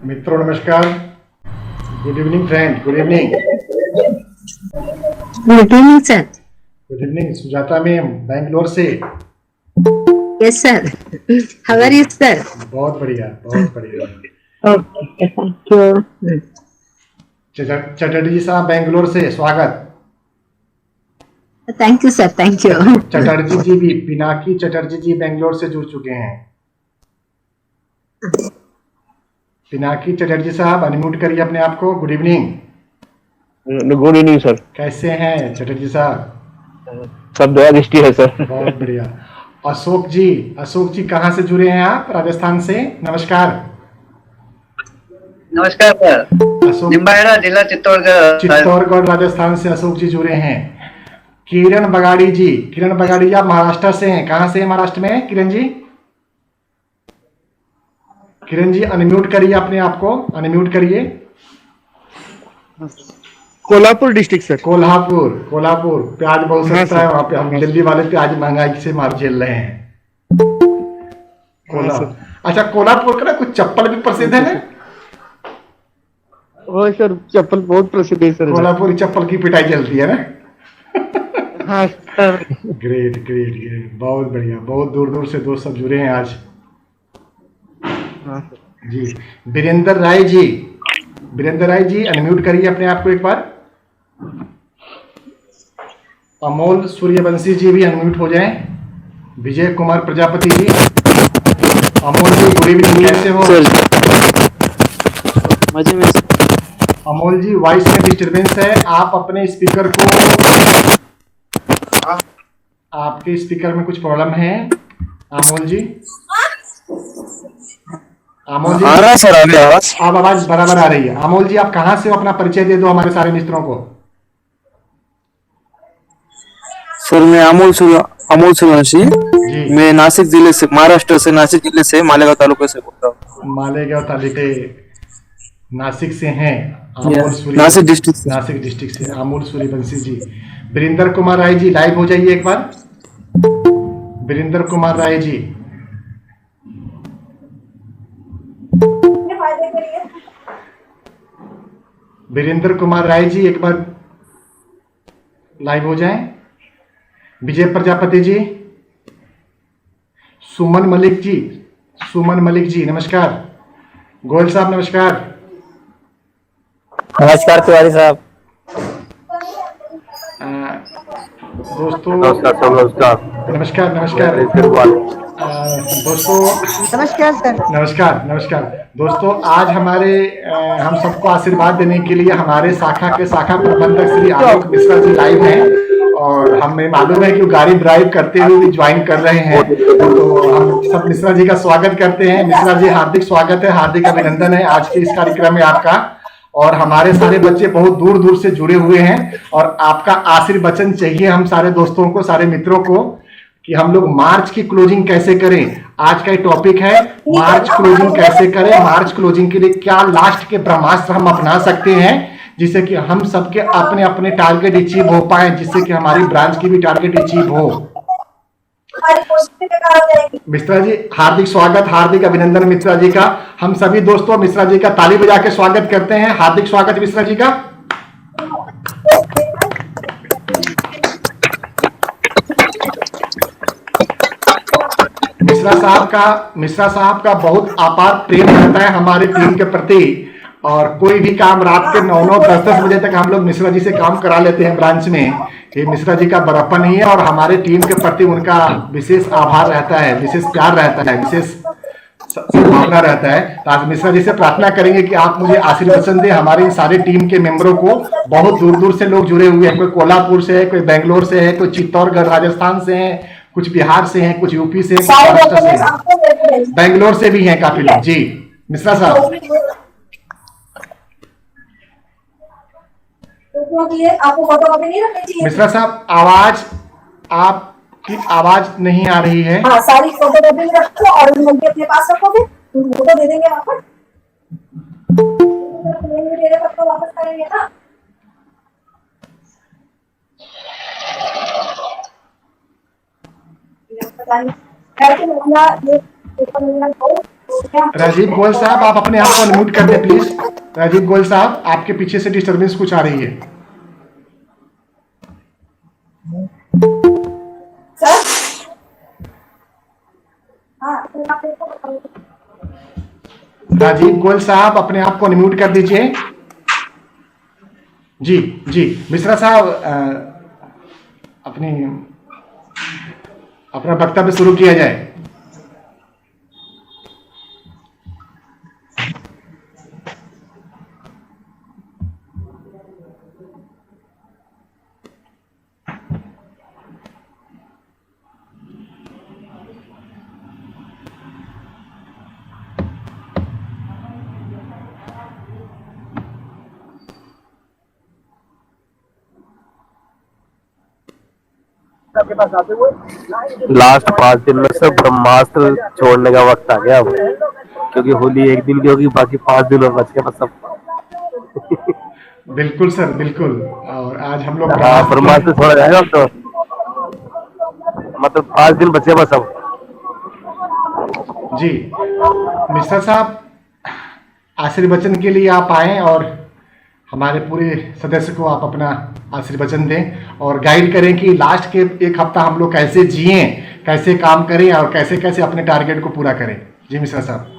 मित्रों नमस्कार। Good evening friend, good evening. Good evening sir. Good evening Sujata ma'am, Bangalore से। Yes sir, how ji, are you sir? बहुत बढ़िया, बहुत बढ़िया। Okay, thank you. Chatterjee ji साहब बैंगलोर से स्वागत। Thank you sir, thank you. Chatterjee ji भी, पिनाकी चटर्जी जी बैंगलोर से जुड़ चुके हैं। पिनाकी चटर्जी साहब अनम्यूट करिए अपने आप को। Good evening. Good evening sir. कैसे हैं चटर्जी साहब? सब दया दृष्टि है सर। बहुत बढ़िया। अशोक जी, अशोक जी कहाँ से जुड़े हैं आप? राजस्थान से। नमस्कार। नमस्कार सर। अशोक, निम्बाहेड़ा जिला चित्तौड़गढ़। चित्तौड़गढ़ राजस्थान से अशोक जी जुड़े हैं। किरण बगाड़ी जी, किरण बगाड़ी जी आप महाराष्ट्र से हैं। कहाँ से हैं महाराष्ट्र में किरण जी? किरण जी अनम्यूट करिए अपने आप को, अनम्यूट करिए। Kolhapur district sir. कोल्हापुर, कोल्हापुर। प्याज बहुत हाँ सस्ता है सर। वहाँ पे। हम दिल्ली वाले प्याज महंगाई से मार झेल रहे हैं। हाँ सर। अच्छा, कोल्हापुर का ना कुछ चप्पल भी प्रसिद्ध है ना? वो सर चप्पल बहुत प्रसिद्ध है सर। कोल्हापुरी चप्पल की पिटाई चलती है ना? हाँ सर। ग्रेट ग्रेट ग्रेट, बहुत बढ़िया। बहुत दूर दूर से दोस्त सब जुड़े हैं आज। हाँ सर। जी, वीरेंद्र राय जी, वीरेंद्र राय जी अनम्यूट करिए अपने आप को एक बार। अमोल सूर्यवंशी जी भी अनम्यूट हो जाएं। विजय कुमार प्रजापति जी। अमोल जी गुड इवनिंग, कैसे हो? मजे में। अमोल जी वॉइस में डिस्टरबेंस है, आप अपने स्पीकर को, आपके स्पीकर में कुछ प्रॉब्लम है अमोल जी। अमोल जी आ रहा है सर अभी आवाज? आप आवाज बराबर आ रही है। अमोल जी आप कहाँ से हो? अपना परिचय दे दो हमारे सारे मित्रों को। सर मैं अमोल सूर्यवंशी। जी, मैं नासिक जिले से, महाराष्ट्र से, नासिक जिले से मालेगांव तालुके से बोल रहा हूँ। मालेगांव तालुके, नासिक से हैं अमोल सूर्य, नासिक डिस्ट्रिक्ट से। नासिक डिस्ट्रिक्ट से अमोल सूर्यवंशी जी। वीरेंद्र कुमार राय जी लाइव हो जाइए एक बार। वीरेंद्र कुमार राय जी, वीरेंद्र कुमार राय जी एक बार लाइव हो जाएं। विजय प्रजापति जी, सुमन मलिक जी, सुमन मलिक जी नमस्कार। गोयल साहब नमस्कार। नमस्कार तिवारी साहब। दोस्तों नमस्कार। नमस्कार नमस्कार। दोस्तों नमस्कार सर। नमस्कार नमस्कार। दोस्तों आज हमारे हम सबको आशीर्वाद देने के लिए हमारे शाखा के शाखा प्रबंधक श्री आलोक मिश्रा जी लाइव हैं और हमें मालूम है कि वो गाड़ी ड्राइव करते हुए भी ज्वाइन कर रहे हैं। तो हम सब मिश्रा जी का स्वागत करते हैं। मिश्रा जी हार्दिक स्वागत है, हार्दिक अभिनंदन है आज के इस कार्यक्रम में आपका। और हमारे सारे बच्चे बहुत दूर दूर से जुड़े हुए हैं और आपका आशीर्वचन चाहिए हम सारे दोस्तों को, सारे मित्रों को, कि हम लोग मार्च की क्लोजिंग कैसे करें। आज का टॉपिक है मार्च क्लोजिंग कैसे करें। मार्च क्लोजिंग के लिए क्या लास्ट के ब्रह्मास्त्र हम अपना सकते हैं जिससे कि हम सबके अपने अपने टारगेट अचीव हो पाए, जिससे कि हमारी ब्रांच की भी टारगेट अचीव हो। मिश्रा जी हार्दिक स्वागत, हार्दिक अभिनंदन मिश्रा जी का। हम सभी दोस्तों मिश्रा जी का ताली बजा के स्वागत करते हैं। हार्दिक स्वागत मिश्रा जी का। मिश्रा साहब का बहुत अपार प्रेम रहता है हमारे टीम के प्रति और कोई भी काम रात के 9-9 10-10 बजे तक हम लोग मिश्रा जी से काम करा लेते हैं ब्रांच में। ये मिश्रा जी का बड़प्पन ही है और हमारे टीम के प्रति उनका विशेष आभार रहता है, विशेष प्यार रहता है, विशेष सद्भावना रहता है। तो आज मिश्रा जी से प्रार्थना करेंगे कि आप मुझे आशीर्वचन दें। हमारे सारे टीम के मेंबरों को बहुत दूर दूर से लोग जुड़े हुए हैं, कोई कोल्हापुर से है, कोई बेंगलोर से है, कोई चित्तौड़गढ़ राजस्थान से है, कुछ बिहार से हैं, कुछ यूपी से, कुछ महाराष्ट्र से हैं, बेंगलोर से भी हैं काफी लोग। जी मिश्रा साहब। मिश्रा साहब आवाज, आपकी आवाज नहीं आ रही है। हाँ, सारी फोटोकॉपी रखो और अपने पास रखोगे, फोटो दे देंगे वापस। वापस करेंगे ना। पता नहीं ये पेपर मिलना राजीव गोयल साहब, आप अपने आप को अनम्यूट कर दें प्लीज। राजीव गोयल साहब, आपके पीछे से डिस्टरबेंस कुछ आ रही है। सर हाँ राजीव गोयल साहब, अपने आप को अनम्यूट कर दीजिए। जी जी, मिश्रा साहब अपना वक्तव्य शुरू किया जाए। लास्ट 5 दिन में से ब्रह्मास्त्र छोड़ने का वक्त आ गया अब, क्योंकि होली एक दिन की होगी, बाकी 5 दिन और बच गए बस सब। बिल्कुल सर, बिल्कुल। और आज हम लोग ब्रह्मास्त्र छोड़ा जाएगा अब तो, मतलब 5 दिन बचे बस अब। जी मिश्रा साहब, आशीर्वचन के लिए आप आए और हमारे पूरे सदस्य को आप अपना आशीर्वचन दें और गाइड करें कि लास्ट के एक हफ्ता हम लोग कैसे जिए, कैसे काम करें और कैसे कैसे अपने टारगेट को पूरा करें। जी मिश्रा साहब।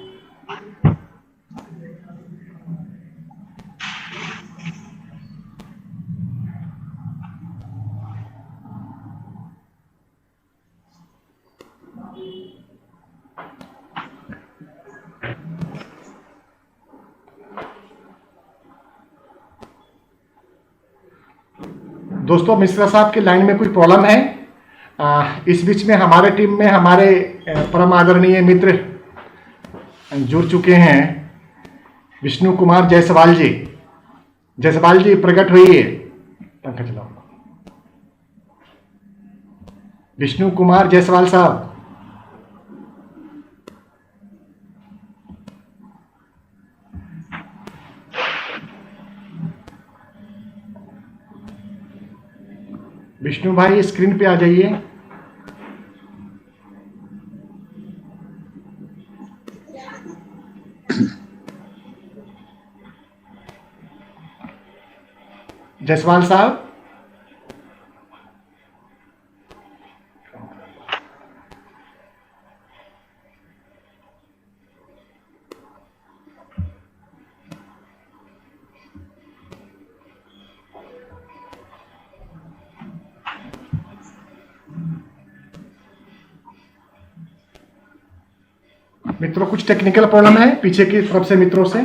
दोस्तों, मिश्रा साहब की लाइन में कोई प्रॉब्लम है। इस बीच में हमारे टीम में हमारे परम आदरणीय मित्र जुड़ चुके हैं, विष्णु कुमार जायसवाल जी। जायसवाल जी प्रकट होइए, पंखा चलाओ। विष्णु कुमार जायसवाल साहब। विष्णु भाई स्क्रीन पे आ जाइए। जायसवाल साहब। मित्रों, कुछ टेक्निकल प्रॉब्लम है पीछे की तरफ से मित्रों से।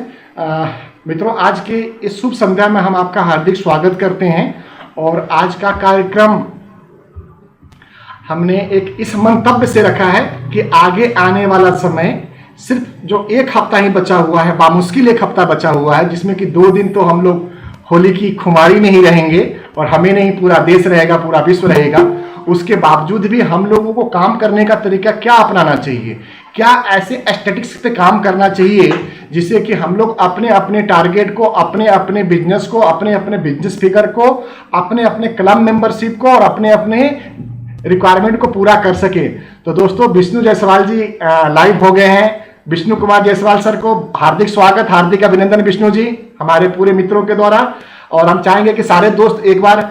मित्रों, आज के इस शुभ संध्या में हम आपका हार्दिक स्वागत करते हैं और आज का कार्यक्रम हमने एक इस मंतव्य से रखा है कि आगे आने वाला समय सिर्फ जो एक हफ्ता ही बचा हुआ है, बामुश्किल एक हफ्ता बचा हुआ है, जिसमें कि 2 दिन तो हम लोग होली की खुमारी में ही रहेंगे और हमें नहीं पूरा देश रहेगा, पूरा विश्व रहेगा। उसके बावजूद भी हम लोगों को काम करने का तरीका क्या अपनाना चाहिए, क्या ऐसे एस्थेटिक्स पे काम करना चाहिए जिससे कि हम लोग अपने अपने टारगेट को, अपने अपने बिजनेस को, अपने अपने बिजनेस फिगर को, अपने अपने क्लब मेंबरशिप को और अपने अपने रिक्वायरमेंट को पूरा कर सके। तो दोस्तों, विष्णु जायसवाल जी लाइव हो गए हैं। विष्णु कुमार जायसवाल सर को हार्दिक स्वागत, हार्दिक अभिनंदन विष्णु जी हमारे पूरे मित्रों के द्वारा। और हम चाहेंगे कि सारे दोस्त एक बार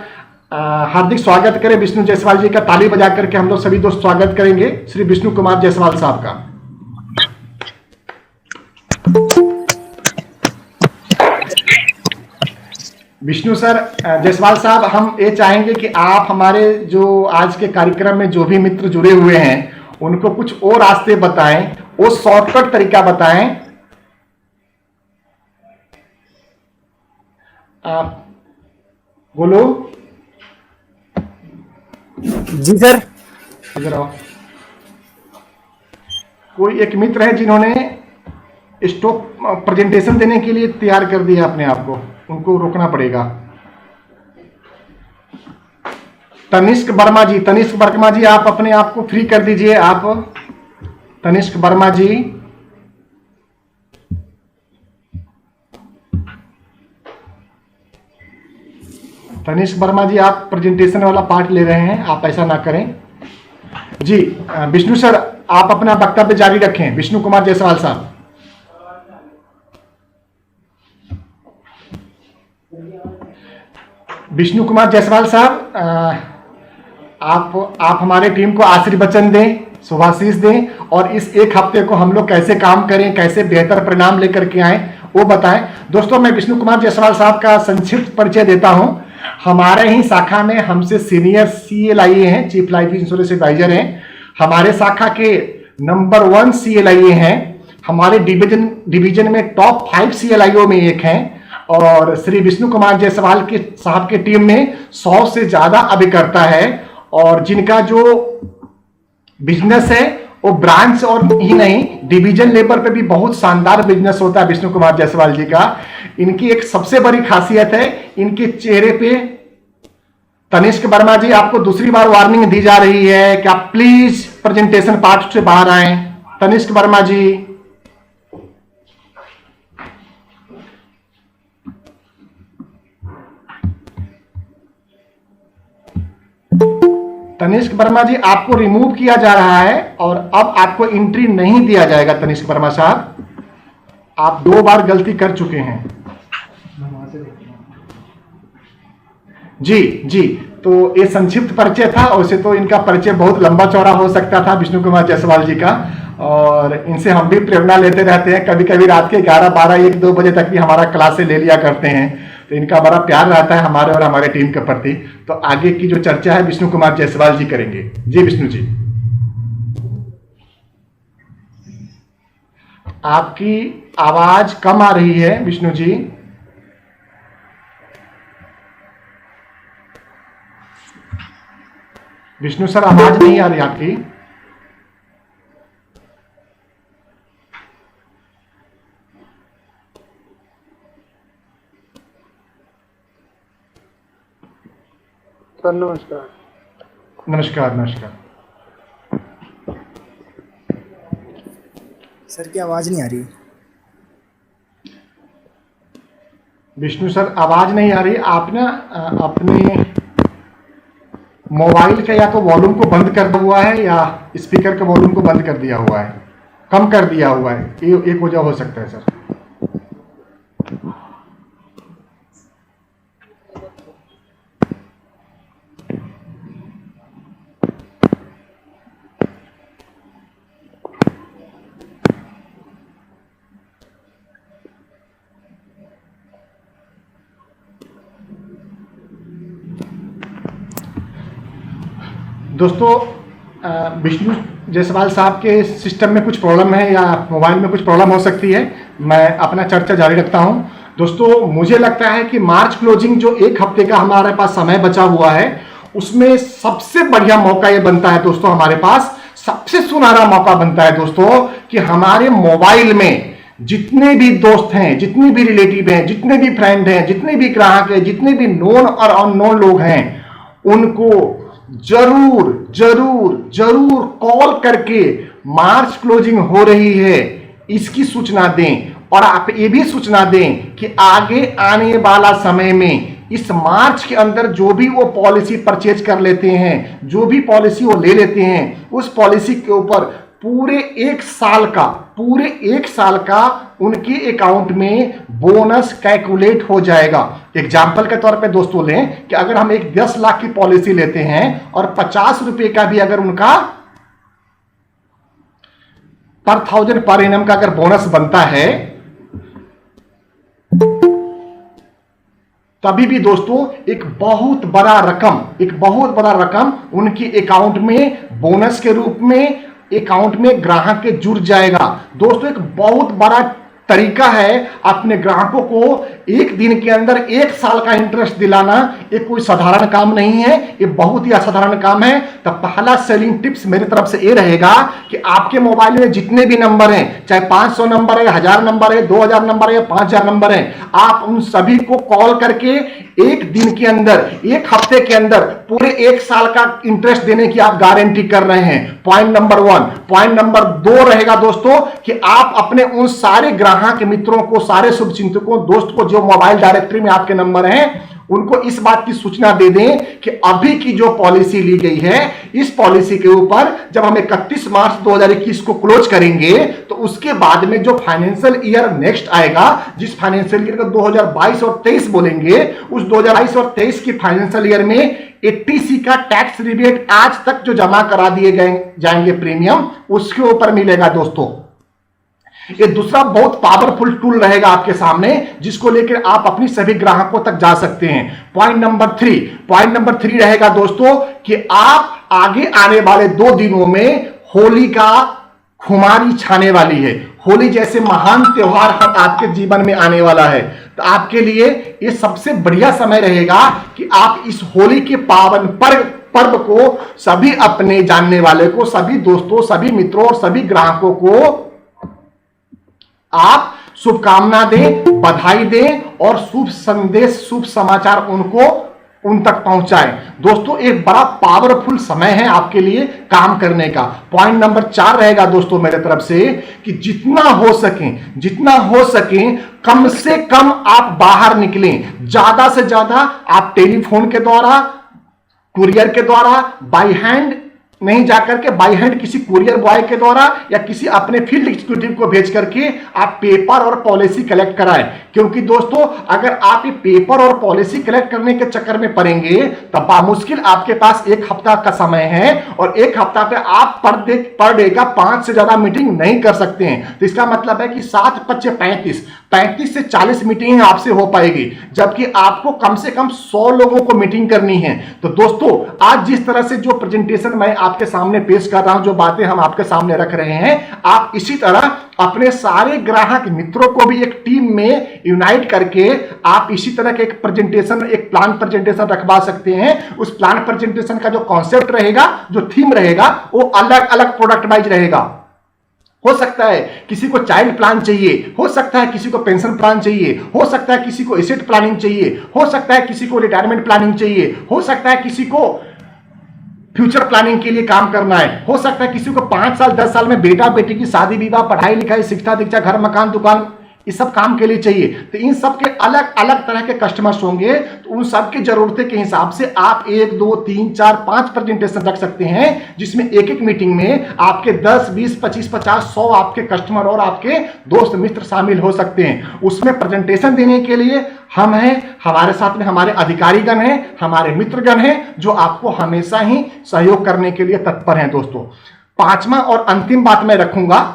हार्दिक स्वागत करें विष्णु जायसवाल जी का। ताली बजा करके हम लोग सभी दोस्त स्वागत करेंगे श्री विष्णु कुमार जायसवाल साहब का। विष्णु सर, जायसवाल साहब, हम ये चाहेंगे कि आप हमारे जो आज के कार्यक्रम में जो भी मित्र जुड़े हुए हैं उनको कुछ और रास्ते बताएं, वो शॉर्टकट तरीका बताएं। आप बोलो। जी सर। इधर आओ। कोई एक मित्र है जिन्होंने स्टॉक प्रेजेंटेशन देने के लिए तैयार कर दिया अपने आप को, उनको रोकना पड़ेगा। तनिष्क वर्मा जी, तनिष्क वर्मा जी, आप अपने आप को फ्री कर दीजिए। आप तनिष्क वर्मा जी, तनिष्क वर्मा जी, आप प्रेजेंटेशन वाला पार्ट ले रहे हैं, आप ऐसा ना करें जी। विष्णु सर, आप अपना वक्तव्य जारी रखें। विष्णु कुमार जायसवाल साहब। विष्णु कुमार जायसवाल साहब, आप हमारे टीम को आशीर्वचन दें, शुभाशीष दें और इस एक हफ्ते को हम लोग कैसे काम करें, कैसे बेहतर परिणाम लेकर के आए वो बताएं। दोस्तों, मैं विष्णु कुमार जायसवाल साहब का संक्षिप्त परिचय देता हूं। हमारे ही शाखा में हमसे सीनियर CLIA हैं, चीफ लाइफ इंश्योरेंस एडवाइजर हैं। हमारे शाखा के नंबर 1 CLIA हैं। हमारे डिवीजन में टॉप 5 CLIO में एक हैं और श्री विष्णु कुमार जायसवाल के साहब की टीम में 100 से ज्यादा अभिकर्ता है और जिनका जो बिजनेस है वो ब्रांच और ही नहीं, डिवीजन लेवल पे भी बहुत शानदार बिजनेस होता है विष्णु कुमार जायसवाल जी का। इनकी एक सबसे बड़ी खासियत है, इनके चेहरे पे तनिष्क वर्मा जी, आपको दूसरी बार वार्निंग दी जा रही है कि आप प्लीज प्रेजेंटेशन पार्ट से बाहर आए। तनिष्क वर्मा जी, तनिष्क वर्मा जी, आपको रिमूव किया जा रहा है और अब आपको एंट्री नहीं दिया जाएगा। तनिष्क वर्मा साहब, आप 2 बार गलती कर चुके हैं। जी, तो ये संक्षिप्त परिचय था। वैसे तो इनका परिचय बहुत लंबा चौड़ा हो सकता था विष्णु कुमार जायसवाल जी का, और इनसे हम भी प्रेरणा लेते रहते हैं। कभी कभी रात के 11, 12, 1, 2 बजे तक भी हमारा क्लासे ले लिया करते हैं। तो इनका बड़ा प्यार रहता है हमारे और हमारे टीम के प्रति। तो आगे की जो चर्चा है विष्णु कुमार जायसवाल जी करेंगे। जी विष्णु जी, आपकी आवाज कम आ रही है विष्णु जी। विष्णु सर, आवाज नहीं आ रही आपकी। सर नमस्कार। नमस्कार नमस्कार। सर की आवाज नहीं आ रही। विष्णु सर, आवाज नहीं आ रही। आप ना अपने मोबाइल का या तो वॉल्यूम को बंद कर दिया हुआ है या स्पीकर के वॉल्यूम को बंद कर दिया हुआ है, कम कर दिया हुआ है। ये एक वजह हो सकता है सर। दोस्तों, विष्णु जायसवाल साहब के सिस्टम में कुछ प्रॉब्लम है या मोबाइल में कुछ प्रॉब्लम हो सकती है। मैं अपना चर्चा जारी रखता हूं। दोस्तों, मुझे लगता है कि मार्च क्लोजिंग जो 1 हफ्ते का हमारे पास समय बचा हुआ है, उसमें सबसे बढ़िया मौका ये बनता है दोस्तों, हमारे पास सबसे सुनहरा मौका बनता है दोस्तों कि हमारे मोबाइल में जितने भी दोस्त हैं, जितने भी रिलेटिव हैं, जितने भी फ्रेंड हैं, जितने भी ग्राहक हैं, जितने भी नोन और अननोन लोग हैं, उनको जरूर जरूर जरूर कॉल करके मार्च क्लोजिंग हो रही है इसकी सूचना दें। और आप ये भी सूचना दें कि आगे आने वाला समय में इस मार्च के अंदर जो भी वो पॉलिसी परचेज कर लेते हैं, जो भी पॉलिसी वो ले लेते हैं, उस पॉलिसी के ऊपर पूरे 1 साल का उनके अकाउंट में बोनस कैलकुलेट हो जाएगा। एग्जाम्पल के तौर पे दोस्तों लें कि अगर हम एक 10 लाख की पॉलिसी लेते हैं और 50 रुपए का भी अगर उनका पर 1000 पर एनम का अगर बोनस बनता है, तभी भी दोस्तों एक बहुत बड़ा रकम उनके अकाउंट में बोनस के रूप में अकाउंट में ग्राहक के जुड़ जाएगा। दोस्तों, एक बहुत बड़ा तरीका है अपने ग्राहकों को 1 दिन के अंदर 1 साल का इंटरेस्ट दिलाना। ये कोई साधारण काम नहीं है, ये बहुत ही असाधारण काम है। तो पहला सेलिंग टिप्स मेरी तरफ से ये रहेगा कि आपके मोबाइल में जितने भी नंबर हैं, चाहे 500 नंबर है, 1000 नंबर है, 2000 नंबर है, 5000 नंबर है, आप उन सभी को कॉल करके 1 दिन के अंदर, 1 हफ्ते के अंदर पूरे 1 साल का इंटरेस्ट देने की आप गारंटी कर रहे हैं। Point number 1। पॉइंट नंबर 2 रहेगा दोस्तों कि आप अपने उन सारे ग्राहक मित्रों को, सारे शुभचिंतकों, दोस्त को जो मोबाइल डायरेक्टरी में आपके नंबर हैं, उनको इस बात की सूचना दे दें कि अभी की जो पॉलिसी ली गई है, इस पॉलिसी के ऊपर जब हम 31 मार्च 2021 को क्लोज करेंगे तो उसके बाद में जो फाइनेंशियल ईयर नेक्स्ट आएगा, जिस फाइनेंशियल ईयर को 2022 और 23 बोलेंगे, उस 2022 और 23 की फाइनेंशियल ईयर में 80C का टैक्स रिबेट आज तक जो जमा करा दिए जाएंगे प्रीमियम, उसके ऊपर मिलेगा दोस्तों। ये दूसरा बहुत पावरफुल टूल रहेगा आपके सामने, जिसको लेकर आप अपनी सभी ग्राहकों तक जा सकते हैं। पॉइंट नंबर 3 रहेगा दोस्तों कि आप आगे आने वाले 2 दिनों में होली का खुमारी छाने वाली है। होली जैसे महान त्योहार हम आपके जीवन में आने वाला है, तो आपके लिए ये सबसे बढ़िया समय रहेगा कि आप इस होली के पावन पर्व को सभी अपने जानने वाले को, सभी दोस्तों, सभी मित्रों और सभी ग्राहकों को आप शुभकामना दें, बधाई दें और शुभ संदेश, शुभ समाचार उन तक पहुंचाएं। दोस्तों एक बड़ा पावरफुल समय है आपके लिए काम करने का। पॉइंट नंबर 4 रहेगा दोस्तों मेरे तरफ से कि जितना हो सके कम से कम आप बाहर निकलें। ज्यादा से ज्यादा आप टेलीफोन के द्वारा, कुरियर के द्वारा, बाई हैंड नहीं जाकर के, बाई हैंड किसी कुरियर बॉय के द्वारा या किसी अपने फील्ड एग्जीक्यूटिव को भेज करके आप पेपर और पॉलिसी कलेक्ट कराएं। क्योंकि दोस्तों अगर आप ये पेपर और पॉलिसी कलेक्ट करने के चक्कर में पड़ेंगे तब बामुश्किल आपके पास 1 हफ्ता का समय है और 1 हफ्ता पे आप पर डे का 5 से ज्यादा मीटिंग नहीं कर सकते हैं। तो इसका मतलब है कि 7 × 5 = 35 से 40 मीटिंग आपसे हो पाएगी, जबकि आपको कम से कम 100 लोगों को मीटिंग करनी है। तो दोस्तों आज जिस तरह से जो प्रेजेंटेशन मैं आपके सामने पेश कर रहा हूं, जो बातें हम आपके सामने रख रहे हैं, आप इसी तरह अपने सारे ग्राहक मित्रों को भी एक टीम में यूनाइट करके आप इसी तरह के एक प्लान प्रेजेंटेशन रखवा सकते हैं। उस प्लान प्रेजेंटेशन का जो कॉन्सेप्ट रहेगा, जो थीम रहेगा, वो अलग अलग प्रोडक्ट वाइज रहेगा। हो सकता है किसी को चाइल्ड प्लान चाहिए, हो सकता है किसी को पेंशन प्लान चाहिए, हो सकता है किसी को एसेट प्लानिंग चाहिए, हो सकता है किसी को रिटायरमेंट प्लानिंग चाहिए, हो सकता है किसी को फ्यूचर प्लानिंग के लिए काम करना है, हो सकता है किसी को 5 साल 10 साल में बेटा बेटी की शादी विवाह, पढ़ाई लिखाई, शिक्षा दीक्षा, घर मकान दुकान, इस सब काम के लिए चाहिए। तो इन सब के अलग अलग तरह के कस्टमर्स होंगे, तो उन सब की जरूरतें के हिसाब से आप 1 2 3 4 5 प्रेजेंटेशन रख सकते हैं, जिसमें एक एक मीटिंग में आपके 10 20 25 50 100 आपके कस्टमर और आपके दोस्त मित्र शामिल हो सकते हैं। उसमें प्रेजेंटेशन देने के लिए हम हैं, हमारे साथ में हमारे अधिकारीगण हैं, हमारे मित्रगण हैं, जो आपको हमेशा ही सहयोग करने के लिए तत्पर हैं। दोस्तों 5वां और अंतिम बात मैं रखूंगा,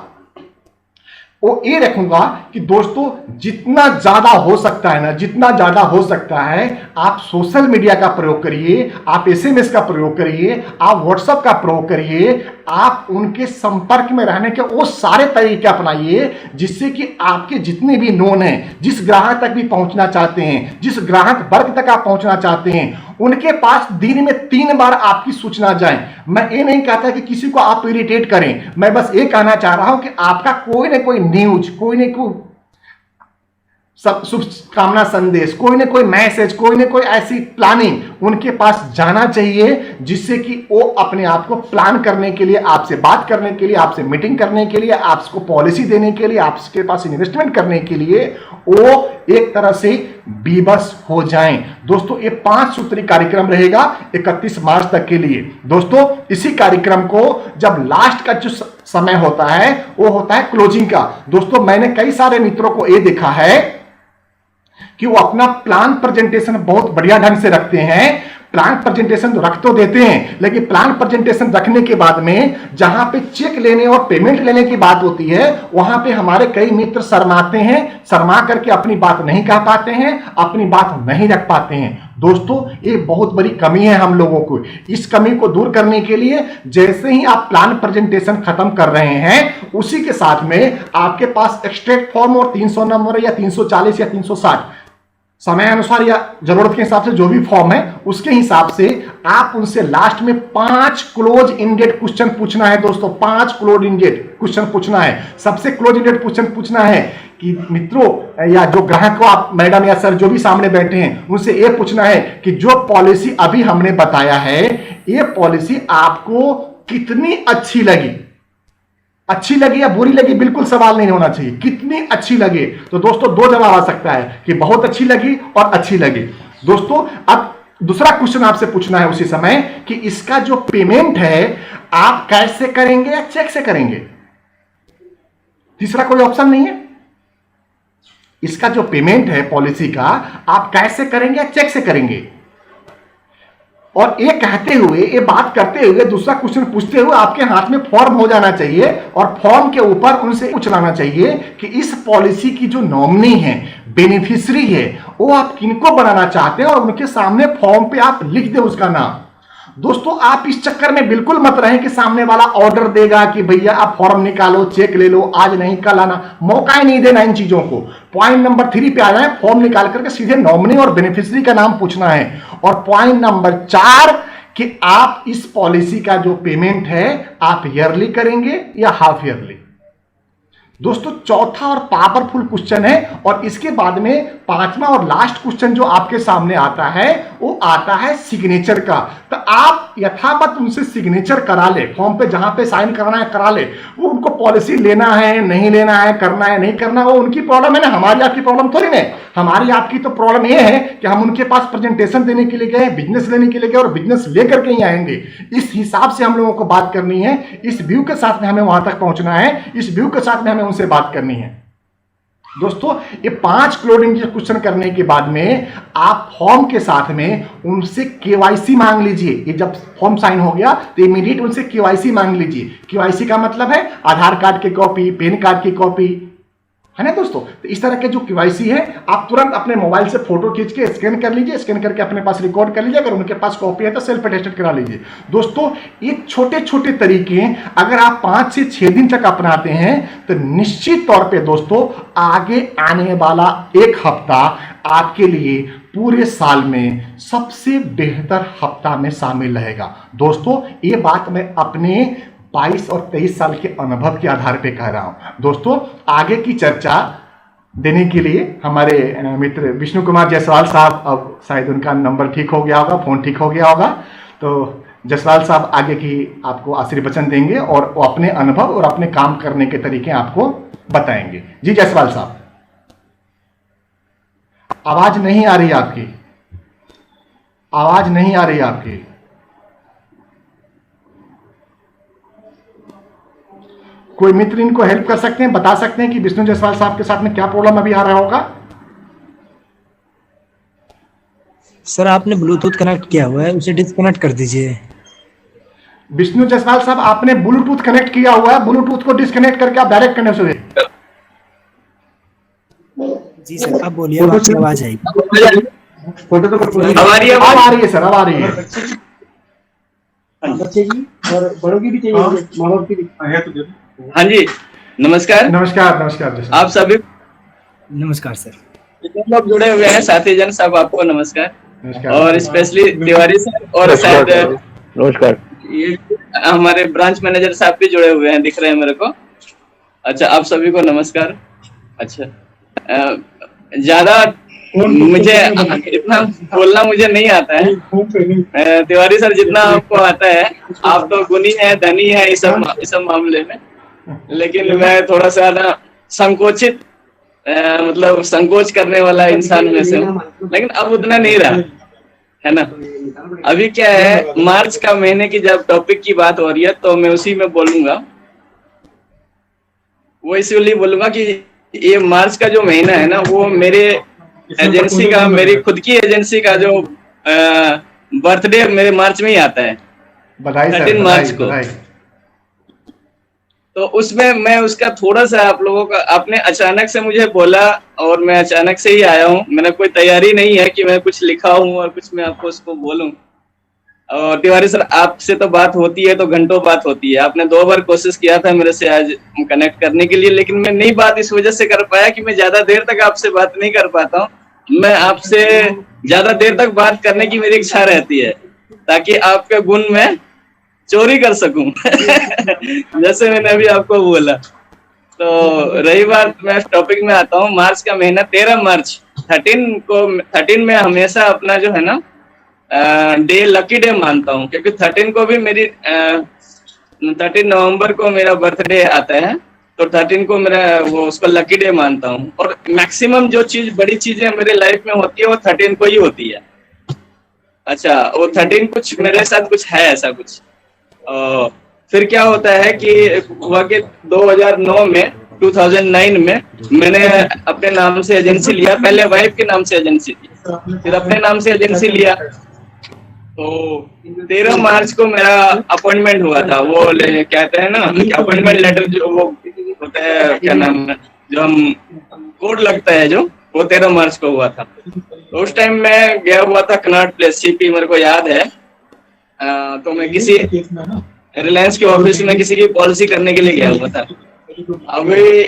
वो ये रखूंगा कि दोस्तों जितना ज्यादा हो सकता है ना, जितना ज्यादा हो सकता है आप सोशल मीडिया का प्रयोग करिए, आप SMS का प्रयोग करिए, आप व्हाट्सएप का प्रयोग करिए, आप उनके संपर्क में रहने के वो सारे तरीके अपनाइए जिससे कि आपके जितने भी नोन हैं, जिस ग्राहक तक भी पहुंचना चाहते हैं, जिस ग्राहक वर्ग तक आप पहुंचना चाहते हैं, उनके पास दिन में 3 बार आपकी सूचना जाए। मैं ये नहीं कहता कि किसी को आप इरिटेट करें, मैं बस ये कहना चाह रहा हूं कि आपका कोई ना कोई न्यूज, कोई ना कोई शुभकामना संदेश, कोई ना कोई मैसेज, कोई ना कोई ऐसी प्लानिंग उनके पास जाना चाहिए, जिससे कि वो अपने आप को प्लान करने के लिए, आपसे बात करने के लिए, आपसे मीटिंग करने के लिए, आपको पॉलिसी देने के लिए, आपके पास इन्वेस्टमेंट करने के लिए वो एक तरह से बेबस हो जाएं। दोस्तों ये 5 सूत्री कार्यक्रम रहेगा 31 मार्च तक के लिए। दोस्तों इसी कार्यक्रम को जब लास्ट का जो समय होता है वो होता है क्लोजिंग का। दोस्तों मैंने कई सारे मित्रों को ये देखा है कि वो अपना प्लान प्रेजेंटेशन बहुत बढ़िया ढंग से रखते हैं, प्लान प्रेजेंटेशन रख तो देते हैं, लेकिन प्लान प्रेजेंटेशन रखने के बाद में जहां पे चेक लेने और पेमेंट लेने की बात होती है, वहां पे हमारे कई मित्र शर्माते हैं, शर्मा करके अपनी बात नहीं कह पाते हैं, अपनी बात नहीं रख पाते हैं। दोस्तों ये बहुत बड़ी कमी है हम लोगों को। इस कमी को दूर करने के लिए जैसे ही आप प्लान प्रेजेंटेशन खत्म कर रहे हैं, उसी के साथ में आपके पास एक्सट्रैक्ट फॉर्म और 300 नंबर या 340 या 360 समय अनुसार या जरूरत के हिसाब से जो भी फॉर्म है, उसके हिसाब से आप उनसे लास्ट में 5 क्लोज इंडेड क्वेश्चन पूछना है। दोस्तों 5 क्लोज इंडेड क्वेश्चन पूछना है। सबसे क्लोज इंडेड क्वेश्चन पूछना है कि मित्रों या जो ग्राहक को आप मैडम या सर जो भी सामने बैठे हैं, उनसे ये पूछना है कि जो पॉलिसी अभी हमने बताया है, ये पॉलिसी आपको कितनी अच्छी लगी। अच्छी लगी या बुरी लगी बिल्कुल सवाल नहीं होना चाहिए, कितनी अच्छी लगी। तो दोस्तों 2 जवाब आ सकता है कि बहुत अच्छी लगी और अच्छी लगी। दोस्तों अब दूसरा क्वेश्चन आपसे पूछना है उसी समय कि इसका जो पेमेंट है आप कैश से करेंगे या चेक से करेंगे। तीसरा कोई ऑप्शन नहीं है। इसका जो पेमेंट है पॉलिसी का आप कैश से करेंगे या चेक से करेंगे। और ये कहते हुए, ये बात करते हुए, दूसरा क्वेश्चन पूछते हुए आपके हाथ में फॉर्म हो जाना चाहिए और फॉर्म के ऊपर उनसे पूछ लाना चाहिए कि इस पॉलिसी की जो नॉमिनी है, बेनिफिशियरी है, वो आप किनको बनाना चाहते हैं और उनके सामने फॉर्म पे आप लिख दे उसका नाम। दोस्तों आप इस चक्कर में बिल्कुल मत रहें कि सामने वाला ऑर्डर देगा कि भैया आप फॉर्म निकालो, चेक ले लो, आज नहीं कल आना। मौका ही नहीं देना इन चीजों को। पॉइंट नंबर 3 पे आ जाए, फॉर्म निकाल करके सीधे नॉमिनी और बेनिफिशियरी का नाम पूछना है। और पॉइंट नंबर 4 कि आप इस पॉलिसी का जो पेमेंट है आप ईयरली करेंगे या हाफ ईयरली। दोस्तों चौथा और पावरफुल क्वेश्चन है और इसके बाद में पांचवा और लास्ट क्वेश्चन जो आपके सामने आता है वो आता है सिग्नेचर का। तो आप यथावत उनसे सिग्नेचर करा ले, फॉर्म पे जहां पे साइन करना है करा ले। वो उनको पॉलिसी लेना है नहीं लेना है, करना है नहीं करना, वो उनकी प्रॉब्लम है ना, हमारी आपकी प्रॉब्लम थोड़ी ना। हमारी आपकी तो प्रॉब्लम ये है कि हम उनके पास प्रेजेंटेशन देने के लिए गए, बिजनेस लेने के लिए गए और बिजनेस लेकर के ही आएंगे। इस हिसाब से हम लोगों को बात करनी है, इस व्यू के साथ में हमें वहां तक पहुंचना है, इस व्यू के साथ में हमें उनसे बात करनी है। दोस्तों ये 5 क्लोडिंग क्वेश्चन करने के बाद में आप फॉर्म के साथ में उनसे केवाईसी मांग लीजिए। ये जब फॉर्म साइन हो गया तो इमीडिएट उनसे केवाईसी मांग लीजिए। केवाईसी का मतलब है आधार कार्ड की कॉपी, पैन कार्ड की कॉपी, है ना दोस्तों। तो इस तरह के जो केवाईसी है आप तुरंत अपने मोबाइल से फोटो खींच के स्कैन कर लीजिए, स्कैन करके अपने पास रिकॉर्ड कर लीजिए। अगर उनके पास कॉपी है तो सेल्फ अटेस्टेड करा लीजिए। दोस्तों ये छोटे छोटे तरीके अगर आप 5 से 6 दिन तक अपनाते हैं तो निश्चित तौर पे दोस्तों आगे आने वाला 1 हफ्ता आपके लिए पूरे साल में सबसे बेहतर हफ्ता में शामिल रहेगा। दोस्तों ये बात मैं अपने 22 और 23 साल के अनुभव के आधार पे कह रहा हूं। दोस्तों आगे की चर्चा देने के लिए हमारे मित्र विष्णु कुमार जायसवाल साहब, अब शायद उनका नंबर ठीक हो गया होगा, फोन ठीक हो गया होगा, तो जायसवाल साहब आगे की आपको आशीर्वचन देंगे और वो अपने अनुभव और अपने काम करने के तरीके आपको बताएंगे। जी जायसवाल साहब, आवाज नहीं आ रही आपकी, आवाज नहीं आ रही आपकी। कोई मित्र इनको हेल्प कर सकते हैं, बता सकते हैं कि विष्णु जायसवाल साहब के साथ में क्या प्रॉब्लम अभी आ रहा होगा। सर आपने ब्लूटूथ कनेक्ट किया हुआ है, उसे डिस्कनेक्ट कर दीजिए। विष्णु जायसवाल साहब आपने ब्लूटूथ कनेक्ट किया हुआ है, ब्लूटूथ को डिस्कनेक्ट करके आप डायरेक्ट कनेक्ट हो। जी सर आप बोलिए, आपकी आवाज आएगी। अब आ रही है सर, अब आ रही है। बच्चे की और बड़ों की भी चाहिए, माँ बाप की भी है तो। हाँ जी, नमस्कार। नमस्कार नमस्कार आप सभी नमस्कार सर। जितने लोग जुड़े हुए हैं साथी जन सब आपको नमस्कार, नमस्कार। और स्पेशली तिवारी सर और शायद नमस्कार, ये हमारे ब्रांच मैनेजर साहब भी जुड़े हुए हैं, दिख रहे हैं मेरे को। अच्छा आप सभी को नमस्कार। अच्छा ज्यादा मुझे इतना बोलना मुझे नहीं आता है, तिवारी सर जितना आपको आता है, आप तो गुणी है, धनी है इस सब मामले में, लेकिन मैं थोड़ा सा ना संकोचित मतलब संकोच करने वाला इंसान में से हूँ, लेकिन अब उतना नहीं रहा है ना। अभी क्या है, मार्च का महीने की जब टॉपिक की बात हो रही है तो मैं उसी में बोलूंगा, वो इसलिए बोलूंगा कि ये मार्च का जो महीना है ना, वो मेरे एजेंसी का, मेरी खुद की एजेंसी का जो बर्थडे मेरे मार्च में ही आता है, 13 मार्च को। तो उसमें मैं उसका थोड़ा सा आप लोगों का, आपने अचानक से मुझे बोला और मैं अचानक से ही आया हूँ, मैंने कोई तैयारी नहीं है कि मैं कुछ लिखा हूँ और कुछ मैं आपको उसको बोलूं। और तिवारी सर आपसे तो बात होती है तो घंटों बात होती है, आपने 2 बार कोशिश किया था मेरे से आज कनेक्ट करने के लिए, लेकिन मैं नई बात इस वजह से कर पाया कि मैं ज्यादा देर तक आपसे बात नहीं कर पाता हूँ। मैं आपसे ज्यादा देर तक बात करने की मेरी इच्छा रहती है ताकि आपके गुण में चोरी कर सकूं जैसे मैंने अभी आपको बोला। तो रही बात, मैं टॉपिक में आता हूँ। मार्च का महीना 13 मार्च 13 में हमेशा अपना जो है ना डे लकी डे मानता हूँ, क्योंकि 13 को भी मेरी 13 नवंबर को मेरा बर्थडे आता है। तो 13 को मेरा वो उसको लकी डे मानता हूँ। और मैक्सिमम जो चीज बड़ी चीजें मेरे लाइफ में होती है वो 13 को ही होती है। अच्छा, वो 13 कुछ मेरे साथ कुछ है ऐसा कुछ। फिर क्या होता है कि हुआ कि 2009 में 2009 में मैंने अपने नाम से एजेंसी लिया। पहले वाइफ के नाम से एजेंसी थी, फिर अपने नाम से एजेंसी लिया। तो 13 मार्च को मेरा अपॉइंटमेंट हुआ था। वो कहते हैं ना अपॉइंटमेंट लेटर, जो वो होता है, क्या नाम है, जो हम कोड लगता है जो, वो 13 मार्च को हुआ था। तो उस टाइम मैं गया हुआ था कनॉट प्लेस सीपी, मेरे को याद है। तो मैं किसी रिलायंस के ऑफिस में किसी की पॉलिसी करने के लिए गया हुआ था। अभी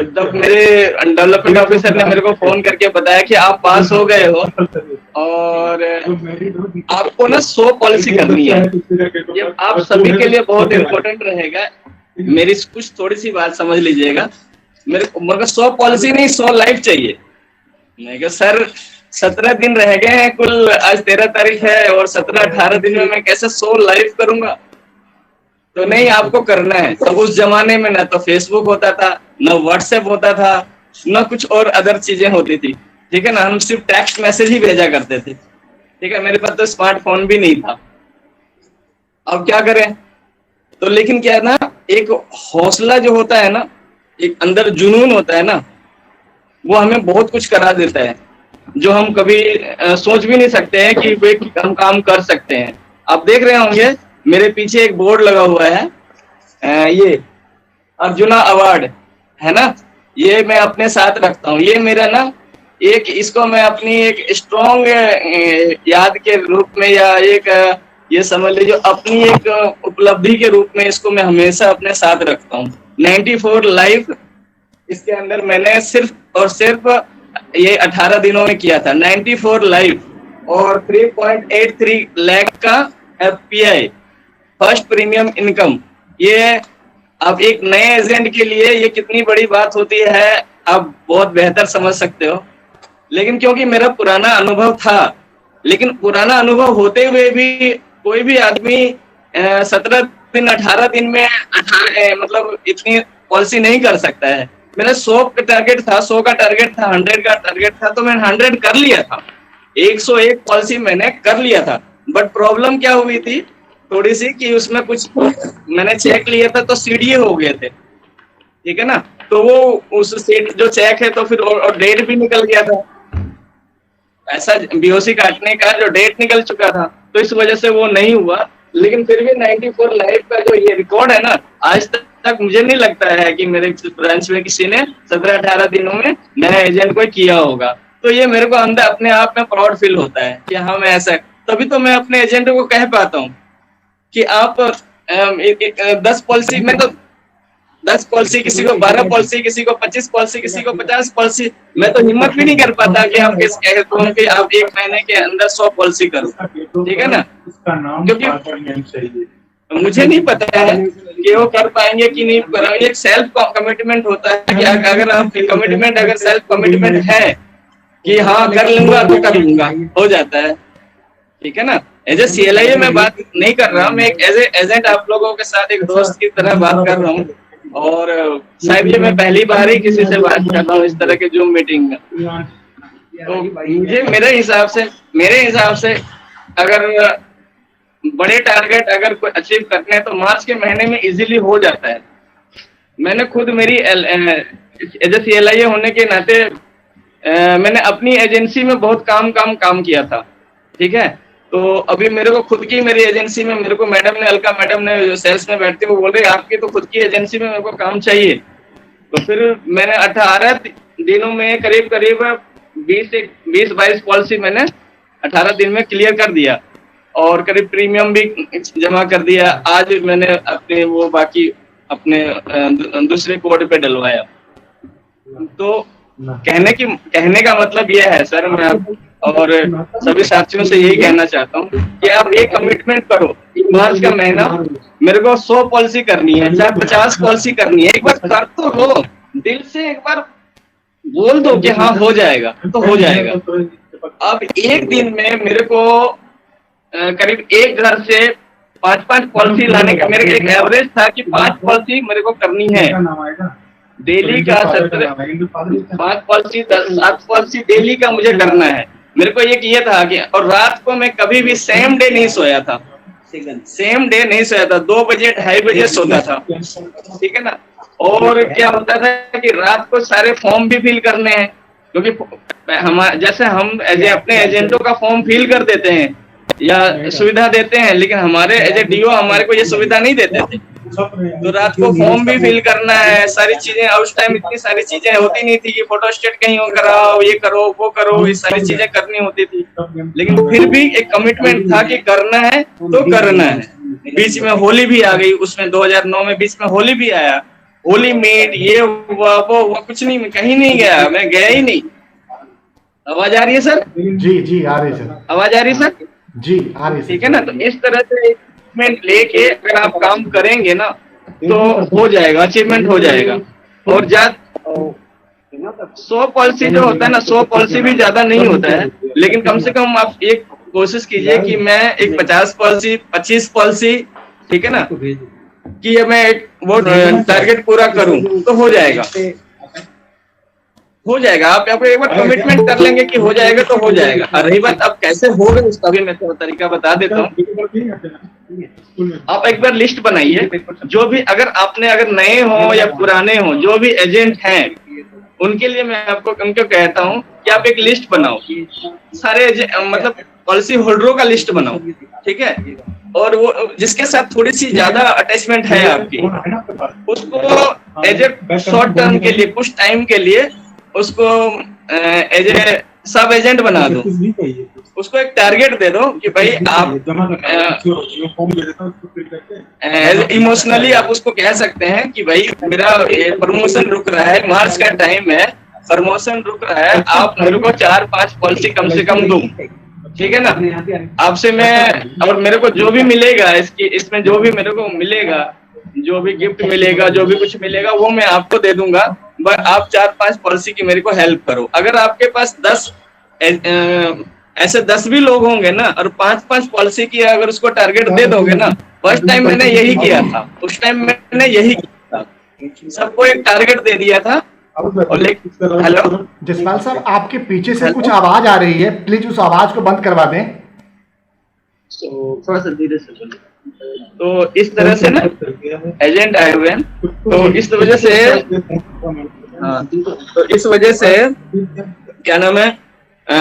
तब मेरे डेवलपमेंट ऑफिसर ने मेरे को फोन करके बताया कि आप पास हो गए हो और आपको ना 100 पॉलिसी करनी है। ये आप सभी के लिए बहुत इम्पोर्टेंट रहेगा। मेरी कुछ थोड़ी सी बात समझ लीजिएगा। मेरे को 100 पॉलिसी नहीं, 100 लाइफ चाहिए। मैं कहा सर 17 दिन रह गए हैं कुल, आज 13 तारीख है और 17-18 दिन में मैं कैसे 100 लाइफ करूंगा। तो नहीं, आपको करना है। तो उस जमाने में ना तो फेसबुक होता था, ना व्हाट्सएप होता था, ना कुछ और अदर चीजें होती थी, ठीक है ना। हम सिर्फ टेक्स्ट मैसेज ही भेजा करते थे, ठीक है। मेरे पास तो स्मार्टफोन भी नहीं था। अब क्या करें, तो लेकिन क्या है ना, एक हौसला जो होता है ना, एक अंदर जुनून होता है ना, वो हमें बहुत कुछ करा देता है, जो हम कभी सोच भी नहीं सकते हैं कि वे हम काम कर सकते हैं। आप देख रहे होंगे मेरे पीछे एक बोर्ड लगा हुआ है, ये अर्जुना अवार्ड है ना, ये मैं अपने साथ रखता हूँ। ये मेरा ना एक, इसको मैं अपनी एक स्ट्रॉन्ग याद के रूप में, या एक ये समझ लीजिए अपनी एक उपलब्धि के रूप में इसको मैं हमेशा अपने साथ रखता हूँ। 94 लाइफ इसके अंदर मैंने सिर्फ और सिर्फ ये 18 दिनों में किया था। 94 लाइफ और 3.83 लाख का FPI, फर्स्ट प्रीमियम इनकम। ये अब एक नए एजेंट के लिए ये कितनी बड़ी बात होती है, आप बहुत बेहतर समझ सकते हो। लेकिन क्योंकि मेरा पुराना अनुभव था, लेकिन पुराना अनुभव होते हुए भी कोई भी आदमी 17 दिन 18 दिन में 18 मतलब इतनी पॉलिसी नहीं कर सकता है। मेरा 100 का टारगेट था, 100 का टारगेट था, 100 का टारगेट था, तो मैंने 100 कर लिया था। 101 पॉलिसी मैंने कर लिया था। बट प्रॉब्लम क्या हुई थी थोड़ी सी, कि उसमें कुछ मैंने चेक लिया था तो सीडीए हो गए थे, ठीक है ना। तो वो उस सीट जो चेक है तो फिर और डेट भी निकल गया था, ऐसा बीओसी काटने का जो डेट निकल चुका था, तो इस वजह से वो नहीं हुआ। लेकिन फिर भी 94 लाइफ का जो ये रिकॉर्ड है ना, आज तक मुझे नहीं लगता है कि मेरे ब्रांच में किसी ने 17-18 दिनों में नया एजेंट कोई किया होगा। तो ये मेरे को अंदर अपने आप में प्राउड फील होता है कि हाँ मैं ऐसा, तभी तो मैं अपने एजेंट को कह पाता हूँ कि आप 10 पॉलिसी में, तो 10 पॉलिसी किसी को, 12 पॉलिसी किसी को, 25 पॉलिसी किसी को, 50 पॉलिसी, मैं तो हिम्मत भी नहीं कर पाता कि आप कि आप एक महीने के अंदर 100 पॉलिसी करो, ठीक है ना। क्योंकि मुझे नहीं पता है कि वो कर पाएंगे कि नहीं करेंगे। एक सेल्फ कमिटमेंट होता है कि अगर आप कमिटमेंट, अगर सेल्फ कमिटमेंट है कि हाँ कर लूंगा तो कर लूंगा, हो जाता है, ठीक है ना। एज ए CLIA मैं बात नहीं कर रहा, मैं एक एज ए एजेंट आप लोगों के साथ एक दोस्त की तरह बात कर रहा हूँ। और शायद ये मैं पहली बार ही किसी से बात कर रहा हूँ इस तरह के जूम मीटिंग में। तो मुझे मेरे हिसाब से अगर बड़े टारगेट अगर कोई अचीव करने हैं तो मार्च के महीने में इजीली हो जाता है। मैंने खुद मेरी एज ए CLIA होने के नाते मैंने अपनी एजेंसी में बहुत काम किया था, ठीक है। तो अभी मेरे को खुद की मेरी एजेंसी में मेरे को मैडम ने, अलका मैडम ने जो सेल्स में बैठती है, वो बोल रही आपकी तो खुद की एजेंसी में मेरे को काम चाहिए। तो फिर मैंने 18 दिनों में करीब 20-22 पॉलिसी मैंने 18 दिन में क्लियर कर दिया और करीब प्रीमियम भी जमा कर दिया। आज मैंने अपने वो बाकी अपने दूसरे कोड पे डलवाया। तो कहने का मतलब यह है सर, मैं और सभी साथियों से यही कहना चाहता हूँ कि आप एक कमिटमेंट करो, मार्च का महीना मेरे को 100 पॉलिसी करनी है, चाहे 50 पॉलिसी करनी है, एक बार कर तो लो, दिल से एक बार बोल दो कि हाँ हो जाएगा तो हो जाएगा। अब एक दिन में मेरे को करीब 1 घर से 5-5 पॉलिसी लाने का मेरे एक एवरेज था कि 5 पॉलिसी मेरे को करनी है नाम आएगा डेली का। 5 पॉलिसी 7 पॉलिसी डेली का मुझे करना है। मेरे को ये था कि, और रात को मैं कभी भी सेम डे नहीं सोया था, 2 बजे 2:30 बजे सोता था, ठीक है ना। और क्या होता था कि रात को सारे फॉर्म भी फिल करने हैं, क्योंकि हम जैसे हम अपने एजेंटों का फॉर्म फिल कर देते हैं या सुविधा देते हैं, लेकिन हमारे एज ए डीओ हमारे को ये सुविधा नहीं देते थे। तो रात को फॉर्म भी फिल करना है, सारी चीजें। और उस टाइम इतनी सारी चीजें होती नहीं थी कि फोटो स्टेट कहीं कराओ, ये करो वो करो, ये सारी चीजें करनी होती थी। लेकिन फिर भी एक कमिटमेंट था कि करना है तो करना है। बीच में होली भी आ गई, उसमें 2009 में बीच में होली भी आया, होली मीट ये हुआ वो हुआ, कुछ नहीं, मैं कहीं नहीं गया, मैं गया ही नहीं। आवाज आ रही है सर? जी आ रही है सर। आवाज आ रही है सर? जी आ रही है, ठीक है ना। तो इस तरह से अचीवमेंट लेके अगर आप काम करेंगे ना तो हो जाएगा, अचीवमेंट हो जाएगा। और 100 पॉलिसी जो होता है ना, 100 पॉलिसी भी ज्यादा नहीं होता है, लेकिन कम से कम आप एक कोशिश कीजिए कि मैं एक 50 पॉलिसी 25 पॉलिसी, ठीक है ना, कि मैं एक वो टारगेट पूरा करूं तो हो जाएगा। आप एक बार कमिटमेंट कर लेंगे कि हो जाएगा तो हो जाएगा। और रही बात अब कैसे होगा, उसका भी मैं थोड़ा तरीका बता देता हूँ। आप एक बार लिस्ट बनाइए, जो भी अगर नए हो या पुराने हो, जो भी एजेंट हैं उनके लिए मैं उनको कहता हूँ कि आप एक लिस्ट बनाओ, सारे मतलब पॉलिसी होल्डरों का लिस्ट बनाओ, ठीक है। और वो जिसके साथ थोड़ी सी ज्यादा अटैचमेंट है आपकी, उसको एज ए शॉर्ट टर्म के लिए, कुछ टाइम के लिए उसको एज ए सब एजेंट बना दो। उसको एक टारगेट दे दो कि भाई आप इमोशनली आप उसको कह सकते हैं कि भाई मेरा प्रमोशन रुक रहा है, मार्च का टाइम है, प्रमोशन रुक रहा है, आप मेरे को 4-5 पॉलिसी कम से कम दो, ठीक है ना। आपसे मैं, और मेरे को जो भी मिलेगा इसमें जो भी मेरे को मिलेगा, जो भी गिफ्ट मिलेगा, जो भी कुछ मिलेगा, वो मैं आपको दे दूंगा। बट आप 4-5 पॉलिसी की मेरे को हेल्प करो। अगर आपके पास 10 ऐसे 10 भी लोग होंगे ना, और 5-5 पॉलिसी की अगर उसको टारगेट दे दोगे ना, फर्स्ट टाइम मैंने यही किया था, उस टाइम मैंने यही किया था, सबको एक टारगेट दे दिया था। हेलो जसपाल साहब, आपके पीछे से कुछ आवाज आ रही है, प्लीज उस आवाज को बंद करवा दें। थोड़ा सा धीरे से बोलिए। तो इस तरह से ना एजेंट आए हुए हैं, तो इस वजह से तो इस वजह से क्या नाम है,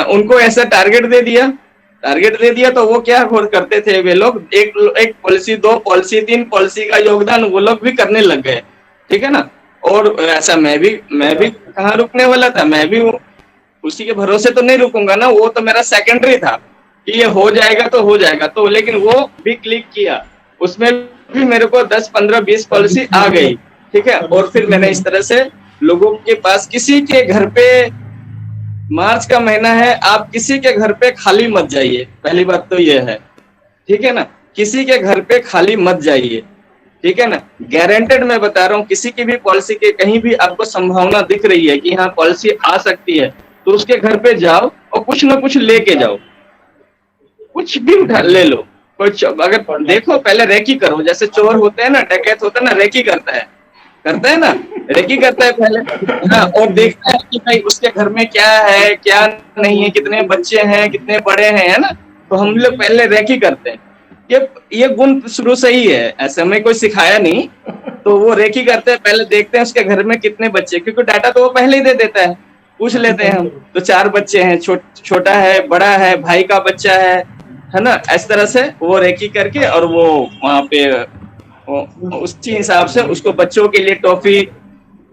उनको ऐसा टारगेट दे दिया तो वो क्या करते थे, वे लोग एक पॉलिसी 2 पॉलिसी 3 पॉलिसी का योगदान वो लोग भी करने लग गए, ठीक है ना। और ऐसा मैं भी कहाँ रुकने वाला था, मैं भी उसी के भरोसे तो नहीं रुकूंगा ना, वो तो मेरा सेकेंडरी था कि ये हो जाएगा तो हो जाएगा। तो लेकिन वो भी क्लिक किया, उसमें भी मेरे को 10, 15, 20 पॉलिसी आ गई, ठीक है। और फिर मैंने इस तरह से लोगों के पास, किसी के घर पे, मार्च का महीना है, आप किसी के घर पे खाली मत जाइए, पहली बात तो ये है, ठीक है ना। किसी के घर पे खाली मत जाइए, ठीक है ना। गारंटेड मैं बता रहा हूँ, किसी की भी पॉलिसी के कहीं भी आपको संभावना दिख रही है कि हाँ पॉलिसी आ सकती है, तो उसके घर पे जाओ और कुछ ना कुछ लेके जाओ, कुछ भी उठा ले लो। कुछ अगर देखो, पहले रेकी करो, जैसे चोर होते हैं ना, डकैत होता है ना, रेकी करता है ना, रेकी करता है पहले, हाँ, और देखता है कि भाई उसके घर में क्या है क्या नहीं है, कितने बच्चे हैं, कितने बड़े हैं, है ना। तो हम लोग पहले रेकी करते हैं। ये गुण शुरू से ही है, ऐसे हमें कोई सिखाया नहीं, तो वो रेकी करते हैं, पहले देखते हैं उसके घर में कितने बच्चे, क्योंकि डाटा तो वो पहले ही दे देता है, पूछ लेते हैं हम, तो 4 बच्चे हैं, छोटा है, बड़ा है, भाई का बच्चा है ना। इस तरह से वो रेकी करके, और वो वहां पे उसी हिसाब से उसको बच्चों के लिए टॉफी,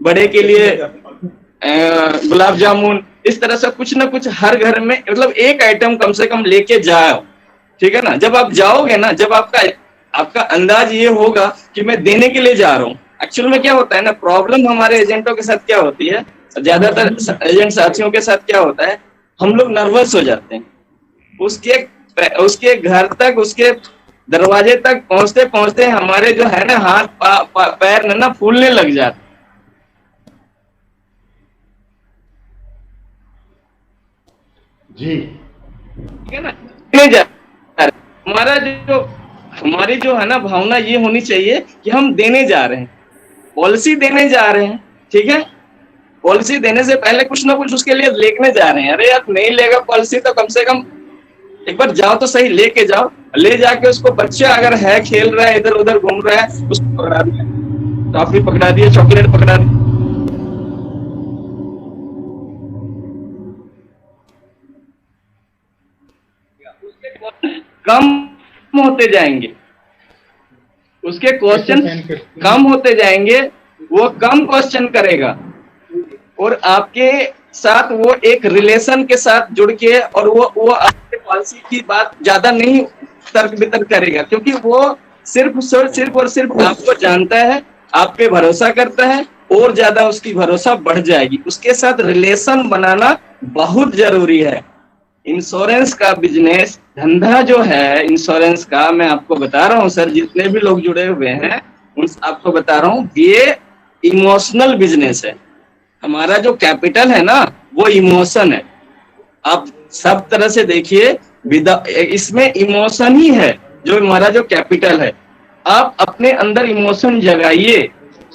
बड़े के लिए गुलाब जामुन, इस तरह से कुछ ना कुछ हर घर में, मतलब एक आइटम कम से कम लेके जाओ, ठीक है ना। जब आप जाओगे ना, जब आपका अंदाज ये होगा कि मैं देने के लिए जा रहा हूँ। एक्चुअल में क्या होता है ना, प्रॉब्लम हमारे एजेंटों के साथ क्या होती है, ज्यादातर एजेंट साथियों के साथ क्या होता है, हम लोग नर्वस हो जाते हैं, उसके घर तक, उसके दरवाजे तक पहुंचते पहुंचते हमारे जो है ना हाथ पैर ना फूलने लग जाते, जी ठीक है ना। नहीं जा हमारा जो हमारी जो है ना भावना ये होनी चाहिए कि हम देने जा रहे हैं, पॉलिसी देने जा रहे हैं, ठीक है। पॉलिसी देने से पहले कुछ ना कुछ उसके लिए लेने जा रहे हैं। अरे यार नहीं लेगा पॉलिसी तो कम से कम एक बार जाओ तो सही, लेके जाओ, ले जाके उसको, बच्चा अगर है खेल रहा है इधर उधर घूम रहा है, उसको पकड़ा दिया, टॉफी पकड़ा दिया, चॉकलेट पकड़ा दिया, कम होते जाएंगे, उसके क्वेश्चन कम होते जाएंगे, वो कम क्वेश्चन करेगा और आपके साथ वो एक रिलेशन के साथ जुड़ के, और वो आपके पॉलिसी की बात ज्यादा नहीं तर्क वितर्क करेगा, क्योंकि वो सिर्फ और सिर्फ आपको जानता है, आप पे भरोसा करता है, और ज्यादा उसकी भरोसा बढ़ जाएगी। उसके साथ रिलेशन बनाना बहुत जरूरी है। इंश्योरेंस का बिजनेस धंधा जो है इंश्योरेंस का, मैं आपको बता रहा हूँ सर, जितने भी लोग जुड़े हुए हैं उन आपको बता रहा हूँ, ये इमोशनल बिजनेस है। हमारा जो कैपिटल है ना वो इमोशन है। आप सब तरह से देखिए, इसमें इमोशन ही है जो हमारा जो कैपिटल है। आप अपने अंदर इमोशन जगाइए,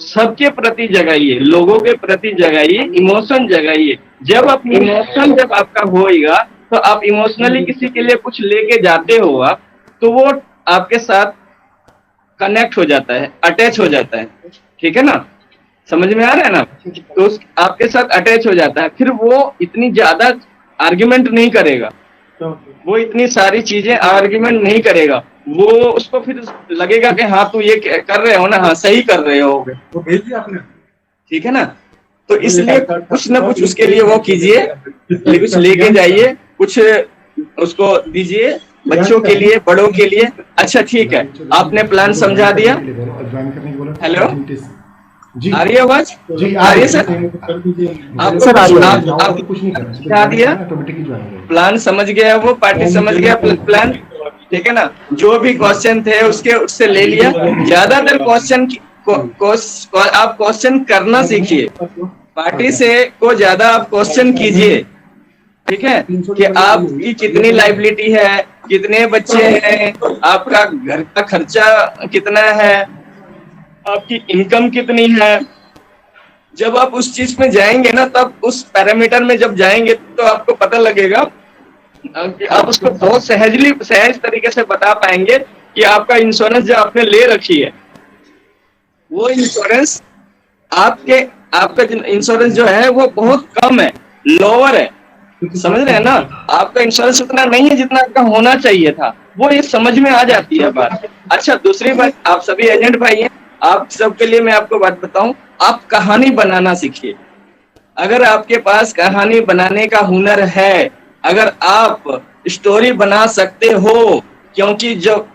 सबके प्रति जगाइए, लोगों के प्रति जगाइए, इमोशन जगाइए। जब आप इमोशन जब आपका होएगा तो आप इमोशनली किसी के लिए कुछ लेके जाते हो आप, तो वो आपके साथ कनेक्ट हो जाता है, अटैच हो जाता है, ठीक है ना, समझ में आ रहा है ना। तो आपके साथ अटैच हो जाता है, फिर वो इतनी ज्यादा आर्ग्यूमेंट नहीं करेगा, वो इतनी सारी चीजें आर्ग्यूमेंट नहीं करेगा, वो उसको फिर लगेगा कि हाँ तू ये कर रहे हो ना, हाँ सही कर रहे हो, वो भेज दिया आपने, ठीक है ना। तो इसलिए कुछ ना कुछ उसके लिए वो कीजिए, कुछ लेके जाइए, कुछ उसको दीजिए, बच्चों के लिए, बड़ों के लिए। अच्छा ठीक है, आपने प्लान समझा दिया। हेलो, आ रही है आवाज? जी आ रही है सर? आपको कुछ नहीं करना, समझा दिया, प्लान समझ गया, वो पार्टी समझ गया प्लान, ठीक है ना। जो भी क्वेश्चन थे उससे ले लिया। ज्यादातर क्वेश्चन आप क्वेश्चन करना सीखिए, पार्टी से को ज्यादा आप क्वेश्चन कीजिए, ठीक है, कि आपकी कितनी लाइबिलिटी है, कितने बच्चे हैं, आपका घर का खर्चा कितना है, आपकी इनकम कितनी है। जब आप उस चीज में जाएंगे ना, तब उस पैरामीटर में जब जाएंगे तो आपको पता लगेगा कि आप उसको बहुत सहज तरीके से बता पाएंगे कि आपका इंश्योरेंस जो आपने ले रखी है, वो इंश्योरेंस आपका इंश्योरेंस जो है वो बहुत कम है, लोअर है, समझ रहे हैं ना। आपका इंश्योरेंस उतना नहीं है जितना आपका होना चाहिए था, वो ये समझ में आ जाती है बात। अच्छा, दूसरी बात, आप सभी एजेंट भाई हैं, आप सबके लिए मैं आपको बात बताऊं, आप कहानी बनाना सीखिए। अगर आपके पास कहानी बनाने का हुनर है, अगर आप स्टोरी बना सकते हो, क्योंकि जो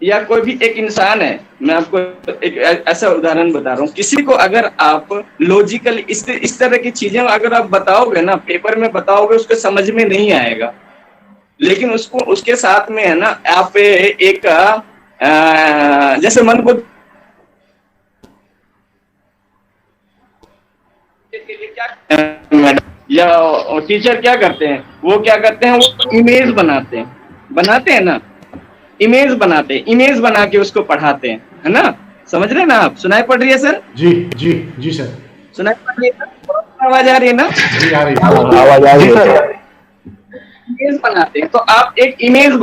या कोई भी एक इंसान है, मैं आपको एक ऐसा उदाहरण बता रहा हूँ, किसी को अगर आप लॉजिकल इस तरह की चीजें अगर आप बताओगे ना, पेपर में बताओगे, उसको समझ में नहीं आएगा। लेकिन उसको उसके साथ में है ना, आप एक जैसे मन को या टीचर क्या करते हैं, वो क्या करते हैं, वो इमेज बनाते हैं ना, इमेज बना के उसको पढ़ाते हैं, है ना, समझ रहे हैं ना आप। सुनाई पड़ रही है सर? जी जी जी सर, सुनाई पड़ रही है, आवाज आ रही है ना? जी आ रही है, आवाज आ रही है। इमेज बनाते हैं, तो आप एक इमेज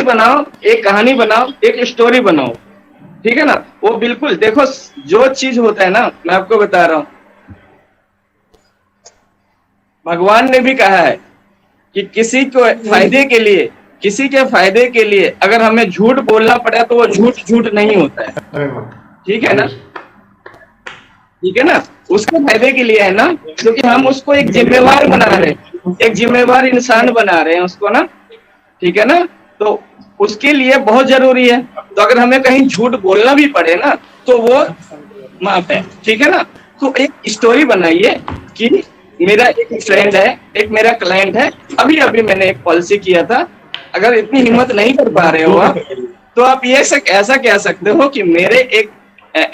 बनाओ, एक कहानी बनाओ, एक स्टोरी बनाओ, ठीक है ना। वो बिल्कुल देखो, जो चीज होता है ना, मैं आपको बता रहा हूं, भगवान ने भी कहा है कि किसी के फायदे के लिए अगर हमें झूठ बोलना पड़ा तो वो झूठ नहीं होता है, ठीक है ना, उसके फायदे के लिए है ना, क्योंकि हम उसको एक जिम्मेवार बना रहे हैं, एक जिम्मेवार इंसान बना रहे हैं उसको ना, ठीक है ना। तो उसके लिए बहुत जरूरी है, तो अगर हमें कहीं झूठ बोलना भी पड़े ना, तो वो माफ है, ठीक है ना। तो एक स्टोरी बनाइए कि मेरा एक फ्रेंड है, एक मेरा क्लाइंट है, अभी मैंने एक पॉलिसी किया था। अगर इतनी हिम्मत नहीं कर पा रहे हो आप, तो आप ये ऐसा कह सकते हो कि मेरे एक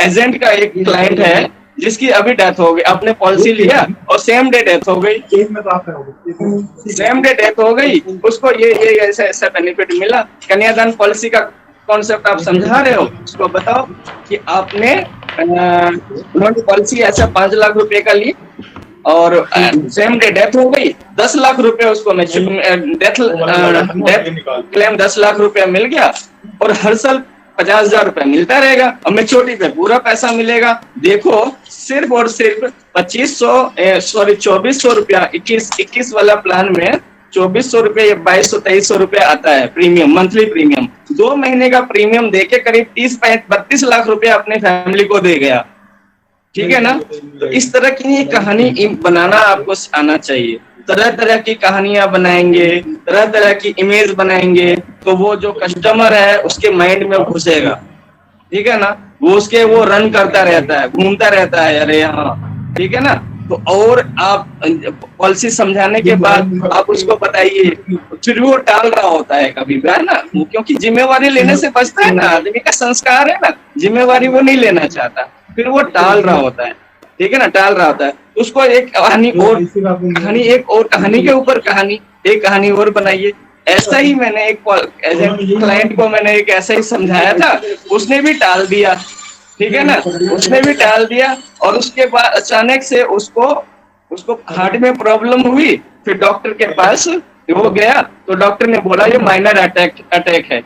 एजेंट का एक क्लाइंट है, जिसकी अभी डेथ हो गई, आपने पॉलिसी लिया और सेम डे डेथ हो गई, केस में तो आप करोगे। सेम डे डेथ हो गई, उसको ये ऐसा ऐसा बेनिफिट मिला। कन्यादान पॉलिसी का कॉन्सेप्ट आप समझा रहे हो, उसको बताओ कि आपने उन्होंने पॉलिसी ऐसा 5 लाख रुपए का ली और सेम डे डेथ हो गई, 10 लाख रुपए उसको डेथ क्लेम 10 लाख रुपया मिल गया और हर साल 50,000 रुपया मिलता रहेगा और मैच्योरिटी पे पूरा पैसा मिलेगा। देखो सिर्फ और सिर्फ 2400 रुपया 21 वाला प्लान में 2400 रुपया या 2200-2300 रुपया आता है प्रीमियम, मंथली प्रीमियम। 2 महीने का प्रीमियम देके करीब 30-32 लाख रुपया अपने फैमिली को दे गया। ठीक है ना? तो इस तरह की कहानी बनाना आपको आना चाहिए। तरह तरह की कहानियां बनाएंगे, तरह तरह की इमेज बनाएंगे, तो वो जो कस्टमर है उसके माइंड में घुसेगा। ठीक है ना? वो रन करता रहता है, घूमता रहता है, अरे हाँ ठीक है ना। तो और आप पॉलिसी समझाने के बाद आप उसको बताइए, फिर वो टाल रहा होता है कभी भी, है ना, क्योंकि जिम्मेवारी लेने से बचता है ना, आदमी का संस्कार है ना, जिम्मेवारी वो नहीं लेना चाहता, फिर वो टाल रहा होता है। ठीक है ना, टाल रहा होता है। उसको एक कहानी और कहानी के ऊपर कहानी, एक कहानी और बनाइए। ऐसा ही मैंने एक क्लाइंट को मैंने एक ऐसा ही समझाया था, उसने भी टाल दिया। ठीक है ना, उसने भी टाल दिया और उसके बाद अचानक से उसको हार्ट में प्रॉब्लम हुई। फिर डॉक्टर के पास वो गया तो डॉक्टर ने बोला ये माइनर अटैक है।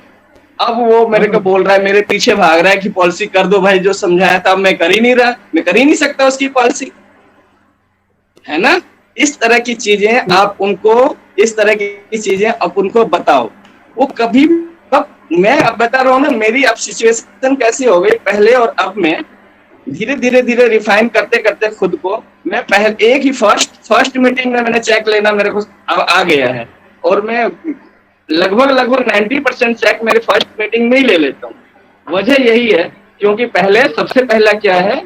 अब वो मेरे को बोल रहा है, मेरे पीछे भाग रहा है कि पॉलिसी कर दो भाई, जो समझाया था मैं कर ही नहीं रहा, मैं कर ही नहीं सकता उसकी पॉलिसी, है ना। इस तरह की चीजें आप उनको बताओ। वो कभी, मैं अब बता रहा हूँ ना, मेरी अब सिचुएशन कैसी हो गई पहले और अब में, धीरे रिफाइन करते करते खुद को, मैं पहले एक ही फर्स्ट मीटिंग में मैंने चेक लेना मेरे को आ गया है और मैं लगभग 90% चेक मेरे फर्स्ट मीटिंग में ही ले लेता हूँ। वजह यही है क्योंकि सबसे पहला क्या है,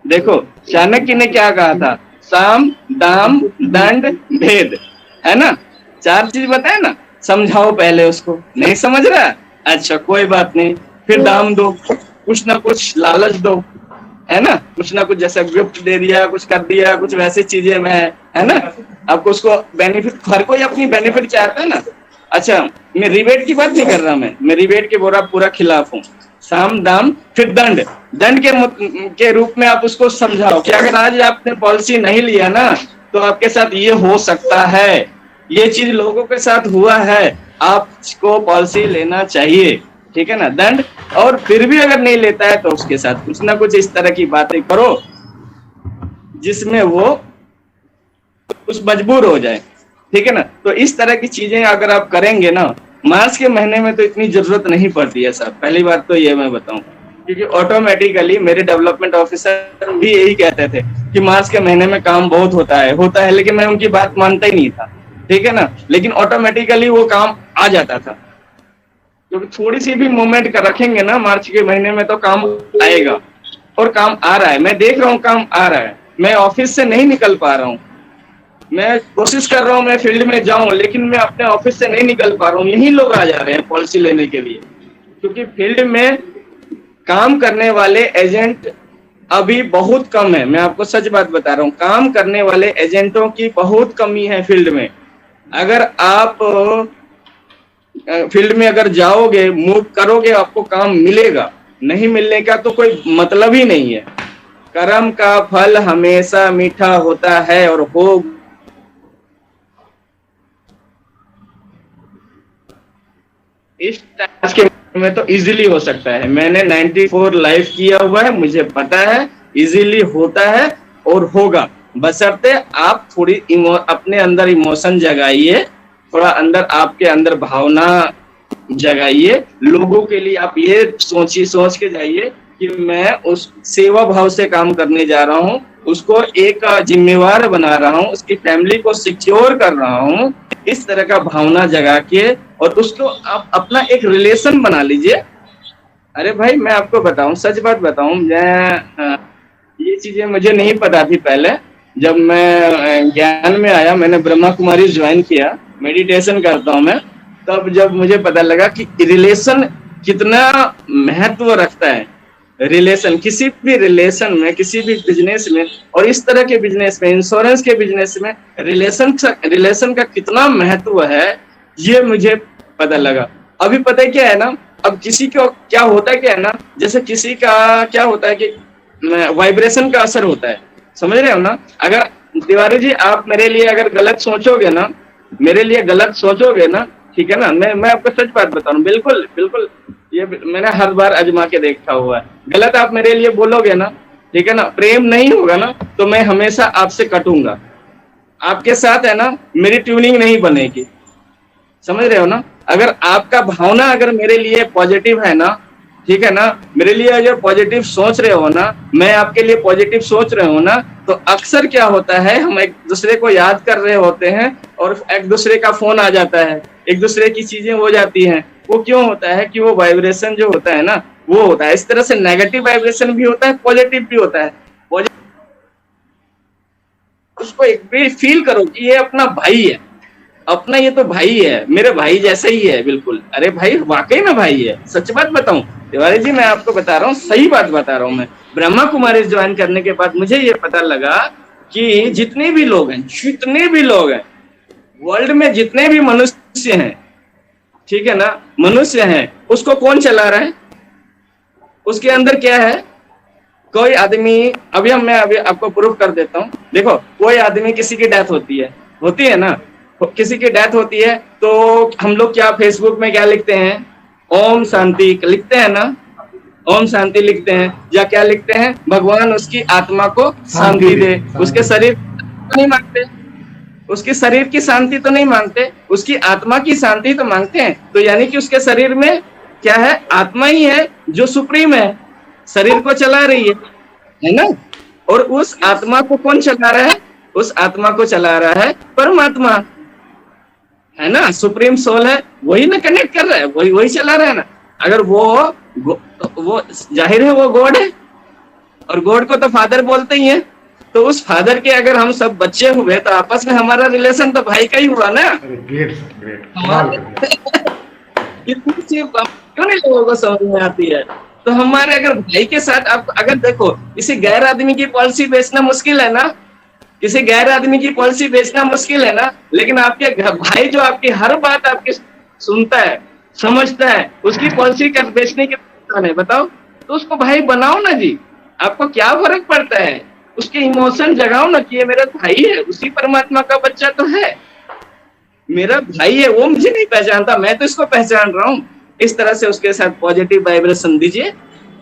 देखो चाणक्य ने क्या कहा था, साम दाम दंड भेद, है ना, 4 चीज बताए ना। समझाओ पहले उसको, नहीं समझ रहा, अच्छा कोई बात नहीं, फिर दाम दो, कुछ ना कुछ लालच दो, है ना, कुछ ना कुछ जैसे गिफ्ट दे दिया, कुछ कर दिया, कुछ वैसे चीजें में, है ना, आपको उसको बेनिफिट, हर कोई अपनी बेनिफिट चाहता है ना। अच्छा, मैं रिबेट की बात नहीं कर रहा, मैं रिबेट के पूरा खिलाफ हूँ। साम दाम फिर दंड के रूप में आप उसको समझाओ कि अगर आज आपने पॉलिसी नहीं लिया ना तो आपके साथ ये हो सकता है, ये चीज लोगों के साथ हुआ है, आपको पॉलिसी लेना चाहिए। ठीक है ना, दंड। और फिर भी अगर नहीं लेता है तो उसके साथ कुछ ना कुछ इस तरह की बातें करो जिसमें वो कुछ मजबूर हो जाए। ठीक है ना, तो इस तरह की चीजें अगर आप करेंगे ना, मार्च के महीने में तो इतनी जरूरत नहीं पड़ती है सर। पहली बात तो ये मैं बताऊं, क्योंकि ऑटोमेटिकली मेरे डेवलपमेंट ऑफिसर भी यही कहते थे कि मार्च के महीने में काम बहुत होता है, लेकिन मैं उनकी बात मानता ही नहीं था। ठीक है ना, लेकिन ऑटोमेटिकली वो काम आ जाता था, क्योंकि थोड़ी सी भी मूवमेंट कर रखेंगे ना मार्च के महीने में तो काम आएगा। और काम आ रहा है, मैं देख रहा हूँ काम आ रहा है। मैं ऑफिस से नहीं निकल पा रहा हूँ, मैं कोशिश कर रहा हूँ मैं फील्ड में जाऊं, लेकिन मैं अपने ऑफिस से नहीं निकल पा रहा हूँ। यही लोग आ जा रहे हैं पॉलिसी लेने के लिए, क्योंकि फील्ड में काम करने वाले एजेंट अभी बहुत कम है। मैं आपको सच बात बता रहा हूँ, काम करने वाले एजेंटों की बहुत कमी है फील्ड में। अगर आप फील्ड में अगर जाओगे, मूव करोगे, आपको काम मिलेगा, नहीं मिलने का तो कोई मतलब ही नहीं है। कर्म का फल हमेशा मीठा होता है और हो इस टास्क के में तो इजीली हो सकता है। मैंने 94 लाइफ किया हुआ है, मुझे पता है इजीली होता है और होगा, बशर्ते आप थोड़ी अपने अंदर इमोशन जगाइए, थोड़ा अंदर आपके अंदर भावना जगाइए। लोगों के लिए आप ये सोच के जाइए कि मैं उस सेवा भाव से काम करने जा रहा हूँ, उसको एक जिम्मेवार बना रहा हूँ, उसकी फैमिली को सिक्योर कर रहा हूँ। इस तरह का भावना जगा के और उसको आप अपना एक रिलेशन बना लीजिए। अरे भाई मैं आपको बताऊं, सच बात बताऊं, मैं ये चीजें मुझे नहीं पता थी पहले। जब मैं ज्ञान में आया, मैंने ब्रह्मा कुमारी ज्वाइन किया, मेडिटेशन करता हूं मैं, तब जब मुझे पता लगा कि रिलेशन कितना महत्व रखता है। रिलेशन, किसी भी रिलेशन में, किसी भी बिजनेस में, और इस तरह के बिजनेस में, इंश्योरेंस के बिजनेस में रिलेशन का कितना महत्व है, ये मुझे पता लगा। अभी पता है क्या है ना, अब किसी को क्या होता है, क्या है ना, जैसे किसी का क्या होता है कि वाइब्रेशन का असर होता है, समझ रहे हो ना। अगर तिवारी जी आप मेरे लिए अगर गलत सोचोगे ना, मेरे लिए गलत सोचोगे ना, ठीक है ना, मैं आपको सच बात बता रहा हूँ, बिल्कुल बिल्कुल, ये मैंने हर बार आजमा के देखा हुआ है। गलत आप मेरे लिए बोलोगे ना, ठीक है ना, प्रेम नहीं होगा ना, तो मैं हमेशा आपसे कटूंगा, आपके साथ है ना मेरी ट्यूनिंग नहीं बनेगी, समझ रहे हो ना। अगर आपका भावना अगर मेरे लिए पॉजिटिव है ना, ठीक है ना, मेरे लिए अगर पॉजिटिव सोच रहे हो ना, मैं आपके लिए पॉजिटिव सोच रहे हो ना, तो अक्सर क्या होता है, हम एक दूसरे को याद कर रहे होते हैं और एक दूसरे का फोन आ जाता है, एक दूसरे की चीजें हो जाती हैं। वो क्यों होता है कि वो वाइब्रेशन जो होता है ना, वो होता है इस तरह से, नेगेटिव वाइब्रेशन भी होता है, पॉजिटिव भी होता है। उसको एक भी फील करो कि ये अपना भाई है, अपना ये तो भाई है, मेरे भाई जैसे ही है बिल्कुल। अरे भाई वाकई में भाई है, सच बात बताऊं तिवारी जी, मैं आपको बता रहा हूँ, सही बात बता रहा हूँ। मैं ब्रह्मा कुमारी ज्वाइन करने के बाद मुझे ये पता लगा कि जितने भी लोग हैं वर्ल्ड में, जितने भी मनुष्य हैं, ठीक है ना, मनुष्य हैं, उसको कौन चला रहा है, उसके अंदर क्या है। कोई आदमी, मैं अभी आपको प्रूफ कर देता हूँ। देखो, कोई आदमी, किसी की डेथ होती है ना, किसी की डेथ होती है तो हम लोग क्या फेसबुक में क्या लिखते हैं, ओम शांति लिखते हैं ना, ओम शांति लिखते हैं, या क्या लिखते हैं, भगवान उसकी आत्मा को शांति दे। उसके शरीर तो नहीं मांगते, उसके शरीर की शांति तो नहीं मांगते, उसकी आत्मा की शांति तो मांगते हैं। तो यानी कि उसके शरीर में क्या है, आत्मा ही है जो सुप्रीम है, शरीर को चला रही है ना। और उस आत्मा को कौन चला रहा है, उस आत्मा को चला रहा है परमात्मा, है ना, सुप्रीम सोल है, वही ना कनेक्ट कर रहा है, वही चला रहा है ना। अगर वो जाहिर है वो गॉड है, और गॉड को तो फादर बोलते ही है। तो उस फादर के अगर हम सब बच्चे हुए तो आपस में हमारा रिलेशन तो भाई का ही हुआ ना। इतनी चीज क्यों नहीं लोगों को समझ में आती है। तो हमारे अगर भाई के साथ आप अगर देखो, किसी गैर आदमी की पॉलिसी बेचना मुश्किल है ना, किसी गैर आदमी की पॉलिसी बेचना मुश्किल है ना, लेकिन आपके भाई जो आपकी हर बात आपकी सुनता है, समझता है, उसकी पॉलिसी कर बेचने के है, बताओ। तो उसको भाई बनाओ ना जी, आपको क्या फर्क पड़ता है, उसके इमोशन जगाओ ना कि ये मेरा भाई है, उसी परमात्मा का बच्चा तो है, मेरा भाई है, वो मुझे नहीं पहचानता, मैं तो इसको पहचान रहा हूँ। इस तरह से उसके साथ पॉजिटिव वाइब्रेशन दीजिए।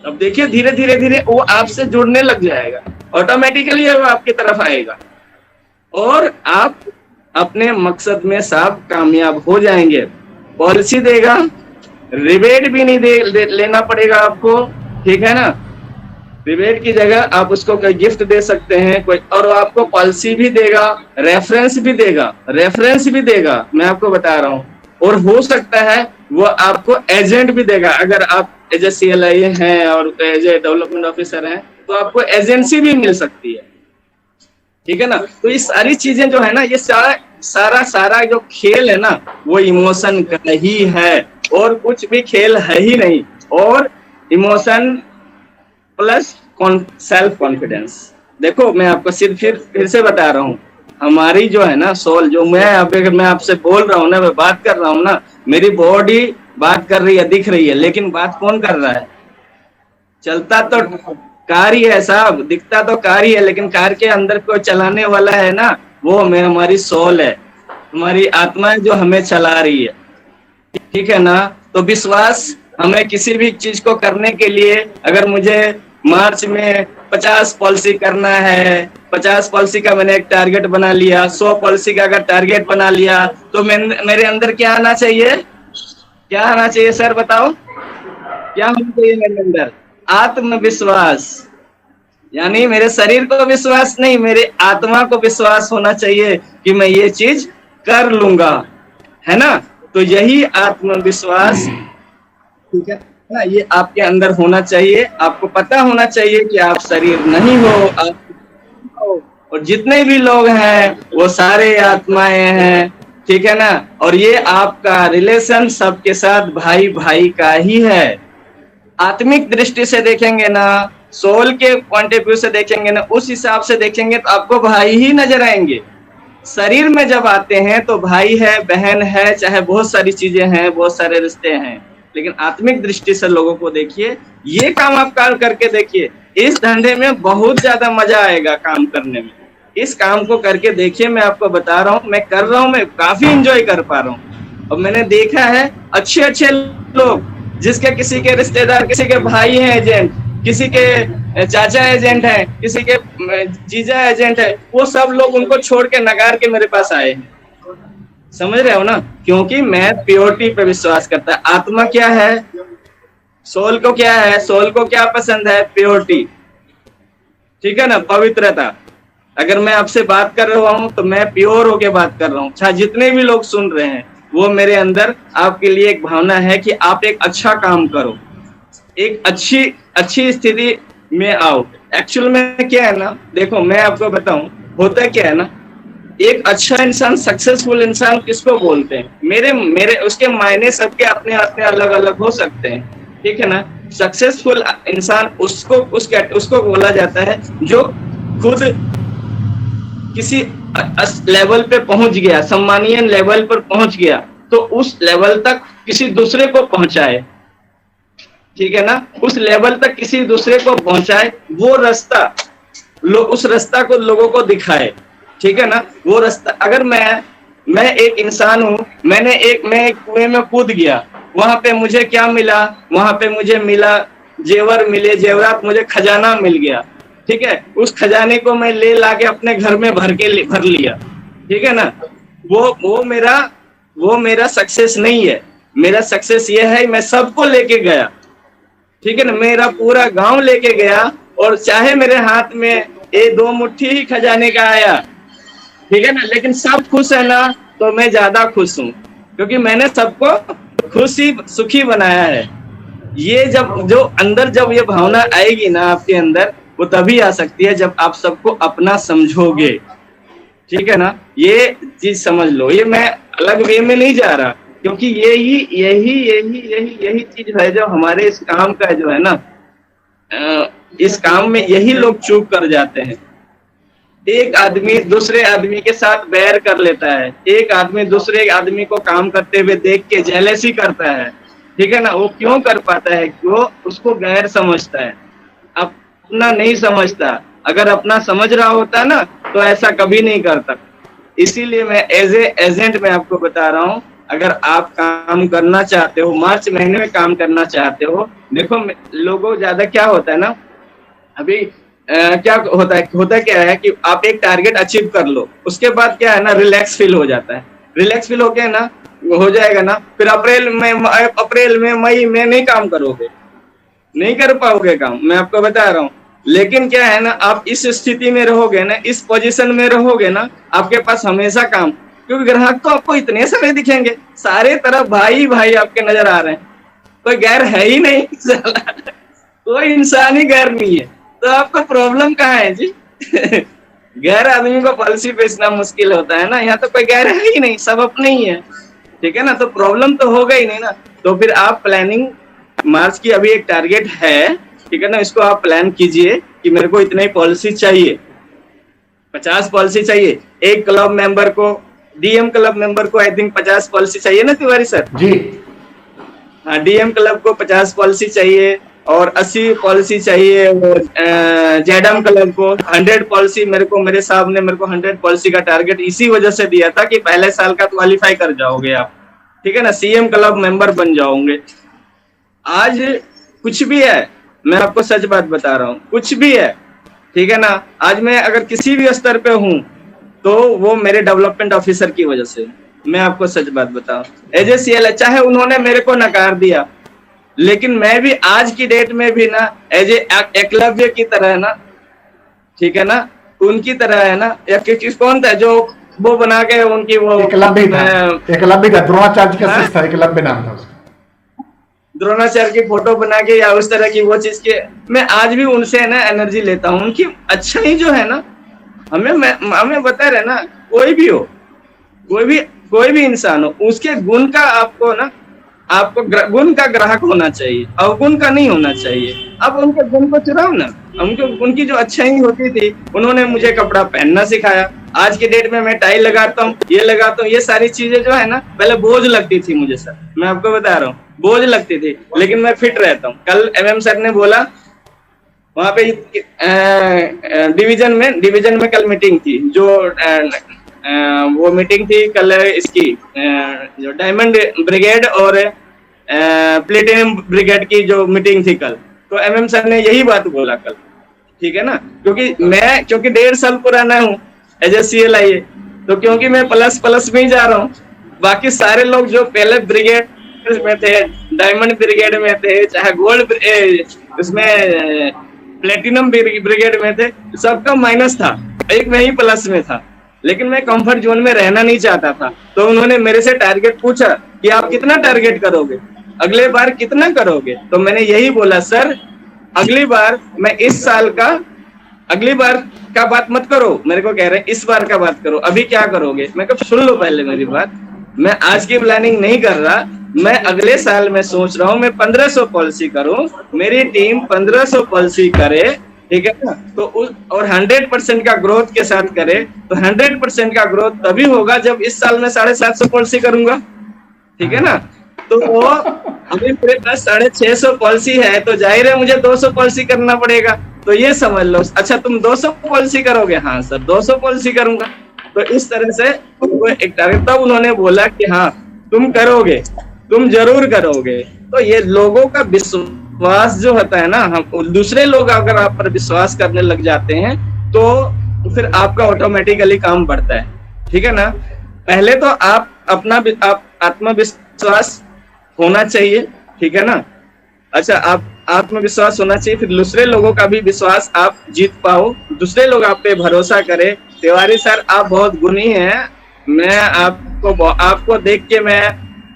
अब देखिए धीरे धीरे वो आपसे जुड़ने लग जाएगा, ऑटोमेटिकली वो आपकी तरफ आएगा और आप अपने मकसद में साफ कामयाब हो जाएंगे। पॉलिसी देगा, रिबेट भी नहीं लेना पड़ेगा आपको, ठीक है ना। रिबेट की जगह आप उसको कोई गिफ्ट दे सकते हैं कोई, और आपको पॉलिसी भी देगा, रेफरेंस भी देगा, मैं आपको बता रहा हूँ। और हो सकता है वो आपको एजेंट भी देगा, अगर आप एज ए CLI हैं और एज ए डेवलपमेंट ऑफिसर हैं तो आपको एजेंसी भी मिल सकती है, ठीक है ना। तो ये सारी चीजें जो है ना, ये सारा जो खेल है ना, वो इमोशन का ही है, और कुछ भी खेल है ही नहीं। और इमोशन प्लस सेल्फ कॉन्फिडेंस। देखो मैं आपको फिर से बता रहा हूँ, हमारी जो है ना सोल, जो मैं आपसे बोल रहा हूँ ना, मैं बात कर रहा हूँ ना, मेरी बॉडी बात कर रही है, दिख रही है, लेकिन बात कौन कर रहा है, चलता तो कार ही है साहब, दिखता तो कार ही है, लेकिन कार के अंदर को चलाने वाला है ना, वो हमारी सोल है, हमारी आत्मा है जो हमें चला रही है, ठीक है ना। तो विश्वास, हमें किसी भी चीज को करने के लिए, अगर मुझे मार्च में 50 पॉलिसी करना है, 50 पॉलिसी का मैंने एक टारगेट बना लिया, 100 पॉलिसी का अगर टारगेट बना लिया, तो मेरे अंदर क्या आना चाहिए सर बताओ, क्या होना चाहिए मेरे अंदर? आत्मविश्वास। यानी मेरे शरीर को विश्वास नहीं, मेरे आत्मा को विश्वास होना चाहिए कि मैं ये चीज कर लूंगा, है ना। तो यही आत्मविश्वास, ठीक है ना, ये आपके अंदर होना चाहिए। आपको पता होना चाहिए कि आप शरीर नहीं हो, और जितने भी लोग हैं वो सारे आत्माएं हैं, ठीक है ना। और ये आपका रिलेशन सबके साथ भाई भाई का ही है, आत्मिक दृष्टि से देखेंगे ना, सोल के पॉइंट ऑफ व्यू से देखेंगे ना, उस हिसाब से देखेंगे तो आपको भाई ही नजर आएंगे। शरीर में जब आते हैं तो भाई है, बहन है, चाहे बहुत सारी चीजें हैं, बहुत सारे रिश्ते हैं, लेकिन आत्मिक दृष्टि से लोगों को देखिए, ये काम आप करके देखिए, इस धंधे में बहुत ज्यादा मजा आएगा काम करने में। इस काम को करके देखिए, मैं आपको बता रहा हूँ, मैं कर रहा हूँ, मैं काफी इंजॉय कर पा रहा हूँ। और मैंने देखा है अच्छे अच्छे लोग, जिसके किसी के रिश्तेदार, किसी के भाई हैं एजेंट, किसी के चाचा एजेंट है, किसी के जीजा एजेंट है, वो सब लोग उनको छोड़ के नगार के मेरे पास आए हैं। समझ रहे हो ना? क्योंकि मैं प्योरिटी पे विश्वास करता है। आत्मा क्या है, सोल को क्या है, सोल को क्या पसंद है? प्योरिटी, ठीक है ना, पवित्रता। अगर मैं आपसे बात कर रहा हूँ तो मैं प्योर होके बात कर रहा हूँ। अच्छा, जितने भी लोग सुन रहे हैं, वो मेरे अंदर आपके लिए एक भावना है कि आप एक अच्छा काम करो, एक अच्छी स्थिति में आओ। एक्चुअल में क्या है ना, देखो मैं आपको बताऊं, होता क्या है ना, एक अच्छा इंसान, सक्सेसफुल इंसान किसको बोलते हैं? मेरे उसके मायने सबके अपने अपने अलग अलग हो सकते हैं, ठीक है ना। सक्सेसफुल इंसान उसको बोला जाता है जो खुद किसी लेवल पे पहुंच गया, सम्मानीय लेवल पर पहुंच गया, तो उस लेवल तक किसी दूसरे को पहुंचाए, ठीक है ना, उस लेवल तक किसी दूसरे को पहुंचाए, वो रास्ता उस रास्ता को लोगों को दिखाए, ठीक है ना। वो रास्ता, अगर मैं एक इंसान हूं, मैं एक कुएं में कूद गया, वहां पे मुझे क्या मिला? वहां पे मुझे मिला जेवर मिले, जेवरात, मुझे खजाना मिल गया, ठीक है। उस खजाने को मैं ले लाके अपने घर में भर लिया, ठीक है ना। वो मेरा सक्सेस नहीं है। मेरा सक्सेस ये है मैं सबको लेके गया, ठीक है ना, मेरा पूरा गांव लेके गया, और चाहे मेरे हाथ में ये 2 मुट्ठी ही खजाने का आया, ठीक है ना, लेकिन सब खुश है ना, तो मैं ज्यादा खुश हूँ, क्योंकि मैंने सबको खुशी सुखी बनाया है। ये जब ये भावना आएगी ना आपके अंदर, वो तभी आ सकती है जब आप सबको अपना समझोगे, ठीक है ना। ये चीज समझ लो, ये मैं अलग वे में नहीं जा रहा, क्योंकि यही चीज है जो हमारे इस काम का जो है ना, इस काम में यही लोग चूक कर जाते हैं। एक आदमी दूसरे आदमी के साथ बैर कर लेता है, एक आदमी दूसरे आदमी को काम करते हुए देख के जेलसी करता है, ठीक है ना। वो क्यों कर पाता है? वो उसको गैर समझता है, अपना नहीं समझता। अगर अपना समझ रहा होता ना तो ऐसा कभी नहीं करता। इसीलिए मैं एज ए एजेंट मैं आपको बता रहा हूँ, अगर आप काम करना चाहते हो, मार्च महीने में काम करना चाहते हो, देखो लोगों ज्यादा क्या होता है ना, अभी क्या होता क्या है कि आप एक टारगेट अचीव कर लो, उसके बाद क्या है ना, रिलैक्स फील हो जाता है। रिलैक्स फील हो गया ना, हो जाएगा ना, फिर अप्रैल में मई में नहीं काम करोगे, नहीं कर पाओगे काम, मैं आपको बता रहा हूँ। लेकिन क्या है ना, आप इस स्थिति में रहोगे ना, इस पोजीशन में रहोगे ना, आपके पास हमेशा काम, क्योंकि ग्राहक तो आपको इतने सारे दिखेंगे, सारे तरफ भाई भाई आपके नजर आ रहे हैं, कोई गैर है ही नहीं कोई इंसान ही गैर नहीं है, तो आपको प्रॉब्लम कहाँ है जी गैर आदमी को पॉलिसी बेचना मुश्किल होता है ना, यहाँ तो कोई गैर है ही नहीं, सब अपने ही है, ठीक है ना। तो प्रॉब्लम तो होगा ही नहीं ना। तो फिर आप प्लानिंग, मार्च की अभी एक टारगेट है, ठीक है ना, इसको आप प्लान कीजिए कि मेरे को इतने पॉलिसी चाहिए, 50 पॉलिसी चाहिए। एक क्लब मेंबर को, डीएम क्लब मेंबर को आई थिंक 50 पॉलिसी चाहिए ना तिवारी सर जी? हाँ, डीएम क्लब को 50 पॉलिसी चाहिए और 80 पॉलिसी चाहिए, जेडएम क्लब को 100 पॉलिसी। मेरे साहब ने मेरे को 100 पॉलिसी का टारगेट इसी वजह से दिया था कि पहले साल का क्वालिफाई कर जाओगे आप, ठीक है ना, सीएम क्लब मेंबर बन जाओगे। आज कुछ भी है, मैं आपको सच बात बता रहा हूँ, कुछ भी है, ठीक है ना। आज मैं अगर किसी भी स्तर पे हूँ तो वो मेरे डेवलपमेंट ऑफिसर की वजह से, मैं आपको सच बात बताऊं। एज ए सीएल, चाहे उन्होंने मेरे को नकार दिया, लेकिन मैं भी आज की डेट में भी ना एज ए एकलव्य की तरह है ना, ठीक है ना, उनकी तरह है ना, या कौन था जो वो बना के उनकी वो एकलव्य था, द्रोणाचार्य का शिष्य था, एकलव्य नाम था उसका, द्रोणाचार्य की फोटो बना के या उस तरह की वो चीज के, मैं आज भी उनसे ना एनर्जी लेता हूँ। उनकी अच्छा ही जो है ना, हमें बता रहे ना, कोई भी हो, कोई भी इंसान हो, उसके गुण का आपको ना आपको गुण का ग्राहक होना चाहिए, अवगुण का नहीं होना चाहिए। अब उनके गुण को चुराओ ना। उनकी जो अच्छाई होती थी, उन्होंने मुझे कपड़ा पहनना सिखाया। आज के डेट में मैं टाई लगाता हूँ, ये लगाता हूँ, ये सारी चीजें जो है ना, पहले बोझ लगती थी मुझे सर, मैं आपको बता रहा हूँ, बोझ लगती थी, लेकिन मैं फिट रहता हूँ। कल MM सर ने बोला वहां पे डिवीजन में कल मीटिंग थी, जो वो मीटिंग थी कल इसकी जो डायमंड ब्रिगेड और प्लेटिनम ब्रिगेड की जो मीटिंग थी कल, तो MM सर ने यही बात बोला कल, ठीक है ना। क्योंकि 1.5 साल पुराना हूँ एज ए CLIA, तो क्योंकि मैं प्लस में ही जा रहा हूँ। बाकी सारे लोग जो पहले ब्रिगेड में थे, डायमंड ब्रिगेड में थे, चाहे गोल्ड इसमें प्लेटिनम ब्रिगेड में थे, सबका माइनस था, एक में ही प्लस में था। लेकिन मैं कंफर्ट जोन में रहना नहीं चाहता था, तो उन्होंने मेरे से टारगेट पूछा कि आप कितना टारगेट करोगे, अगले बार कितना करोगे। तो मैंने यही बोला, सर अगली बार मैं इस साल का, अगली बार का बात मत करो, मेरे को कह रहे हैं इस बार का बात करो, अभी क्या करोगे। मैं कब सुन लो पहले मेरी बात, मैं आज की प्लानिंग नहीं कर रहा, मैं अगले साल में सोच रहा हूँ मैं 1500 पॉलिसी करूं, मेरी टीम 1500 पॉलिसी करे, ठीक है ना। तो और 100% का ग्रोथ के साथ करे, तो 100% का ग्रोथ तभी होगा जब इस साल में 750 पॉलिसी करूंगा, ठीक है ना। तो वो अभी मेरे पास 650 पॉलिसी है, तो जाहिर है मुझे 200 पॉलिसी करना पड़ेगा। तो ये समझ लो, अच्छा तुम 200 पॉलिसी करोगे, हाँ सर 200 पॉलिसी करूंगा। तो इस तरह से एक टारगेट, तब उन्होंने बोला कि हाँ तुम करोगे, तुम जरूर करोगे। तो ये लोगों का विश्वास जो होता है ना, हम दूसरे लोग अगर आप पर विश्वास करने लग जाते हैं तो फिर आपका ऑटोमेटिकली काम बढ़ता है, ठीक है ना। पहले तो आप अपना आत्मविश्वास होना चाहिए, ठीक है ना। अच्छा, आप आत्मविश्वास होना चाहिए, फिर दूसरे लोगों का भी विश्वास आप जीत पाओ, दूसरे लोग आप पे भरोसा करें। तिवारी सर आप बहुत गुणी हैं, मैं आपको देख के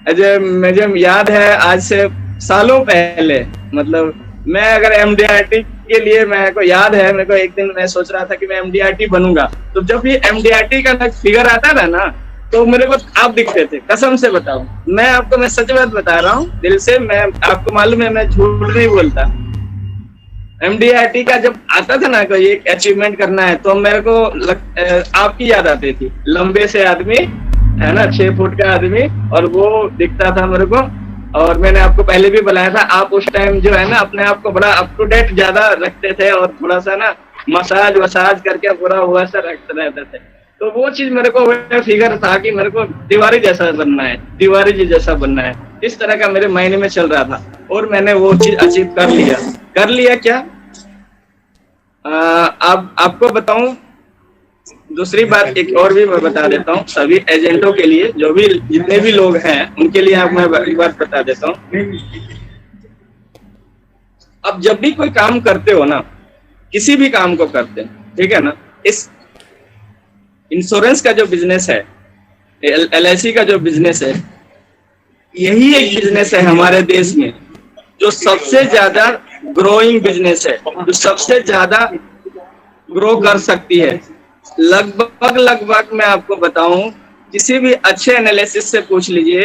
मुझे याद है आज से सालों पहले, मतलब मैं अगर MDRT के लिए, मेरे को याद है, मेरे को एक दिन मैं सोच रहा था कि मैं MDRT बनूंगा, तो जब भी MDRT का फिगर आता था ना, तो मेरे को आप दिखते थे, कसम से बताऊं, मैं सच बात बता रहा हूँ दिल से, मैं आपको मालूम है मैं झूठ नहीं बोलता। MDRT का जब आता था ना कोई एक अचीवमेंट करना है, तो मेरे को आपकी याद आती थी, लंबे से आदमी है ना, 6 फुट का आदमी, और वो दिखता था मेरे को। और मैंने आपको पहले भी बुलाया था, आप उस टाइम जो है ना अपने आप को बड़ा अप टू डेट ज्यादा रखते थे, और थोड़ा सा ना मसाज करके पूरा हुआ सा रखते रहते थे। तो वो चीज मेरे को फिगर था कि मेरे को तिवारी जैसा बनना है, तिवारी जी जैसा बनना है, इस तरह का मेरे माइंड में चल रहा था, और मैंने वो चीज अचीव कर लिया। क्या आपको बताऊं, दूसरी बात एक और भी मैं बता देता हूँ सभी एजेंटों के लिए, जो भी जितने भी लोग हैं उनके लिए मैं एक बात बता देता हूँ। अब जब भी कोई काम करते हो ना, किसी भी काम को करते हैं, ठीक है ना, इस इंश्योरेंस का जो बिजनेस है, LIC का जो बिजनेस है, यही एक बिजनेस है हमारे देश में जो सबसे ज्यादा ग्रोइंग बिजनेस है, जो सबसे ज्यादा ग्रो कर सकती है। लगभग मैं आपको बताऊं, किसी भी अच्छे एनालिसिस से पूछ लीजिए,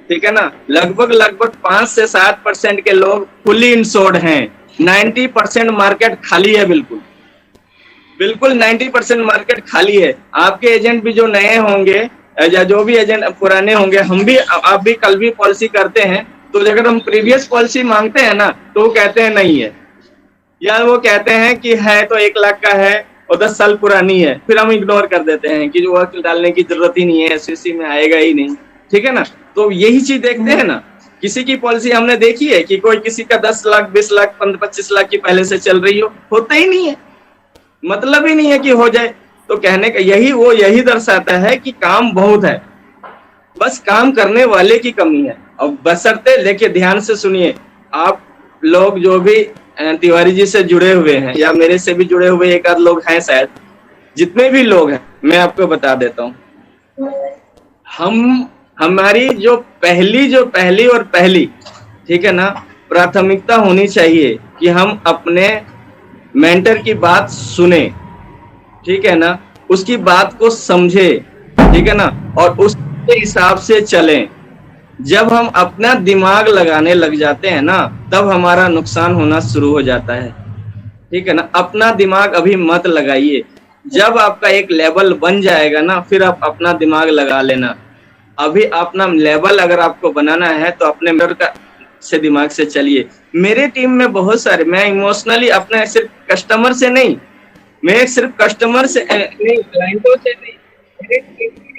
ठीक है ना, लगभग 5 से 7% के लोग फुली इंश्योर्ड हैं, 90% मार्केट खाली है, बिल्कुल 90% मार्केट खाली है। आपके एजेंट भी जो नए होंगे या जो भी एजेंट पुराने होंगे, आप भी कल भी पॉलिसी करते हैं, तो अगर हम प्रीवियस पॉलिसी मांगते हैं ना, तो वो कहते हैं नहीं है, या वो कहते हैं कि है तो 1 लाख का है और 10 साल पुरानी है, फिर हम इग्नोर कर देते हैं कि जो वक्त डालने की जरूरत ही नहीं है, SCC में आएगा ही नहीं, ठीक है ना। तो यही चीज देखते हैं ना, किसी की पॉलिसी हमने देखी है कि कोई किसी का 10 लाख 20 लाख 25 लाख की पहले से चल रही होता ही नहीं है, मतलब ही नहीं है कि हो जाए। तो कहने का यही दर्शाता है कि काम बहुत है, बस काम करने वाले की कमी है। और बशर्ते, देखिए ध्यान से सुनिए, आप लोग जो भी तिवारी जी से जुड़े हुए हैं या मेरे से भी जुड़े हुए एक आध लोग हैं शायद, जितने भी लोग हैं मैं आपको बता देता हूँ, हमारी जो पहली ठीक है ना, प्राथमिकता होनी चाहिए कि हम अपने मेंटर की बात सुने, ठीक है ना, उसकी बात को समझे, ठीक है ना, और उसके हिसाब से चलें। जब हम अपना दिमाग लगाने लग जाते हैं ना, तब हमारा नुकसान होना शुरू हो जाता है। ठीक है ना, अपना दिमाग अभी मत लगाइए। जब आपका एक लेवल बन जाएगा ना, फिर आप अपना दिमाग लगा लेना। अभी अपना लेवल अगर आपको बनाना है तो अपने मेंटर का से दिमाग से चलिए। मेरे टीम में बहुत सारे, मैं इमोशनली अपने सिर्फ कस्टमर से नहीं, मैं सिर्फ कस्टमर से नहीं, क्लाइंटों से नहीं, मेरे टीम में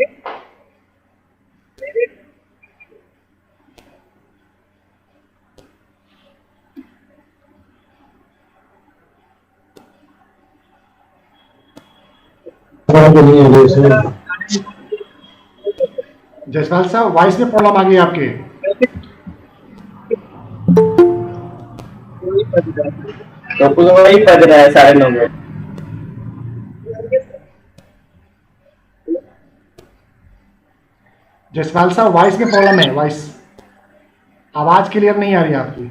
जसपाल साहब वॉइस में प्रॉब्लम आ गई आपके। तो वही बज रहा है 9:30 में। जसपाल साहब वॉइस में प्रॉब्लम है, वॉइस आवाज क्लियर नहीं आ रही आपकी।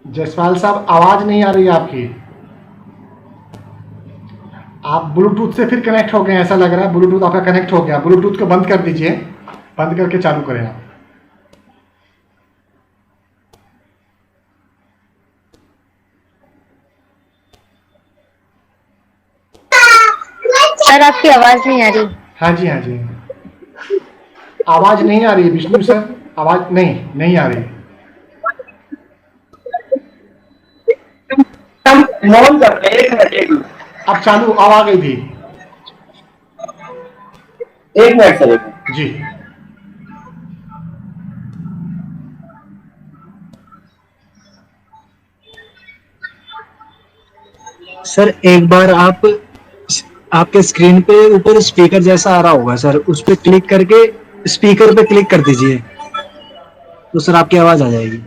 जसपाल साहब आवाज नहीं आ रही है आपकी। आप ब्लूटूथ से फिर कनेक्ट हो गए, ऐसा लग रहा है ब्लूटूथ आपका कनेक्ट हो गया। ब्लूटूथ को बंद कर दीजिए, बंद करके चालू करें आप। सर आपकी आवाज नहीं आ रही। हाँ जी, हाँ जी, आवाज नहीं आ रही है विष्णु सर, आवाज नहीं आ रही। अब चालू अब आ गई थी। एक मिनट सर, जी सर एक बार आप आपके स्क्रीन पे ऊपर स्पीकर जैसा आ रहा होगा सर, उस पर क्लिक करके स्पीकर पे क्लिक कर दीजिए, तो सर आपकी आवाज आ जाएगी।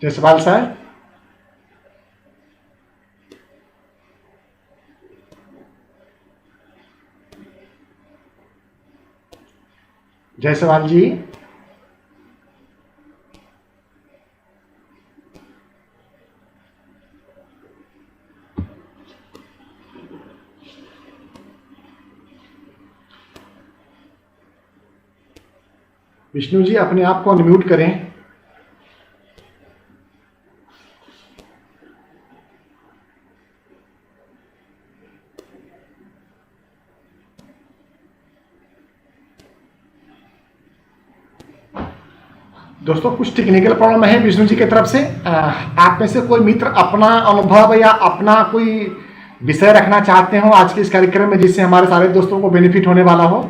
जसपाल सर, जयसवाल जी, विष्णु जी अपने आप को अनम्यूट करें। दोस्तों कुछ टेक्निकल प्रॉब्लम है विष्णु जी की तरफ से। आप में से कोई मित्र अपना अनुभव या अपना कोई विषय रखना चाहते हो आज के इस कार्यक्रम में, जिससे हमारे सारे दोस्तों को बेनिफिट होने वाला हो?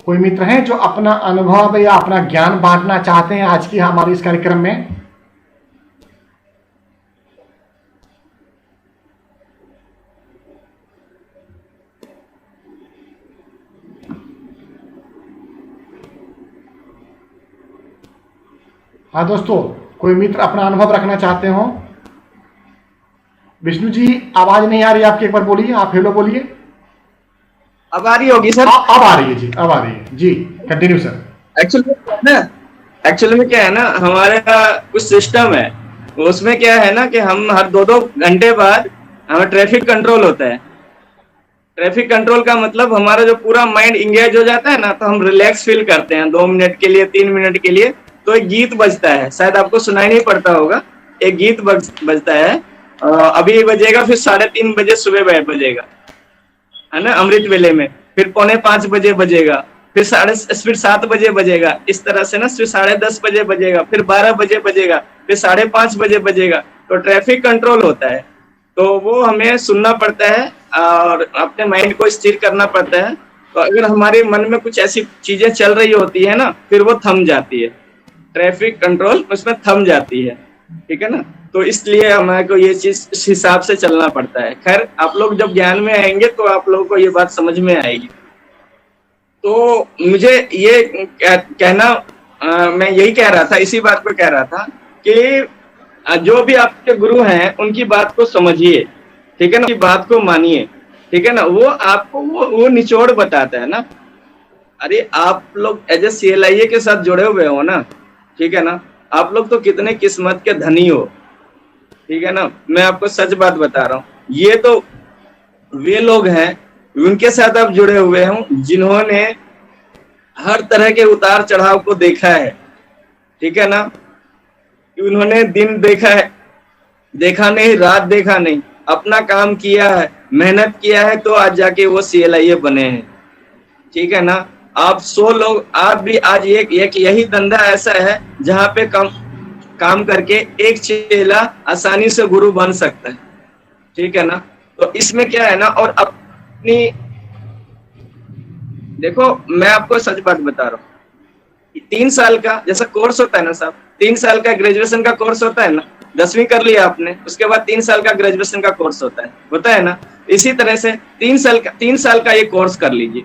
कोई मित्र हैं जो अपना अनुभव या अपना ज्ञान बांटना चाहते हैं आज की हमारे इस कार्यक्रम में? हाँ दोस्तों, कोई मित्र अपना अनुभव रखना चाहते हो? विष्णु जी आवाज नहीं आ रही आपकी, एक बार बोलिए, आप हेलो बोलिए। अब आ रही होगी सर? अब आ रही है जी, अब आ रही है जी, कंटिन्यू सर। एक्चुअली में क्या है ना, हमारे कुछ सिस्टम है, उसमें क्या है ना कि हम हर 2-2 घंटे बाद हमें ट्रैफिक कंट्रोल होता है। ट्रैफिक कंट्रोल का मतलब हमारा जो पूरा माइंड इंगेज हो जाता है ना, तो हम रिलैक्स फील करते हैं 2 मिनट के लिए, 3 मिनट के लिए। तो एक गीत बजता है, शायद आपको सुनाई नहीं पड़ता होगा, एक गीत बजता है, अभी बजेगा, फिर 3:30 बजे सुबह बजेगा, है ना, अमृत वेले में, फिर 4:45 बजे बजेगा, फिर 7 बजे बजेगा, इस तरह से ना, फिर 10:30 बजे बजेगा, फिर 12 बजे बजेगा, फिर 5:30 बजे बजेगा। तो ट्रैफिक कंट्रोल होता है, तो वो हमें सुनना पड़ता है और अपने माइंड को स्थिर करना पड़ता है। तो अगर हमारे मन में कुछ ऐसी चीजें चल रही होती है ना, फिर वो थम जाती है, ट्रैफिक कंट्रोल उसमें थम जाती है, ठीक है ना। तो इसलिए हमारे को ये चीज इस हिसाब से चलना पड़ता है। खैर, आप लोग जब ज्ञान में आएंगे तो आप लोगों को ये बात समझ में आएगी। तो मुझे ये कहना मैं यही कह रहा था, इसी बात पे कह रहा था कि जो भी आपके गुरु हैं उनकी बात को समझिए, ठीक है ना, उनकी बात को मानिए, ठीक है ना। वो आपको वो निचोड़ बताता है ना। अरे आप लोग एज ए CLIA के साथ जुड़े हुए हो ना, ठीक है ना, आप लोग तो कितने किस्मत के धनी हो, ठीक है ना। मैं आपको सच बात बता रहा हूँ, ये तो वे लोग हैं उनके साथ आप जुड़े हुए हो जिन्होंने हर तरह के उतार चढ़ाव को देखा है, ठीक है ना। उन्होंने दिन देखा है, देखा नहीं, रात देखा नहीं, अपना काम किया है, मेहनत किया है, तो आज जाके वो CLIA बने हैं, ठीक है ना। आप 100 लोग, आप भी आज एक यही धंधा ऐसा है जहाँ पे काम करके एक चेला आसानी से गुरु बन सकता है, ठीक है ना। तो इसमें क्या है ना, और अपनी देखो मैं आपको सच बात बता रहा हूँ, 3 साल का जैसा कोर्स होता है ना साहब, 3 साल का ग्रेजुएशन का कोर्स होता है ना, 10वीं कर लिया आपने, उसके बाद 3 साल का ग्रेजुएशन का कोर्स होता है ना। इसी तरह से 3 साल का ये कोर्स कर लीजिए,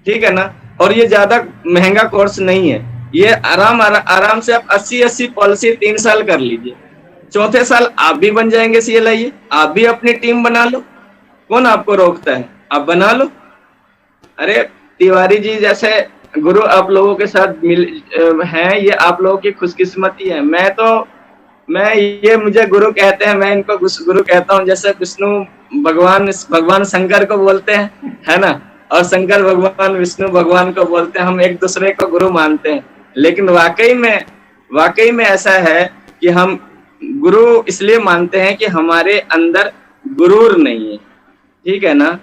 ठीक है ना। और ये ज्यादा महंगा कोर्स नहीं है, ये आराम से आप 80 पॉलिसी 3 साल कर लीजिए। चौथे साल आप भी बन जाएंगे CLIA, आप भी अपनी टीम बना लो, कौन आपको रोकता है, आप बना लो। अरे तिवारी जी जैसे गुरु आप लोगों के साथ हैं, ये आप लोगों की खुशकिस्मती है। मुझे गुरु कहते हैं, मैं इनको गुरु कहता हूँ, जैसे विष्णु भगवान शंकर को बोलते हैं, है ना, और शंकर भगवान विष्णु भगवान को बोलते हैं। हम एक दूसरे को गुरु मानते हैं, लेकिन वाकई में ऐसा है कि हम गुरु इसलिए मानते हैं कि हमारे अंदर गुरूर नहीं है, ठीक है ना।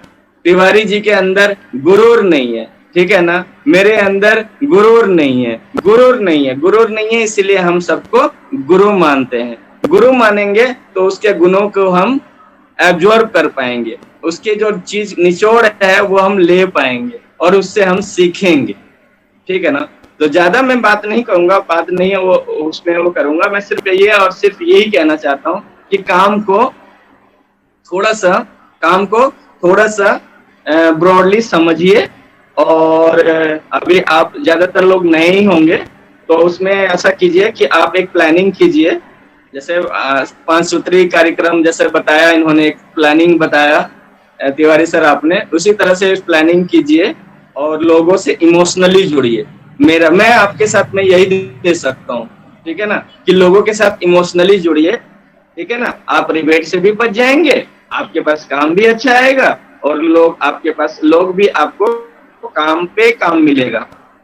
तिवारी जी के अंदर गुरूर नहीं है, ठीक है ना। मेरे अंदर गुरूर नहीं है, इसलिए हम सबको गुरु मानते हैं। गुरु मानेंगे तो उसके गुणों को हम एब्जॉर्ब कर पाएंगे, उसके जो चीज निचोड़ है वो हम ले पाएंगे और उससे हम सीखेंगे, ठीक है ना। तो ज्यादा मैं बात नहीं करूंगा, बात नहीं है वो उसमें वो करूंगा। मैं सिर्फ यही कहना चाहता हूँ कि काम को थोड़ा सा ब्रॉडली समझिए। और अभी आप ज्यादातर लोग नए ही होंगे, तो उसमें ऐसा कीजिए कि आप एक प्लानिंग कीजिए, जैसे 5 सूत्री कार्यक्रम जैसे बताया इन्होंने, एक प्लानिंग बताया तिवारी सर आपने, उसी तरह से प्लानिंग कीजिए और लोगों से इमोशनली जुड़िए। मैं आपके साथ में यही दे सकता हूँ, ठीक है ना, कि लोगों के साथ इमोशनली जुड़िए, ठीक है ना। आप रिबेट से भी बच जाएंगे, आपके पास काम भी अच्छा आएगा, और लोग भी आपको काम पे काम मिलेगा,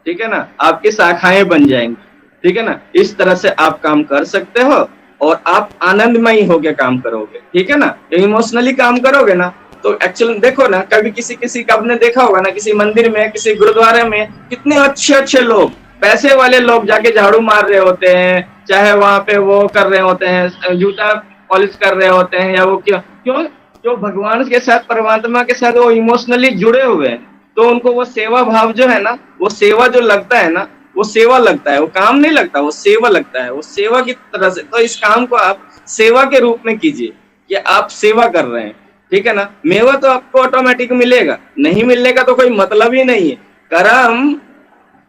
ठीक है ना। आपकी शाखाएं बन जाएंगी, ठीक है ना। इस तरह से आप काम कर सकते हो और आप आनंदमयी होकर काम करोगे, ठीक है ना। इमोशनली काम करोगे ना, तो एक्चुअली देखो ना, कभी किसी का आपने देखा होगा ना, किसी मंदिर में, किसी गुरुद्वारे में कितने अच्छे लोग, पैसे वाले लोग जाके झाड़ू मार रहे होते हैं, चाहे वहां पे वो कर रहे होते हैं, जूता पॉलिश कर रहे होते हैं, या वो क्यों जो भगवान के साथ, परमात्मा के साथ वो इमोशनली जुड़े हुए हैं, तो उनको वो सेवा भाव जो है ना, वो सेवा जो लगता है ना, वो सेवा लगता है, वो काम नहीं लगता, वो सेवा लगता है, वो सेवा की तरह से। तो इस काम को आप सेवा के रूप में कीजिए कि आप सेवा कर रहे हैं, ठीक है ना। मेवा तो आपको ऑटोमेटिक मिलेगा, नहीं मिलने का तो कोई मतलब ही नहीं है।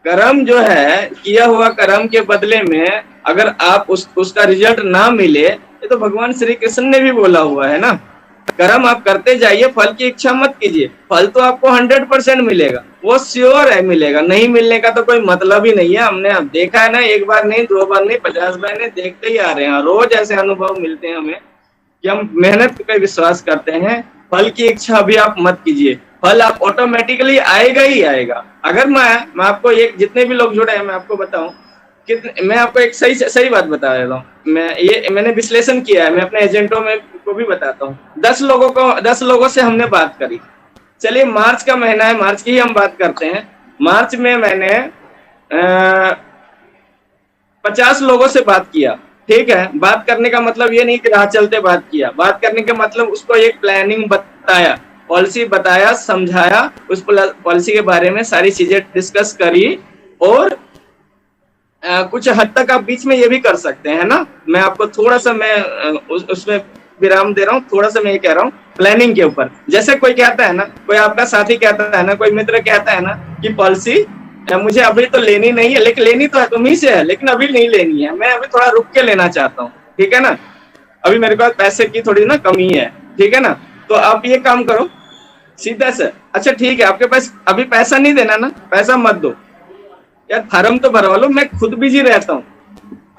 कर्म जो है, किया हुआ कर्म के बदले में अगर आप उसका रिजल्ट ना मिले, ये तो भगवान श्री कृष्ण ने भी बोला हुआ है ना, कर्म आप करते जाइए, फल की इच्छा मत कीजिए। फल तो आपको 100% मिलेगा, वो श्योर है मिलेगा, नहीं मिलने का तो कोई मतलब ही नहीं है। हमने अब देखा है ना, 1 बार नहीं, 2 बार नहीं, 50 बार नहीं, देखते ही आ रहे हैं। रोज ऐसे अनुभव मिलते हैं हमें कि हम मेहनत पे विश्वास करते हैं। फल की इच्छा भी आप मत कीजिए, फल आप ऑटोमेटिकली आएगा ही आएगा। अगर मैं आपको जितने भी लोग जुड़े हैं, मैं आपको बताऊं, मैं आपको एक सही बात बता देता हूँ। मैंने विश्लेषण किया है, मैं अपने एजेंटों में को भी बताता हूँ। 10 लोगों से हमने बात करी। चलिए मार्च का महीना है, मार्च की ही हम बात करते हैं। मार्च में मैंने 50 लोगों से बात किया, ठीक है। बात करने का मतलब ये नहीं कि राह चलते बात किया, बात करने का मतलब उसको एक प्लानिंग बताया, पॉलिसी बताया, समझाया, उस पॉलिसी के बारे में सारी चीजें डिस्कस करी, और कुछ हद तक आप बीच में ये भी कर सकते हैं ना। मैं आपको थोड़ा सा मैं उसमें विराम दे रहा हूँ, थोड़ा सा मैं ये कह रहा हूँ प्लानिंग के ऊपर। जैसे कोई कहता है ना, कोई आपका साथी कहता है ना, कोई मित्र कहता है ना कि पॉलिसी मुझे अभी तो लेनी नहीं है, लेकिन लेनी तो है तुम्ही से है, लेकिन अभी नहीं लेनी है, मैं अभी थोड़ा रुक के लेना चाहता हूँ, ठीक है ना, अभी मेरे पास पैसे की थोड़ी ना कमी है, ठीक है ना। तो आप ये काम करो सीधा से, अच्छा ठीक है आपके पास अभी पैसा नहीं देना ना, पैसा मत दो यार, फार्म तो भरवा लो, मैं खुद बिजी रहता हूँ,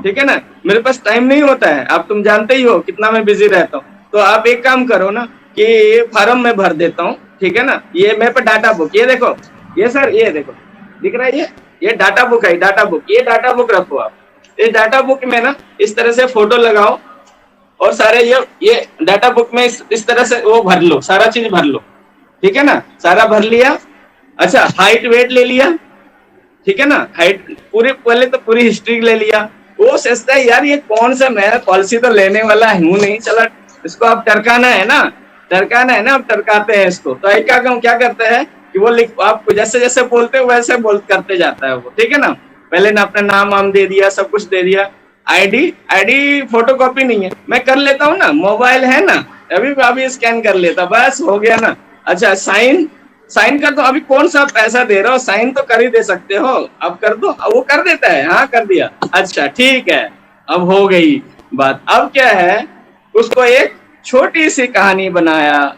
ठीक है ना, मेरे पास टाइम नहीं होता है, आप तुम जानते ही हो कितना मैं बिजी रहता हूँ। तो आप एक काम करो ना कि फार्म मैं भर देता हूँ, ठीक है ना। ये मेरे पे डाटा बुक, ये देखो, ये सर ये देखो दिख रहा है, ये डाटा बुक है, डाटा बुक, ये डाटा बुक रखो आप। इस डाटा बुक में ना इस तरह से फोटो लगाओ और सारे ये डाटा बुक में इस तरह से वो भर लो, सारा चीज भर लो, ठीक है ना, सारा भर लिया। अच्छा हाइट वेट ले लिया, ठीक है ना, हाइट पूरी, पहले तो पूरी हिस्ट्री ले लिया। वो सोचता है यार ये कौन सा, मैं पॉलिसी तो लेने वाला हूँ नहीं, चला इसको आप टरकाना है ना, टरकाना है ना, आप टरकाते हैं इसको। तो एक क्या करते हैं कि वो आपको जैसे जैसे बोलते हो वैसे करते जाता है वो, ठीक है ना। पहले ना अपना नाम वाम दे दिया, सब कुछ दे दिया, आईडी फोटो कॉपी नहीं है, मैं कर लेता हूँ ना, मोबाइल है ना, अभी स्कैन कर लेता, बस हो गया ना। अच्छा साइन कर दो, अभी कौन सा पैसा दे रहा हो, साइन तो कर ही दे सकते हो, अब कर दो, वो कर देता है, हाँ कर दिया, अच्छा ठीक है, अब हो गई बात। अब क्या है, उसको एक छोटी सी कहानी बनाया।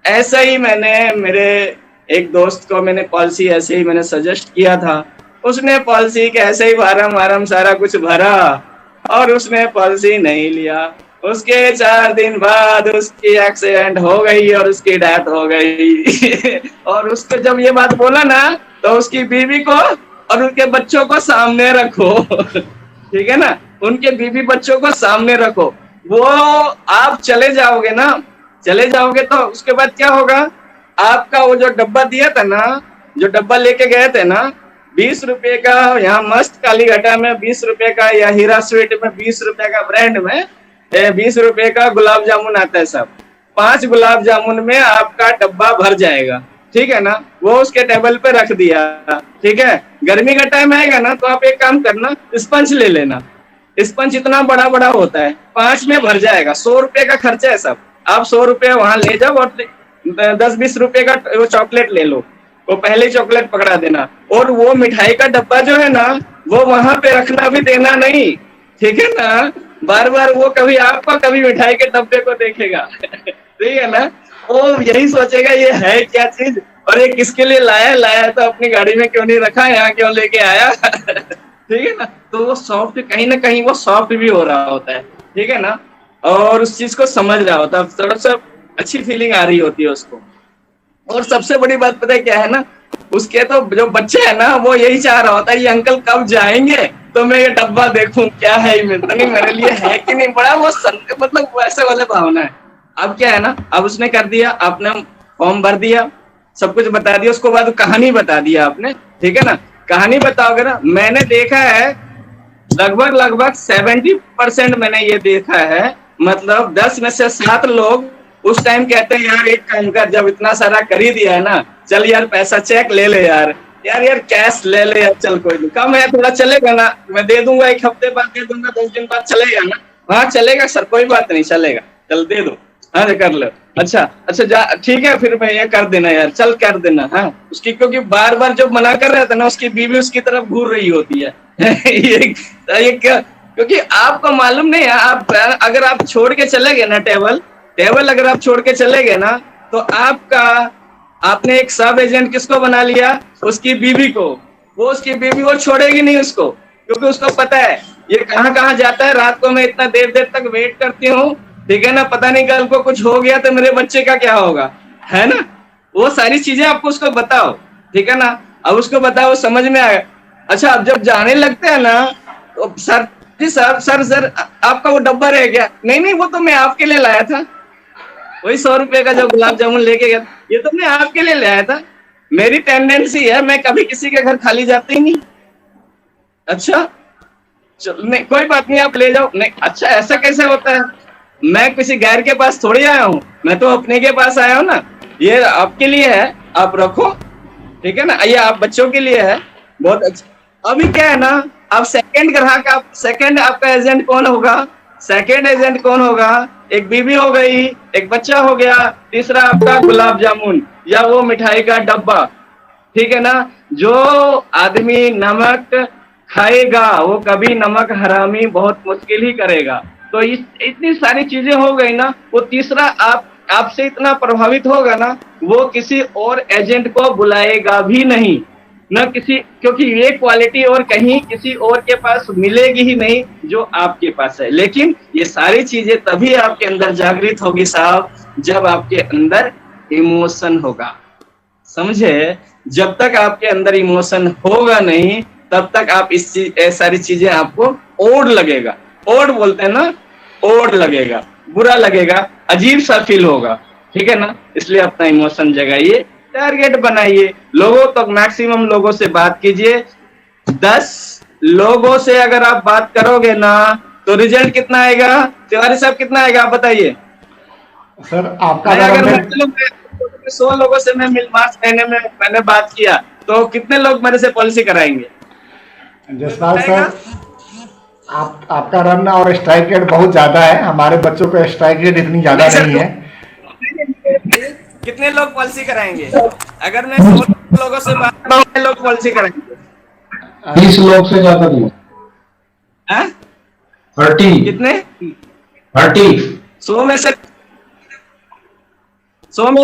ऐसा ही मैंने मेरे एक दोस्त को मैंने पॉलिसी ऐसे ही मैंने सजेस्ट किया था, उसने पॉलिसी के ऐसे ही फार्म सारा कुछ भरा और उसने पॉलिसी नहीं लिया। उसके 4 दिन बाद उसकी एक्सीडेंट हो गई और उसकी डेथ हो गई और उसको जब ये बात बोला ना तो उसकी बीवी को और उनके बच्चों को सामने रखो ठीक है ना, उनके बीवी बच्चों को सामने रखो। वो आप चले जाओगे ना, चले जाओगे तो उसके बाद क्या होगा, आपका वो जो डब्बा दिया था ना, जो डब्बा लेके गए थे ना, 20 रुपए का, यहाँ मस्त कालीघाटा में 20 रुपए का, या हीरा स्वीट में 20 रुपए का, ब्रांड में 20 रुपए का गुलाब जामुन आता है सब, 5 गुलाब जामुन में आपका डब्बा भर जाएगा, ठीक है ना। वो उसके टेबल पे रख दिया, ठीक है। गर्मी का टाइम आएगा ना तो आप एक काम करना, स्पंज ले लेना, स्पंज इतना बड़ा बड़ा होता है, 5 में भर जाएगा। 100 रुपए का खर्चा है सब, आप 100 रुपए वहां ले जाओ और 10-20 रुपए का वो चॉकलेट ले लो, वो पहले चॉकलेट पकड़ा देना। और वो मिठाई का डब्बा जो है ना, वो वहां पे रखना भी देना नहीं, ठीक है ना। बार बार वो कभी आपको कभी मिठाई के डब्बे को देखेगा ठीक है ना, वो यही सोचेगा ये है क्या चीज और ये किसके लिए लाया तो अपनी गाड़ी में क्यों नहीं रखा, यहाँ क्यों लेके आया ठीक है ना। तो वो सॉफ्ट, कहीं ना कहीं वो सॉफ्ट भी हो रहा होता है, ठीक है ना, और उस चीज को समझ रहा होता है, थोड़ा सा अच्छी फीलिंग आ रही होती है उसको। और सबसे बड़ी बात पता है क्या है ना, उसके तो जो बच्चे है ना, वो यही चाह रहा होता है ये अंकल कब जाएंगे तो मैं ये डब्बा देखूं क्या है, नहीं मेरे लिए है कि नहीं, बड़ा वो मतलब वैसे वाले भावना है। अब क्या है ना, अब उसने कर दिया, आपने फॉर्म भर दिया, सब कुछ बता दिया, उसको बाद कहानी बता दिया आपने, ठीक है ना। कहानी बताओगे ना, मैंने देखा है लगभग 70% मैंने ये देखा है, मतलब 10 में से 7 लोग उस टाइम कहते हैं यार एक काम कर, जब इतना सारा कर ही दिया है ना, चल यार पैसा चेक ले ले यार कैश ले ले यार, चल कोई नहीं, कम है थोड़ा चलेगा ना, मैं दे दूंगा, 1 हफ्ते बाद दे दूंगा, 10 दिन बाद चलेगा ना, हाँ चलेगा सर कोई बात नहीं चलेगा, चल दे दो, हाँ कर लो, अच्छा जा ठीक है फिर मैं ये कर देना यार, चल कर देना, हाँ उसकी, क्योंकि बार बार जब मना कर रहा था ना, उसकी बीवी उसकी तरफ घूर रही होती है ये क्या, क्योंकि आपको मालूम नहीं है, आप अगर आप छोड़ के चले गए ना टेबल अगर आप छोड़ के चले गए ना, तो आपने एक सब एजेंट किसको बना लिया, उसकी बीवी को। वो उसकी बीवी वो छोड़ेगी नहीं उसको, क्योंकि उसको पता है ये कहाँ जाता है, रात को मैं इतना देर तक वेट करती हूँ, ठीक है ना, पता नहीं कल को कुछ हो गया तो मेरे बच्चे का क्या होगा, है ना। वो सारी चीजें आपको उसको बताओ, ठीक है ना। अब उसको बताओ, समझ में आया। अच्छा अब जब जाने लगते हैं ना, तो सर जी सर आपका वो डब्बा रह गया, नहीं वो तो मैं आपके लिए लाया था, वही 100 रुपए का जो गुलाब जामुन लेके गया, ये तो मैं आपके लिए लाया था, मेरी टेंडेंसी है मैं कभी किसी के घर खाली जाती ही नहीं। अच्छा चल नहीं कोई बात नहीं, आप ले जाओ, नहीं अच्छा ऐसा कैसे होता है, मैं किसी गैर के पास थोड़ी आया हूँ, मैं तो अपने के पास आया हूँ ना, ये आपके लिए है आप रखो, ठीक है ना, ये आप बच्चों के लिए है, बहुत अच्छा। अभी क्या है ना, आप सेकंड ग्राहक आप सेकंड आपका एजेंट कौन होगा? सेकंड एजेंट कौन होगा? एक बीवी हो गई, एक बच्चा हो गया, तीसरा आपका गुलाब जामुन या वो मिठाई का डब्बा, ठीक है ना। जो आदमी नमक खाएगा वो कभी नमक हरामी बहुत मुश्किल ही करेगा। तो इतनी सारी चीजें हो गई ना, वो तीसरा आपसे इतना प्रभावित होगा ना, वो किसी और एजेंट को बुलाएगा भी नहीं न किसी, क्योंकि ये क्वालिटी और कहीं किसी और के पास मिलेगी ही नहीं जो आपके पास है। लेकिन ये सारी चीजें तभी आपके अंदर जागृत होगी साहब, जब आपके अंदर इमोशन होगा, समझे। जब तक आपके अंदर इमोशन होगा नहीं, तब तक आप सारी चीजें आपको ओड लगेगा। ओड बोलते हैं ना, ओड लगेगा, बुरा लगेगा, अजीब सा फील होगा, ठीक है ना। इसलिए अपना इमोशन जगाइए, टारगेट बनाइए, लोगों तक मैक्सिमम लोगों से बात कीजिए। 10 लोगों से अगर आप बात करोगे ना, तो रिजल्ट कितना आएगा? तिवारी साहब कितना आएगा आप बताइए। सर आपका अगर 100 लोगों से मैं मार्च महीने में मैंने बात किया, तो कितने लोग मेरे से पॉलिसी कराएंगे? जसपाल सर, आपका रन और स्ट्राइक रेट बहुत ज्यादा है, हमारे बच्चों का स्ट्राइक रेट इतनी ज्यादा नहीं है। कितने लोग पॉलिसी कराएंगे? अगर मैं 100 लोगों से बात कर रहा हूँ, कितने लोग पॉलिसी कराएंगे? 20 लोग से ज्यादा नहीं। 30 कितने? 30 100 में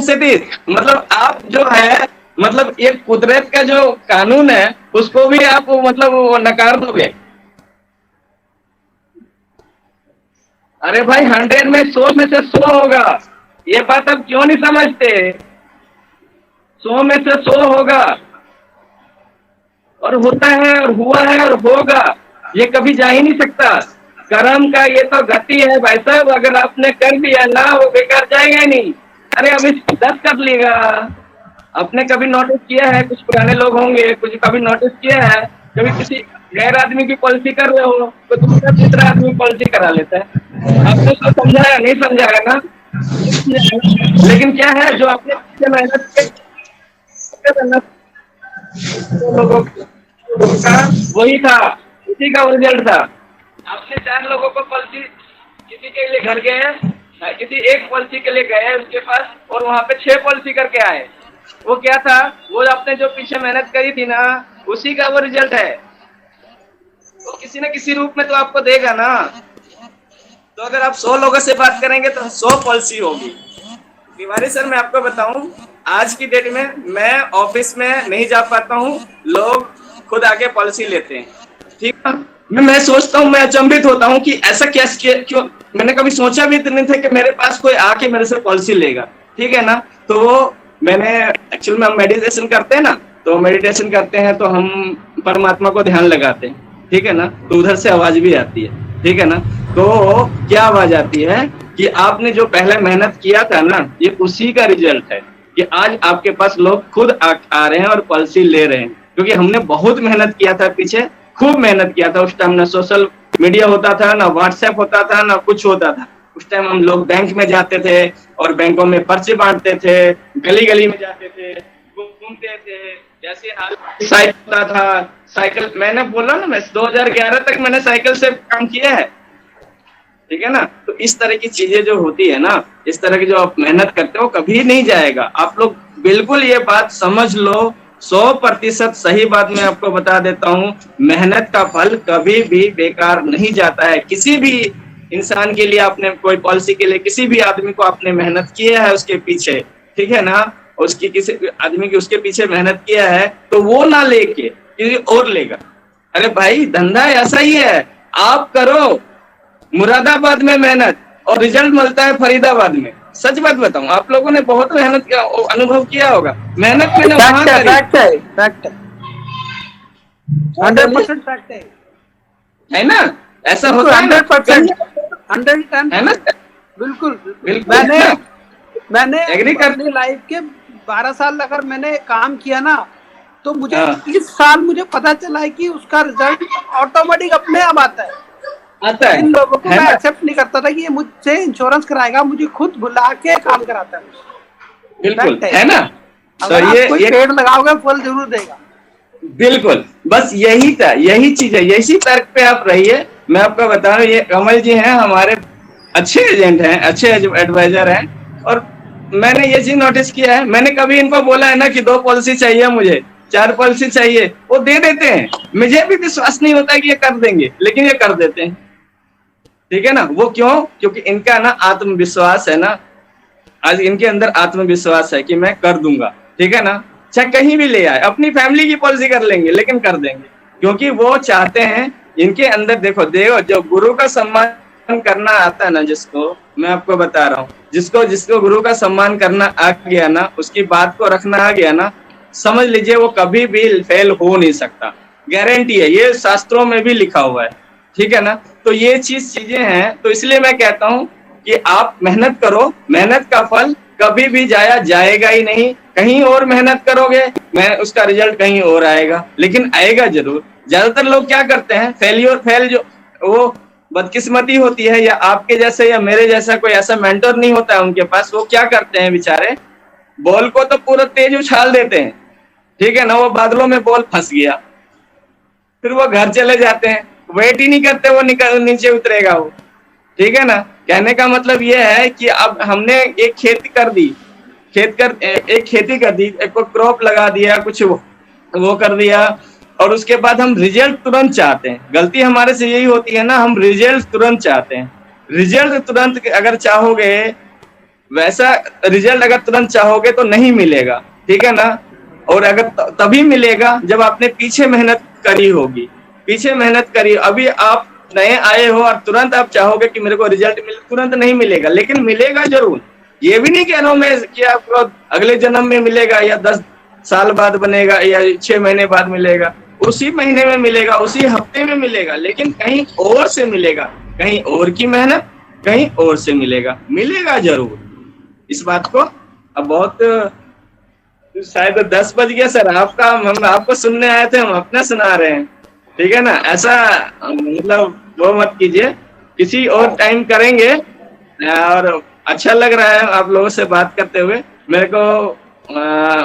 से 30। मतलब आप जो है, मतलब ये कुदरत का जो कानून है उसको भी आप मतलब नकार दोगे। अरे भाई 100 में 100 में से 100 होगा, ये बात आप क्यों नहीं समझते? 100 में से 100 होगा, और होता है और हुआ है और होगा, ये कभी जा ही नहीं सकता। कर्म का ये तो गति है भाई साहब, अगर आपने कर दिया ना, वो बेकार जाएगा ही नहीं। अरे अभी 10 कर लेगा। आपने कभी नोटिस किया है, कुछ पुराने लोग होंगे, कुछ कभी नोटिस किया है, कभी किसी गैर आदमी की पॉलिसी कर रहे हो तो दूसरा तीसरा आदमी पॉलिसी करा लेता है। आपने उसको समझाया नहीं, समझाया ना। लेकिन क्या है, जो आपने मेहनत लोगों का वही था, उसी का रिजल्ट था। आपने 4 लोगों को पॉलिसी, किसी के लिए घर गए, किसी एक पॉलिसी के लिए गए उसके पास, और वहां पे 6 पॉलिसी करके आए। वो क्या था? वो आपने जो पीछे मेहनत करी थी ना, उसी का वो रिजल्ट है। तो किसी न किसी रूप में तो आपको देगा ना। तो अगर आप 100 लोगों से बात करेंगे तो 100 पॉलिसी होगी। तिवारी सर, मैं आपको बताऊं, आज की डेट में मैं ऑफिस में नहीं जा पाता हूँ, लोग खुद आके पॉलिसी लेते हैं, ठीक है। मैं सोचता हूँ, मैं अचंभित होता हूँ कि ऐसा क्या क्यों, मैंने कभी सोचा भी नहीं था कि मेरे पास कोई आके मेरे से पॉलिसी लेगा, ठीक है ना। तो मैंने एक्चुअली में हम मेडिटेशन करते हैं ना, तो मेडिटेशन करते हैं तो हम परमात्मा को ध्यान लगाते हैं, ठीक है ना। तो उधर से आवाज भी आती है, ठीक है ना। तो क्या आवाज आती है कि आपने जो पहले मेहनत किया था ना, ये उसी का रिजल्ट है कि आज आपके पास लोग खुद आ रहे हैं और पॉलिसी ले रहे हैं। क्योंकि हमने बहुत मेहनत किया था पीछे, खूब मेहनत किया था। उस टाइम ना सोशल मीडिया होता था, ना व्हाट्सएप होता था, ना कुछ होता था। उस टाइम हम लोग बैंक में जाते थे और बैंकों में पर्चे बांटते थे, गली गली में जाते थे, घूमते थे, जैसे साइकिल होता था, साइकिल, मैंने बोला ना, मैं 2011 तक मैंने साइकिल से काम किया है, ठीक है ना। तो इस तरह की चीजें जो होती है ना, इस तरह की जो आप मेहनत करते हो, कभी नहीं जाएगा। आप लोग बिल्कुल ये बात समझ लो, 100% सही बात मैं आपको बता देता हूँ, मेहनत का फल कभी भी बेकार नहीं जाता है। किसी भी इंसान के लिए आपने कोई पॉलिसी के लिए, किसी भी आदमी को आपने मेहनत किया है उसके पीछे, ठीक है ना, उसकी किसी आदमी की उसके पीछे मेहनत किया है, तो वो ना लेके किसी और लेगा। अरे भाई धंधा ऐसा ही है, आप करो मुरादाबाद में मेहनत और रिजल्ट मिलता है फरीदाबाद में। सच बात बताऊं, आप लोगों ने बहुत मेहनत का अनुभव किया होगा। मेहनत मैंने वहां करी, 100% फैक्ट है ना, ऐसा होता है 100% 110 है ना। बिल्कुल। बिल्कुल मैंने एग्री कर अपनी लाइफ के 12 साल अगर मैंने काम किया ना, तो मुझे इस साल मुझे पता चला है कि उसका रिजल्ट ऑटोमेटिक अपने आप आता है। इन लोगों को मैं एक्सेप्ट नहीं करता था कि ये मुझसे इंश्योरेंस कराएगा, मुझे खुद बुला के काम कराता है। बिल्कुल है ना। अगर आप कोई पेड़ लगाओगे फल जरूर देगा। बिल्कुल बस यही था, यही चीज है, यही तर्क पे आप रहिए। मैं आपको बता रहा हूँ, ये कमल जी हैं हमारे अच्छे एजेंट हैं, अच्छे एडवाइजर हैं, और मैंने ये चीज नोटिस किया है, मैंने कभी इनको बोला है ना कि 2 पॉलिसी चाहिए मुझे, 4 पॉलिसी चाहिए, वो दे देते हैं। मुझे भी विश्वास नहीं होता कि ये कर देंगे, लेकिन ये कर देते हैं। ठीक है ना, वो क्यों? क्योंकि इनका ना आत्मविश्वास है ना, आज इनके अंदर आत्मविश्वास है कि मैं कर दूंगा। ठीक है ना, चाहे कहीं भी ले आए, अपनी फैमिली की पॉलिसी कर लेंगे, लेकिन कर देंगे, क्योंकि वो चाहते हैं। इनके अंदर देखो जो गुरु का सम्मान करना आता है ना, जिसको मैं आपको बता रहा हूँ, जिसको गुरु का सम्मान करना आ गया ना, उसकी बात को रखना आ गया ना, समझ लीजिए वो कभी भी फेल हो नहीं सकता, गारंटी है, ये शास्त्रों में भी लिखा हुआ है। ठीक है ना, तो ये चीजें हैं। तो इसलिए मैं कहता हूँ कि आप मेहनत करो, मेहनत का फल कभी भी जाया जाएगा ही नहीं। कहीं और मेहनत करोगे, मैं उसका रिजल्ट कहीं और आएगा, लेकिन आएगा जरूर। ज्यादातर लोग क्या करते हैं, फेल जो वो बदकिस्मती होती है, या आपके जैसे या मेरे जैसा कोई ऐसा मेंटर नहीं होता है उनके पास, वो क्या करते हैं बेचारे, बॉल को तो पूरा तेज उछाल देते हैं। ठीक है ना, वो बादलों में बॉल फंस गया, फिर वो घर चले जाते हैं, वेट ही नहीं करते वो नीचे उतरेगा वो। ठीक है ना, कहने का मतलब ये है कि अब हमने एक खेती कर दी, एक खेती कर दी, एक क्रॉप लगा दिया, कुछ वो कर दिया, और उसके बाद हम रिजल्ट तुरंत चाहते हैं। गलती हमारे से यही होती है ना, हम रिजल्ट तुरंत चाहते हैं। रिजल्ट तुरंत अगर चाहोगे, वैसा रिजल्ट अगर तुरंत चाहोगे तो नहीं मिलेगा। ठीक है ना, और अगर तभी मिलेगा जब आपने पीछे मेहनत करी होगी, पीछे मेहनत करी। अभी आप नए आए हो और तुरंत आप चाहोगे कि मेरे को रिजल्ट मिले, तुरंत नहीं मिलेगा, लेकिन मिलेगा जरूर। ये भी नहीं कह रहा हूं मैं कि आपको अगले जन्म में मिलेगा, या 10 साल बाद बनेगा, या 6 महीने बाद मिलेगा, उसी महीने में मिलेगा, उसी हफ्ते में मिलेगा, लेकिन कहीं और से मिलेगा, कहीं और की मेहनत कहीं और से मिलेगा जरूर। इस बात को अब बहुत शायद 10 बज गया सर, हम आपको सुनने आए थे, हम अपना सुना रहे हैं। ठीक है ना, ऐसा मतलब वो मत कीजिए, किसी और टाइम करेंगे। और अच्छा लग रहा है आप लोगों से बात करते हुए। मेरे को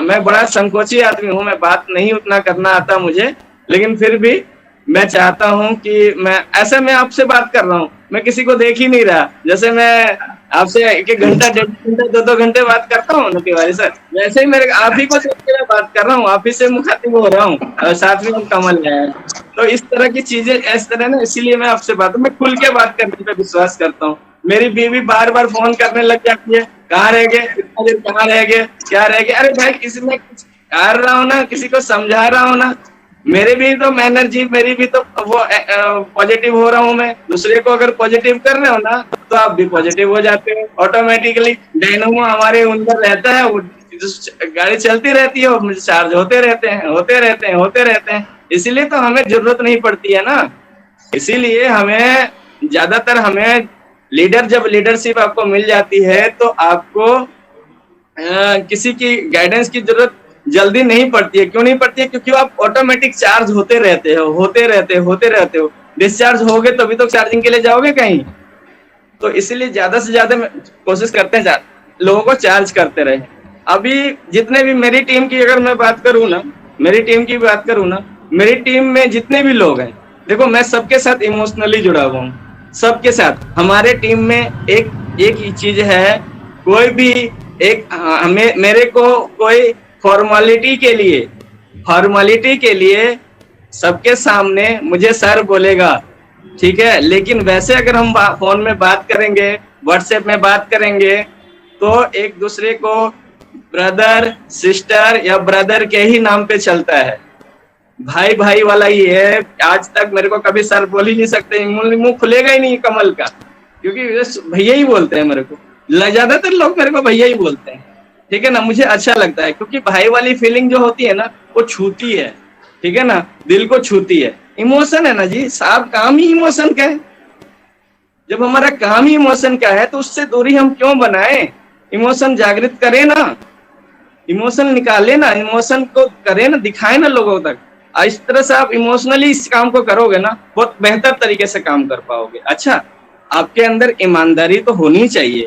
मैं बड़ा संकोची आदमी हूँ, मैं बात नहीं उतना करना आता मुझे, लेकिन फिर भी मैं चाहता हूँ कि मैं आपसे बात कर रहा हूँ, मैं किसी को देख ही नहीं रहा। जैसे मैं आपसे 1 घंटा, 1.5 घंटा, 2 घंटे बात करता हूँ ना तिवारी सर, वैसे ही मेरे आप ही को देख के मैं बात कर रहा हूँ, आप ही से मुखातिब हो रहा हूँ, और साथ में कमल है। तो इस तरह की चीजें इस तरह ना, इसीलिए मैं आपसे मैं खुल के बात करने पे विश्वास करता हूँ। मेरी बीवी बार बार फोन करने लग जाती है, कहाँ रह गए, इतना देर कहाँ रह गए, क्या रह गए। अरे भाई, किसी में कर रहा हूँ ना, किसी को समझा रहा हूँ ना, मेरे भी तो एनर्जी, मेरी भी तो वो पॉजिटिव हो रहा हूँ मैं। दूसरे को अगर पॉजिटिव कर रहे हो ना, तो आप भी पॉजिटिव हो जाते हो ऑटोमेटिकली। डायनामो हमारे अंदर रहता है, वो गाड़ी चलती रहती है, और चार्ज होते रहते हैं। इसीलिए तो हमें जरूरत नहीं पड़ती है ना। इसीलिए हमें ज्यादातर जब लीडरशिप आपको मिल जाती है, तो आपको किसी की गाइडेंस की जरूरत जल्दी नहीं पड़ती है। क्यों नहीं पड़ती है? क्योंकि आप ऑटोमेटिक चार्ज होते रहते हो। डिस्चार्ज होगे तभी तो चार्जिंग के लिए जाओगे कहीं। तो इसीलिए ज्यादा से ज्यादा कोशिश करते हैं लोगों को चार्ज करते रहे। अभी जितने भी मेरी टीम की अगर मैं बात करूँ ना, मेरी टीम में जितने भी लोग हैं, देखो मैं सबके साथ इमोशनली जुड़ा हुआ हूँ, सबके साथ। हमारे टीम में एक ही चीज है, कोई भी मेरे को कोई फॉर्मेलिटी के लिए सबके सामने मुझे सर बोलेगा, ठीक है। लेकिन वैसे अगर हम फोन में बात करेंगे, व्हाट्सएप में बात करेंगे, तो एक दूसरे को ब्रदर सिस्टर या ब्रदर के ही नाम पे चलता है, भाई वाला ही है। आज तक मेरे को कभी सर बोल ही नहीं सकते, मुंह खुलेगा ही नहीं कमल का, क्योंकि भैया ही बोलते हैं मेरे को। ज्यादातर लोग मेरे को भैया ही बोलते हैं, ठीक है ना। मुझे अच्छा लगता है, क्योंकि भाई वाली फीलिंग जो होती है ना, वो छूती है, ठीक है ना, दिल को छूती है। इमोशन है ना जी, साहब काम ही इमोशन का है। जब हमारा काम ही इमोशन का है, तो उससे दूरी हम क्यों बनाए? इमोशन जागृत करें ना, इमोशन निकाले ना, इमोशन को करें ना, दिखाए ना लोगों तक। इस तरह से आप इमोशनली इस काम को करोगे ना, बहुत बेहतर तरीके से काम कर पाओगे। अच्छा, आपके अंदर ईमानदारी तो होनी चाहिए,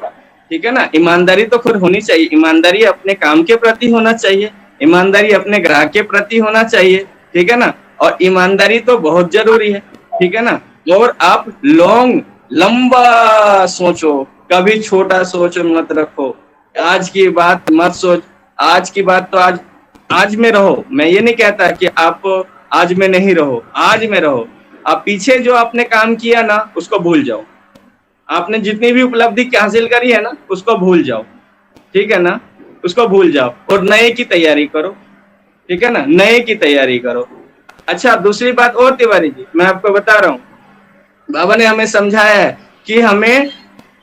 ठीक है ना। ईमानदारी तो खुद होनी चाहिए। ईमानदारी अपने काम के प्रति होना चाहिए, ईमानदारी अपने ग्राहक के प्रति होना चाहिए, ठीक है ना। और ईमानदारी तो बहुत जरूरी है, ठीक है ना। और आप लंबा सोचो, कभी छोटा सोच मत रखो। आज की बात मत सोच, आज की बात तो आज में रहो। मैं ये नहीं कहता कि आप आज में नहीं रहो, आज में रहो। आप पीछे जो आपने काम किया ना उसको भूल जाओ, आपने जितनी भी उपलब्धि हासिल करी है ना उसको भूल जाओ, ठीक है ना, उसको भूल जाओ और नए की तैयारी करो, ठीक है ना, नए की तैयारी करो। अच्छा, दूसरी बात और तिवारी जी, मैं आपको बता रहा हूँ, बाबा ने हमें समझाया है कि हमें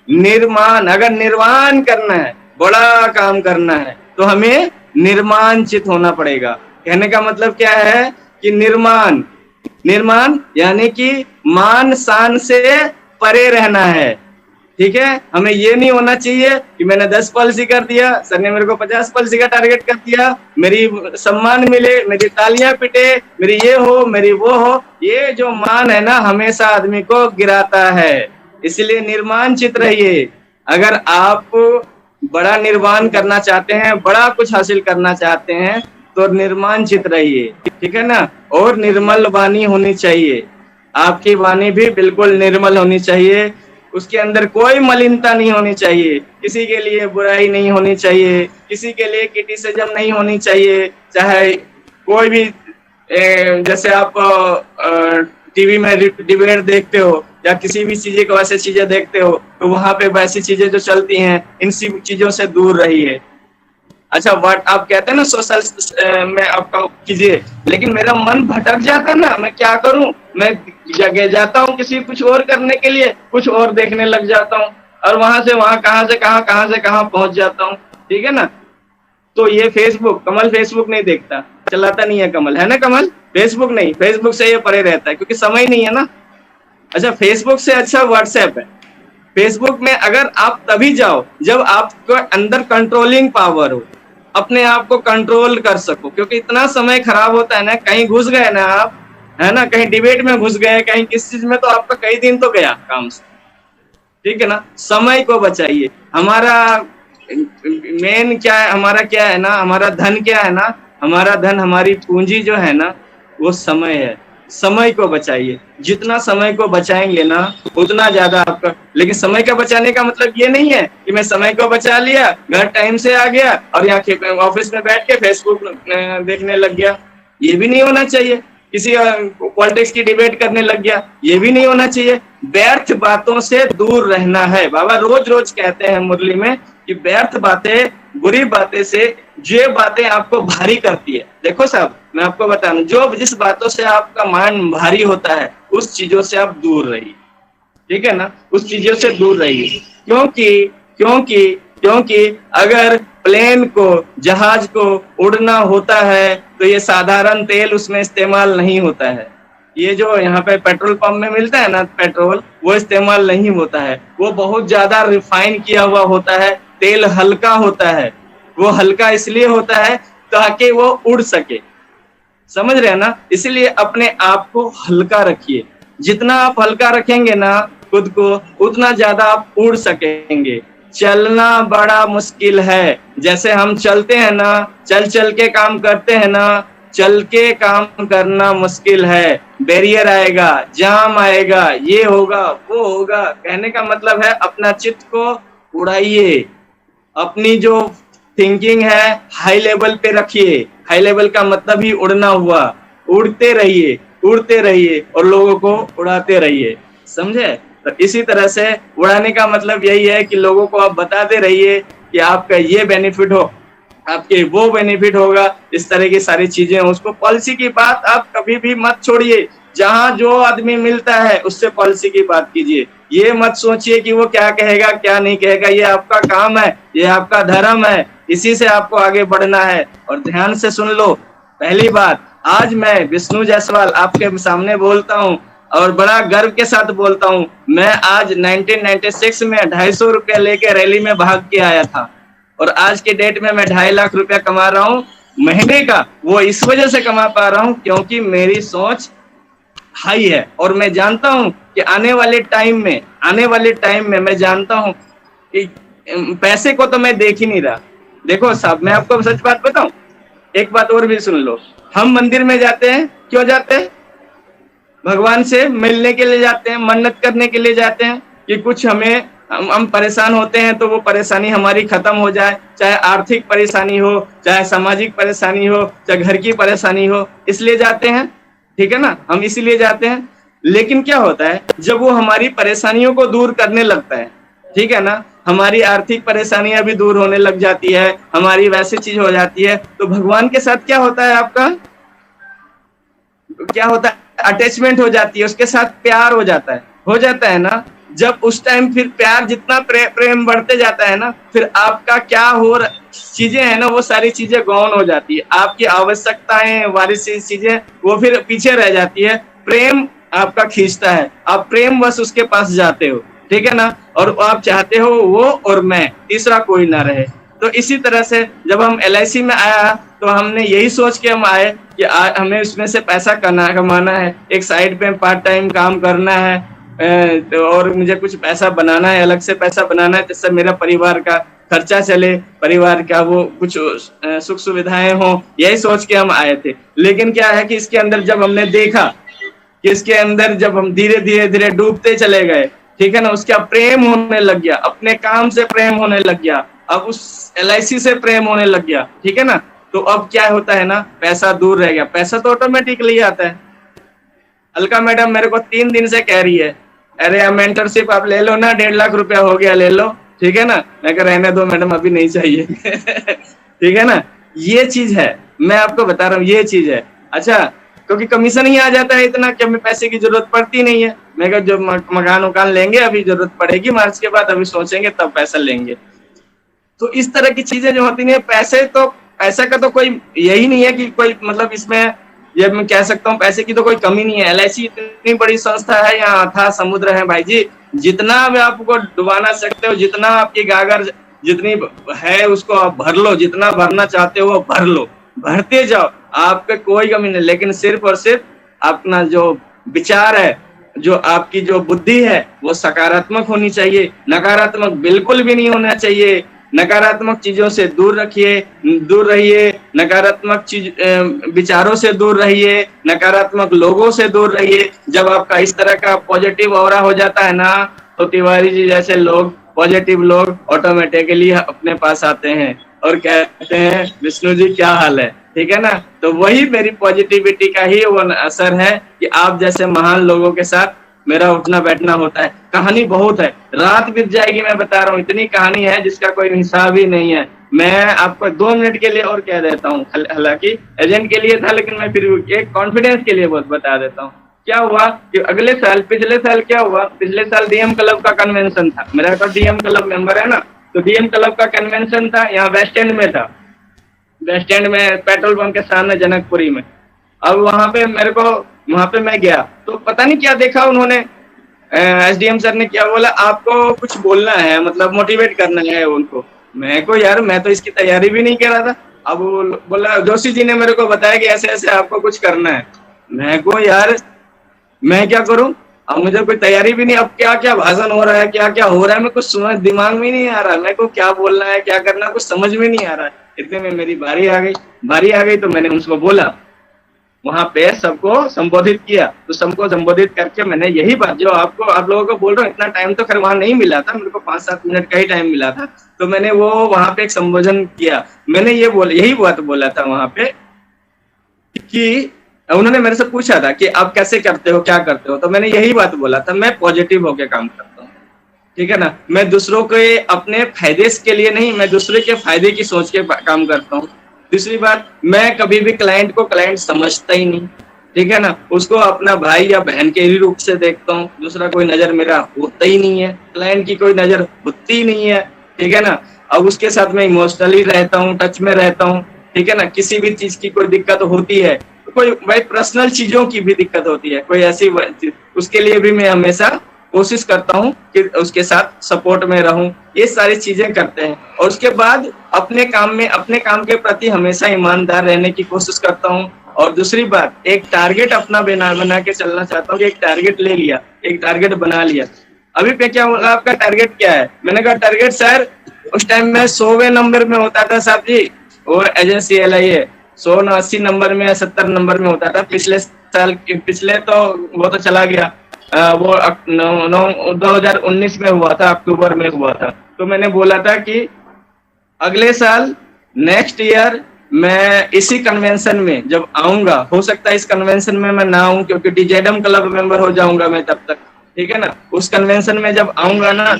अगर निर्माण करना है, बड़ा काम करना है, तो हमें निर्माणचित होना पड़ेगा। कहने का मतलब क्या है कि निर्माण यानी कि मान शान से परे रहना है, ठीक है। हमें ये नहीं होना चाहिए कि मैंने 10 पॉलिसी कर दिया, सर ने मेरे को 50 पॉलिसी का टारगेट कर दिया, मेरी सम्मान मिले, मेरी तालियां पिटे, मेरी ये हो, मेरी वो हो। ये जो मान है ना हमेशा आदमी को गिराता है, इसलिए निर्माणचित रहिए। अगर आप बड़ा निर्माण करना चाहते हैं, बड़ा कुछ हासिल करना चाहते हैं, तो निर्माणचित रहिए, ठीक है ना। और निर्मल वाणी होनी चाहिए, आपकी वाणी भी बिल्कुल निर्मल होनी चाहिए, उसके अंदर कोई मलिनता नहीं होनी चाहिए, किसी के लिए बुराई नहीं होनी चाहिए, किसी के लिए क्रिटिसिज्म नहीं होनी चाहिए। चाहे कोई भी जैसे आप टीवी में डिबेट देखते हो या किसी भी चीजें को ऐसे चीजें देखते हो, तो वहां पे वैसी चीजें जो चलती हैं, इन सब चीजों से दूर रहिए। अच्छा, व्हाट आप कहते हैं ना सोशल में आपका कीजिए, लेकिन मेरा मन भटक जाता है ना, मैं क्या करूं, मैं जगह जाता हूं किसी कुछ और करने के लिए, कुछ और देखने लग जाता हूं और वहां से वहां, कहां से कहां पहुंच जाता हूं, ठीक है ना। तो ये कमल फेसबुक नहीं देखता, चलाता नहीं है कमल, है ना कमल, फेसबुक नहीं, फेसबुक से ये परे रहता है क्योंकि समय नहीं है ना। अच्छा, फेसबुक से अच्छा व्हाट्सएप है। फेसबुक में अगर आप तभी जाओ जब आपको अंदर कंट्रोलिंग पावर हो, अपने आप को कंट्रोल कर सको, क्योंकि इतना समय खराब होता है ना, कहीं घुस गए ना आप, है ना, कहीं डिबेट में घुस गए, कहीं किस चीज में, तो आपका कई दिन तो गया काम से, ठीक है ना। समय को बचाइए। हमारा मेन क्या है, हमारा धन क्या है ना, हमारा धन, हमारी पूंजी जो है ना, वो समय है। समय को बचाइए, जितना समय को बचाएंगे ना उतना ज्यादा आपका। लेकिन समय का बचाने का मतलब ये नहीं है कि मैं समय को बचा लिया, घर टाइम से आ गया और यहाँ ऑफिस में बैठ के फेसबुक देखने लग गया, ये भी नहीं होना चाहिए। किसी पॉलिटिक्स की डिबेट करने लग गया, ये भी नहीं होना चाहिए। व्यर्थ बातों से दूर रहना है। बाबा रोज रोज कहते हैं मुरली में कि व्यर्थ बातें, बुरी बातें से, जो बातें आपको भारी करती है, देखो साहब मैं आपको बता दूं, जो जिस बातों से आपका माइंड भारी होता है उस चीजों से आप दूर रहिए, ठीक है ना, उस चीजों से दूर रहिए। क्योंकि अगर प्लेन को, जहाज को उड़ना होता है तो ये साधारण तेल उसमें इस्तेमाल नहीं होता है। ये जो यहाँ पे पेट्रोल पंप में मिलता है ना पेट्रोल, वो इस्तेमाल नहीं होता है, वो बहुत ज्यादा रिफाइन किया हुआ होता है। तेल हल्का होता है, वो हल्का इसलिए होता है ताकि वो उड़ सके, समझ रहे हैं ना। इसलिए अपने आप को हल्का रखिए, जितना आप हल्का रखेंगे ना खुद को, उतना ज्यादा आप उड़ सकेंगे। चलना बड़ा मुश्किल है, जैसे हम चलते हैं ना, चल के काम करते हैं ना, चल के काम करना मुश्किल है। बैरियर आएगा, जाम आएगा, ये होगा, वो होगा। कहने का मतलब है अपना चित्त को उड़ाइए, अपनी जो थिंकिंग है हाई लेवल पे रखिए। हाई लेवल का मतलब ही उड़ना हुआ, उड़ते रहिए और लोगों को उड़ाते रहिए, समझे। तो इसी तरह से उड़ाने का मतलब यही है कि लोगों को आप बताते रहिए कि आपका ये बेनिफिट हो, आपके वो बेनिफिट होगा, इस तरह की सारी चीजें। उसको पॉलिसी की बात आप कभी भी मत छोड़िए, जहां जो आदमी मिलता है उससे पॉलिसी की बात कीजिए। ये मत सोचिए कि वो क्या कहेगा क्या नहीं कहेगा, ये आपका काम है, ये आपका धर्म है, इसी से आपको आगे बढ़ना है। और ध्यान से सुन लो, पहली बात, आज मैं विष्णु जायसवाल आपके सामने बोलता हूँ और बड़ा गर्व के साथ बोलता हूँ, मैं आज 1996 में 250 रुपया लेके रैली में भाग के आया था और आज के डेट में मैं 2.5 लाख रुपया कमा रहा हूँ महीने का। वो इस वजह से कमा पा रहा हूँ क्योंकि मेरी सोच हाई है और मैं जानता हूँ कि आने वाले टाइम में मैं जानता हूँ कि पैसे को तो मैं देख ही नहीं रहा। देखो साहब, मैं आपको सच बात बताऊं, एक बात और भी सुन लो, हम मंदिर में जाते हैं, क्यों जाते हैं? भगवान से मिलने के लिए जाते हैं, मन्नत करने के लिए जाते हैं कि कुछ हमें हम परेशान होते हैं तो वो परेशानी हमारी खत्म हो जाए, चाहे आर्थिक परेशानी हो, चाहे सामाजिक परेशानी हो, चाहे घर की परेशानी हो, इसलिए जाते हैं, ठीक है ना, हम इसीलिए जाते हैं। लेकिन क्या होता है जब वो हमारी परेशानियों को दूर करने लगता है, ठीक है ना, हमारी आर्थिक परेशानियां भी दूर होने लग जाती है, हमारी वैसी चीज हो जाती है, तो भगवान के साथ क्या होता है, आपका क्या होता है, अटैचमेंट हो जाती है, उसके साथ प्यार हो जाता है ना। जब उस टाइम फिर प्यार जितना प्रेम बढ़ते जाता है ना, फिर आपका क्या हो चीजें है ना, वो सारी चीजें गौण हो जाती है, आपकी आवश्यकताएं वाली चीजें वो फिर पीछे रह जाती है, प्रेम आपका खींचता है, आप प्रेम बस उसके पास जाते हो, ठीक है ना, और आप चाहते हो वो और मैं, तीसरा कोई ना रहे। तो इसी तरह से जब हम LIC में आया तो हमने यही सोच के हम आए कि हमें उसमें से पैसा कमाना है, एक साइड पे पार्ट टाइम काम करना है, तो और मुझे कुछ पैसा बनाना है, अलग से पैसा बनाना है जिससे मेरा परिवार का खर्चा चले, परिवार का वो कुछ सुख सुविधाएं हो, यही सोच के हम आए थे। लेकिन क्या है कि इसके अंदर जब हमने देखा कि इसके अंदर जब हम धीरे धीरे डूबते चले गए, ठीक है ना, उसका प्रेम होने लग गया, अपने काम से प्रेम होने लग गया, अब उस LIC से प्रेम होने लग गया, ठीक है ना, तो अब क्या होता है ना, पैसा दूर रह गया, पैसा तो ऑटोमेटिकली आता है। अलका मैडम मेरे को 3 दिन से कह रही है, अरे मेंटरशिप आप ले लो ना, 1.5 लाख रुपया हो गया, ले लो, ठीक है ना, मैं कह रहने दो मैडम अभी नहीं चाहिए ठीक है ना, ये चीज है, मैं आपको बता रहा हूँ, ये चीज है। अच्छा, क्योंकि कमीशन ही आ जाता है इतना कि हमें पैसे की जरूरत पड़ती नहीं है। मैं कहा जो मकान लेंगे अभी जरूरत पड़ेगी मार्च के बाद, अभी सोचेंगे तब पैसा लेंगे। तो इस तरह की चीजें जो होती है, पैसे का तो कोई यही नहीं है कि कोई मतलब इसमें ये मैं कह सकता हूँ पैसे की तो कोई कमी नहीं है। LIC इतनी बड़ी संस्था है, यहाँ अथाह समुद्र है भाई जी, जितना भी आपको डुबाना सकते हो, जितना आपकी गागर जितनी है उसको आप भर लो, जितना भरना चाहते हो भर लो, भरते जाओ, आपके कोई कमी नहीं। लेकिन सिर्फ और सिर्फ अपना जो विचार है, जो आपकी जो बुद्धि है वो सकारात्मक होनी चाहिए, नकारात्मक बिल्कुल भी नहीं होना चाहिए। नकारात्मक चीजों से दूर रहिए, नकारात्मक विचारों से दूर रहिए, नकारात्मक लोगों से दूर रहिए। जब आपका इस तरह का पॉजिटिव ऑरा हो जाता है ना, तो तिवारी जी जैसे लोग, पॉजिटिव लोग ऑटोमेटिकली अपने पास आते हैं और कहते हैं विष्णु जी क्या हाल है, ठीक है ना। तो वही मेरी पॉजिटिविटी का ही वो असर है कि आप जैसे महान लोगों के साथ मेरा उठना बैठना होता है। कहानी बहुत है, रात बीत जाएगी, मैं बता रहा हूँ, इतनी कहानी है जिसका कोई हिसाब ही नहीं है। मैं आपको 2 मिनट के लिए और कह देता हूँ, हालांकि एजेंट के लिए था लेकिन मैं फिर एक कॉन्फिडेंस के लिए बहुत बता देता हूँ। क्या हुआ कि पिछले साल क्या हुआ, पिछले साल DM क्लब का कन्वेंशन था, मेरा तो DM क्लब मेंबर है ना, तो DM क्लब का कन्वेंशन था, यहाँ वेस्ट एंड में था, वेस्ट एंड में पेट्रोल पंप के सामने जनकपुरी में। अब वहां पे मैं गया तो पता नहीं क्या देखा उन्होंने, SDM सर ने क्या बोला, आपको कुछ बोलना है, मतलब मोटिवेट करना है उनको। मैं को यार मैं तो इसकी तैयारी भी नहीं कर रहा था। अब बोला जोशी जी ने मेरे को बताया कि ऐसे ऐसे आपको कुछ करना है। मैं को यार मैं क्या करूं, अब मुझे कोई तैयारी भी नहीं, अब क्या क्या भाषण हो रहा है, क्या क्या हो रहा है, मैं कुछ समझ दिमाग में नहीं आ रहा, मेरे को क्या बोलना है क्या करना कुछ समझ में नहीं आ रहा है। इतने में मेरी बारी आ गई तो मैंने उसको बोला, वहां पे सबको संबोधित किया। तो सबको संबोधित करके मैंने यही बात जो आप लोगों को बोल रहा हूँ, इतना टाइम तो खैर वहां नहीं मिला था, मेरे को 5-7 मिनट का ही टाइम मिला था, तो मैंने वो वहां पे एक संबोधन किया। मैंने यही बात बोला था वहां पे कि उन्होंने मेरे से पूछा था कि आप कैसे करते हो, क्या करते हो, तो मैंने यही बात बोला था, मैं पॉजिटिव होके काम करता हूँ, ठीक है ना। मैं दूसरों के अपने फायदे के लिए नहीं, मैं दूसरे के फायदे की सोच के काम करता हूँ। दूसरी बात, मैं कभी भी क्लाइंट को क्लाइंट समझता ही नहीं, ठीक है ना, उसको अपना भाई या बहन के ही रूप से देखता हूँ, दूसरा कोई नजर मेरा होता ही नहीं है, क्लाइंट की कोई नजर होती ही नहीं है, ठीक है ना। अब उसके साथ मैं इमोशनली रहता हूँ, टच में रहता हूँ, ठीक है ना। किसी भी चीज की कोई दिक्कत होती है, कोई भाई पर्सनल चीजों की भी दिक्कत होती है, कोई ऐसी उसके लिए भी मैं हमेशा कोशिश करता हूँ कि उसके साथ सपोर्ट में रहूं। ये सारी चीजें करते हैं और उसके बाद अपने काम के प्रति हमेशा ईमानदार रहने की कोशिश करता हूँ। और दूसरी बात, एक टारगेट अपना बना के चलना चाहता हूँ कि एक टारगेट ले लिया, एक टारगेट बना लिया। अभी पे क्या बोला, आपका टारगेट क्या है? मैंने कहा टारगेट सर उस टाइम में 100वें नंबर में होता था साहब जी, वो एजेंसी LI है, 100 ना 80 नंबर में या 70 नंबर में होता था। पिछले साल, पिछले तो वो तो चला गया, वो 2019 में हुआ था, अक्टूबर में हुआ था। तो मैंने बोला था कि अगले साल नेक्स्ट ईयर मैं इसी कन्वेंशन में जब आऊंगा, हो सकता है इस कन्वेंशन में मैं ना आऊं क्योंकि DZM क्लब मेंबर हो जाऊंगा मैं तब तक, ठीक है ना। उस कन्वेंशन में जब आऊंगा ना,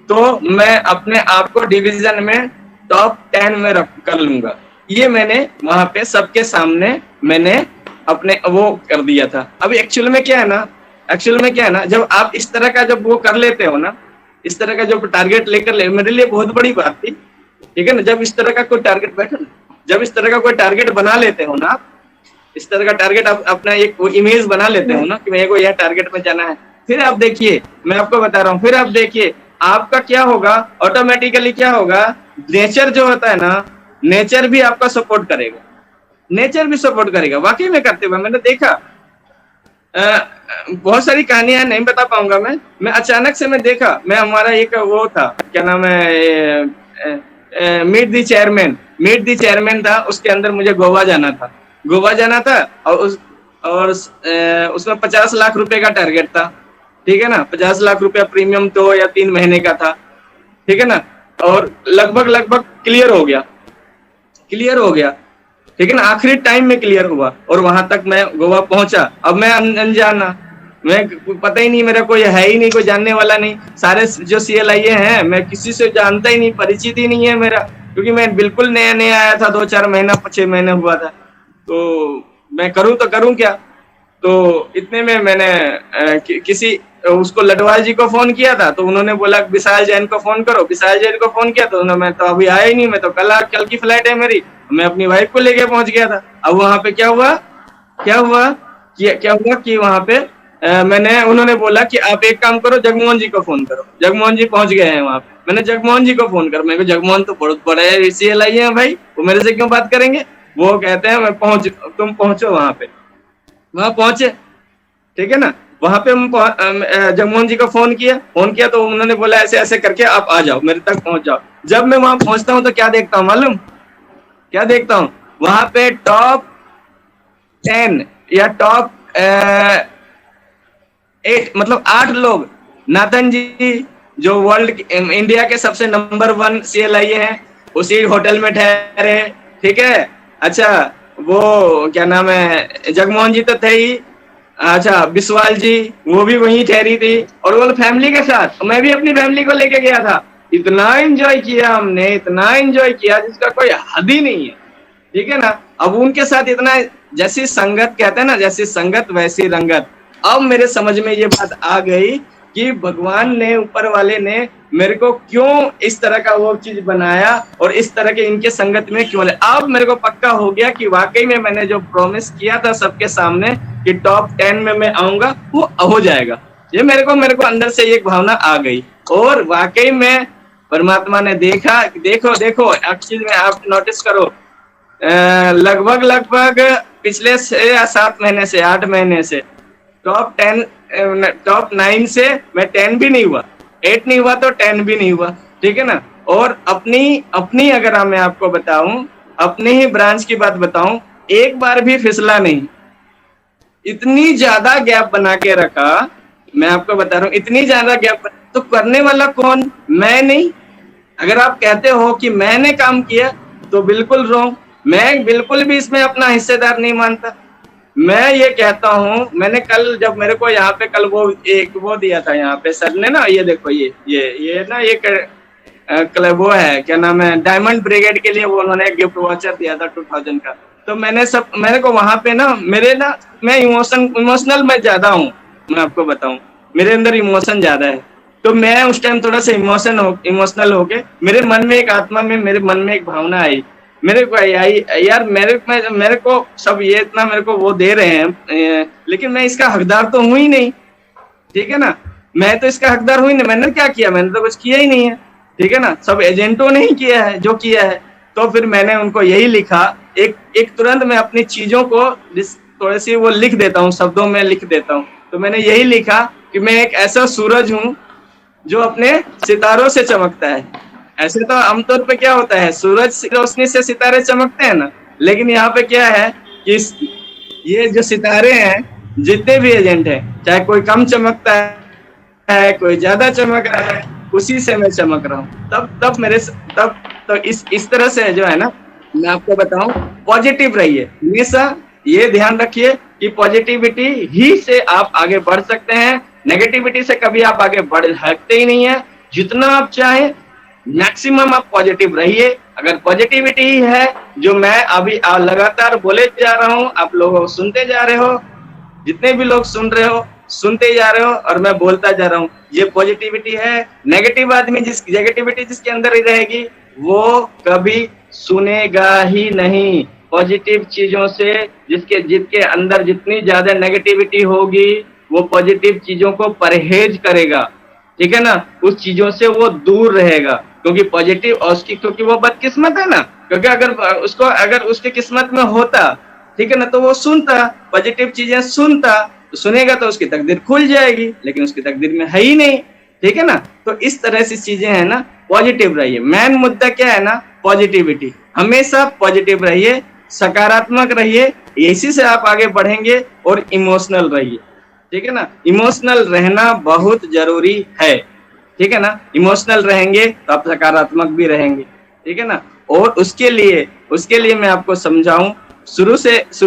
तो मैं अपने आप को डिवीजन में टॉप 10 में कर लूंगा। ये मैंने वहां पे सबके सामने मैंने अपने वो कर दिया था। अब एक्चुअल में क्या है ना, जब आप इस तरह का जब वो कर लेते हो ना, इस तरह का जो टारगेट लेकर मेरे लिए बहुत बड़ी बात थी, ठीक है ना। जब इस तरह का कोई टारगेट जब इस तरह का कोई टारगेट बना लेते हो ना, इस तरह का टारगेट आप अपना एक इमेज बना लेते हो ना कि मेरे को यह टारगेट में जाना है, फिर आप देखिए, मैं आपको बता रहा हूँ, फिर आप देखिए आपका क्या होगा, ऑटोमेटिकली क्या होगा, नेचर जो होता है ना, नेचर भी आपका सपोर्ट करेगा, नेचर भी सपोर्ट करेगा। वाकई में करते हुए मैंने देखा, बहुत सारी कहानियां नहीं बता पाऊंगा मैं अचानक से मैं देखा, मैं हमारा एक वो था, क्या नाम है, मीट दी चेयरमैन था, उसके अंदर मुझे गोवा जाना था और उसमें 50 लाख रुपए का टारगेट था, ठीक है ना। 50 लाख रुपया प्रीमियम 2 या 3 महीने का था, ठीक है ना। और लगभग क्लियर हो गया, ठीक है ना, आखिरी टाइम में क्लियर हुआ और वहां तक मैं गोवा पहुंचा। अब मैं अनजाना, मैं पता ही नहीं, मेरा कोई है ही नहीं, कोई जानने वाला नहीं, सारे जो CLIA हैं मैं किसी से जानता ही नहीं, परिचित ही नहीं है मेरा, क्योंकि मैं बिल्कुल नया आया था, 2-4 महीना 6 महीने हुआ था। तो मैं करूं क्या। तो इतने में मैंने किसी उसको लडवाल जी को फोन किया था, तो उन्होंने बोला विशाल जैन को फोन करो। विशाल जैन को फोन किया तो मैं तो अभी आया ही नहीं, मैं तो कल की फ्लाइट है मेरी, मैं अपनी वाइफ को लेके पहुंच गया था। अब वहां पे क्या हुआ कि वहां पे उन्होंने बोला कि आप एक काम करो, जगमोहन जी को फोन करो। जगमोहन जी पहुंच गए हैं वहां पे। मैंने जगमोहन जी को फोन कर, मेरे को जगमोहन तो बहुत बड़े CLIA हैं भाई, वो मेरे से क्यों बात करेंगे। वो कहते हैं तुम पहुंचो वहां पे। वहां पहुंचे, ठीक है ना। वहां पे जगमोहन जी को फोन किया तो उन्होंने बोला ऐसे ऐसे करके आप आ जाओ, मेरे तक पहुंच जाओ। जब मैं वहां पहुंचता हूं तो क्या देखता हूं मालूम, क्या देखता हूं, वहां पे टॉप 10 या टॉप 8 मतलब 8 लोग, नाथन जी जो वर्ल्ड इंडिया के सबसे नंबर 1 CLIA हैं, उसी होटल में ठहरे, ठीक है। अच्छा, वो क्या नाम है, जगमोहन जी तो थे ही, अच्छा बिस्वाल जी वो भी वहीं ठहरी थी, और वो फैमिली के साथ, मैं भी अपनी फैमिली को लेके गया था। इतना एंजॉय किया हमने, इतना एंजॉय किया जिसका कोई हद ही नहीं है, ठीक है ना। अब उनके साथ इतना, जैसी संगत कहते हैं ना, जैसी संगत वैसी रंगत। अब मेरे समझ में ये बात आ गई कि भगवान ने, ऊपर वाले ने मेरे को क्यों इस तरह का वो चीज बनाया और इस तरह के इनके संगत में क्यों ले। अब मेरे को पक्का हो गया कि वाकई में मैंने जो प्रॉमिस किया था सबके सामने कि टॉप 10 में मैं आऊंगा, वो हो जाएगा। ये मेरे को अंदर से एक भावना आ गई, और वाकई में परमात्मा ने देखा। देखो एक चीज में आप नोटिस करो, लगभग पिछले 6 या 7 महीने से, 8 महीने से टॉप 9 से मैं 10 भी नहीं हुआ, 8 नहीं हुआ तो 10 भी नहीं हुआ, ठीक है ना। और अपनी अगर मैं आपको बताऊं, अपनी ही ब्रांच की बात बताऊं, एक बार भी फिसला नहीं। इतनी ज्यादा गैप बना के रखा, मैं आपको बता रहा हूं, इतनी ज्यादा गैप। तो करने वाला कौन, मैं नहीं। अगर आप कहते हो कि मैंने काम किया तो बिल्कुल रॉन्ग, मैं बिल्कुल भी इसमें अपना हिस्सेदार नहीं मानता। मैं ये कहता हूँ, मैंने कल जब मेरे को यहाँ पे कल वो दिया था यहाँ पे सर ने ना, ये देखो ये ना एक क्लब वो है, क्या नाम है, डायमंड ब्रिगेड के लिए वो उन्होंने गिफ्ट वाचर दिया था 2000 का। तो मेरे को वहां पे ना, मैं इमोशनल मैं ज्यादा हूँ, मैं आपको बताऊं, मेरे अंदर इमोशन ज्यादा है। तो मैं उस टाइम थोड़ा सा इमोशनल होके, मेरे मन में एक आत्मा में, मेरे मन में एक भावना आई, मेरे को आई यार, मेरे को सब ये इतना मेरे को वो दे रहे हैं, लेकिन मैं इसका हकदार तो हूं ही नहीं, ठीक है ना। मैं तो इसका हकदार हूं ही नहीं, मैंने क्या किया, मैंने तो कुछ किया ही नहीं है, ठीक है ना। सब एजेंटों ने ही किया है जो किया है। तो फिर मैंने उनको यही लिखा, एक तुरंत मैं अपनी चीजों को थोड़ी सी वो लिख देता हूँ, शब्दों में लिख देता हूँ। तो मैंने यही लिखा कि मैं एक ऐसा सूरज हूँ जो अपने सितारों से चमकता है। ऐसे तो आमतौर पे क्या होता है, सूरज रोशनी से सितारे चमकते हैं ना, लेकिन यहाँ पे क्या है कि ये जो सितारे हैं, जितने भी एजेंट हैं, चाहे कोई कम चमकता है, कोई ज्यादा चमक रहा है, उसी से मैं चमक रहा हूँ। तब तो इस तरह से जो है ना, मैं आपको बताऊं, पॉजिटिव रहिए हमेशा। ये ध्यान रखिए कि पॉजिटिविटी ही से आप आगे बढ़ सकते हैं, नेगेटिविटी से कभी आप आगे बढ़ सकते ही नहीं है। जितना आप चाहें मैक्सिमम आप पॉजिटिव रहिए। अगर पॉजिटिविटी ही है जो मैं अभी लगातार बोले जा रहा हूँ, आप लोग सुनते जा रहे हो, जितने भी लोग सुन रहे हो सुनते जा रहे हो, और मैं बोलता जा रहा हूँ, ये पॉजिटिविटी है। नेगेटिव आदमी नेगेटिविटी जिसके अंदर ही रहेगी वो कभी सुनेगा ही नहीं। पॉजिटिव चीजों से जिसके अंदर जितनी ज्यादा नेगेटिविटी होगी वो पॉजिटिव चीजों को परहेज करेगा, ठीक है ना, उस चीजों से वो दूर रहेगा। क्योंकि पॉजिटिव और क्योंकि वो बदकिस्मत है ना, क्योंकि अगर उसके किस्मत में होता, ठीक है ना, तो वो सुनता, पॉजिटिव चीजें सुनेगा तो उसकी तकदीर खुल जाएगी, लेकिन उसकी तकदीर में है ही नहीं, ठीक है ना। तो इस तरह से चीजें है ना, पॉजिटिव रहिए। मेन मुद्दा क्या है ना, पॉजिटिविटी। हमेशा पॉजिटिव रहिए, सकारात्मक रहिए, इसी से आप आगे बढ़ेंगे। और इमोशनल रहिए, ठीक है ना, इमोशनल रहना बहुत जरूरी है, ठीक है ना। इमोशनल रहेंगे तो आप सकारात्मक भी रहेंगे, ठीक है ना। और उसके लिए मैं आपको समझाऊं, शुरू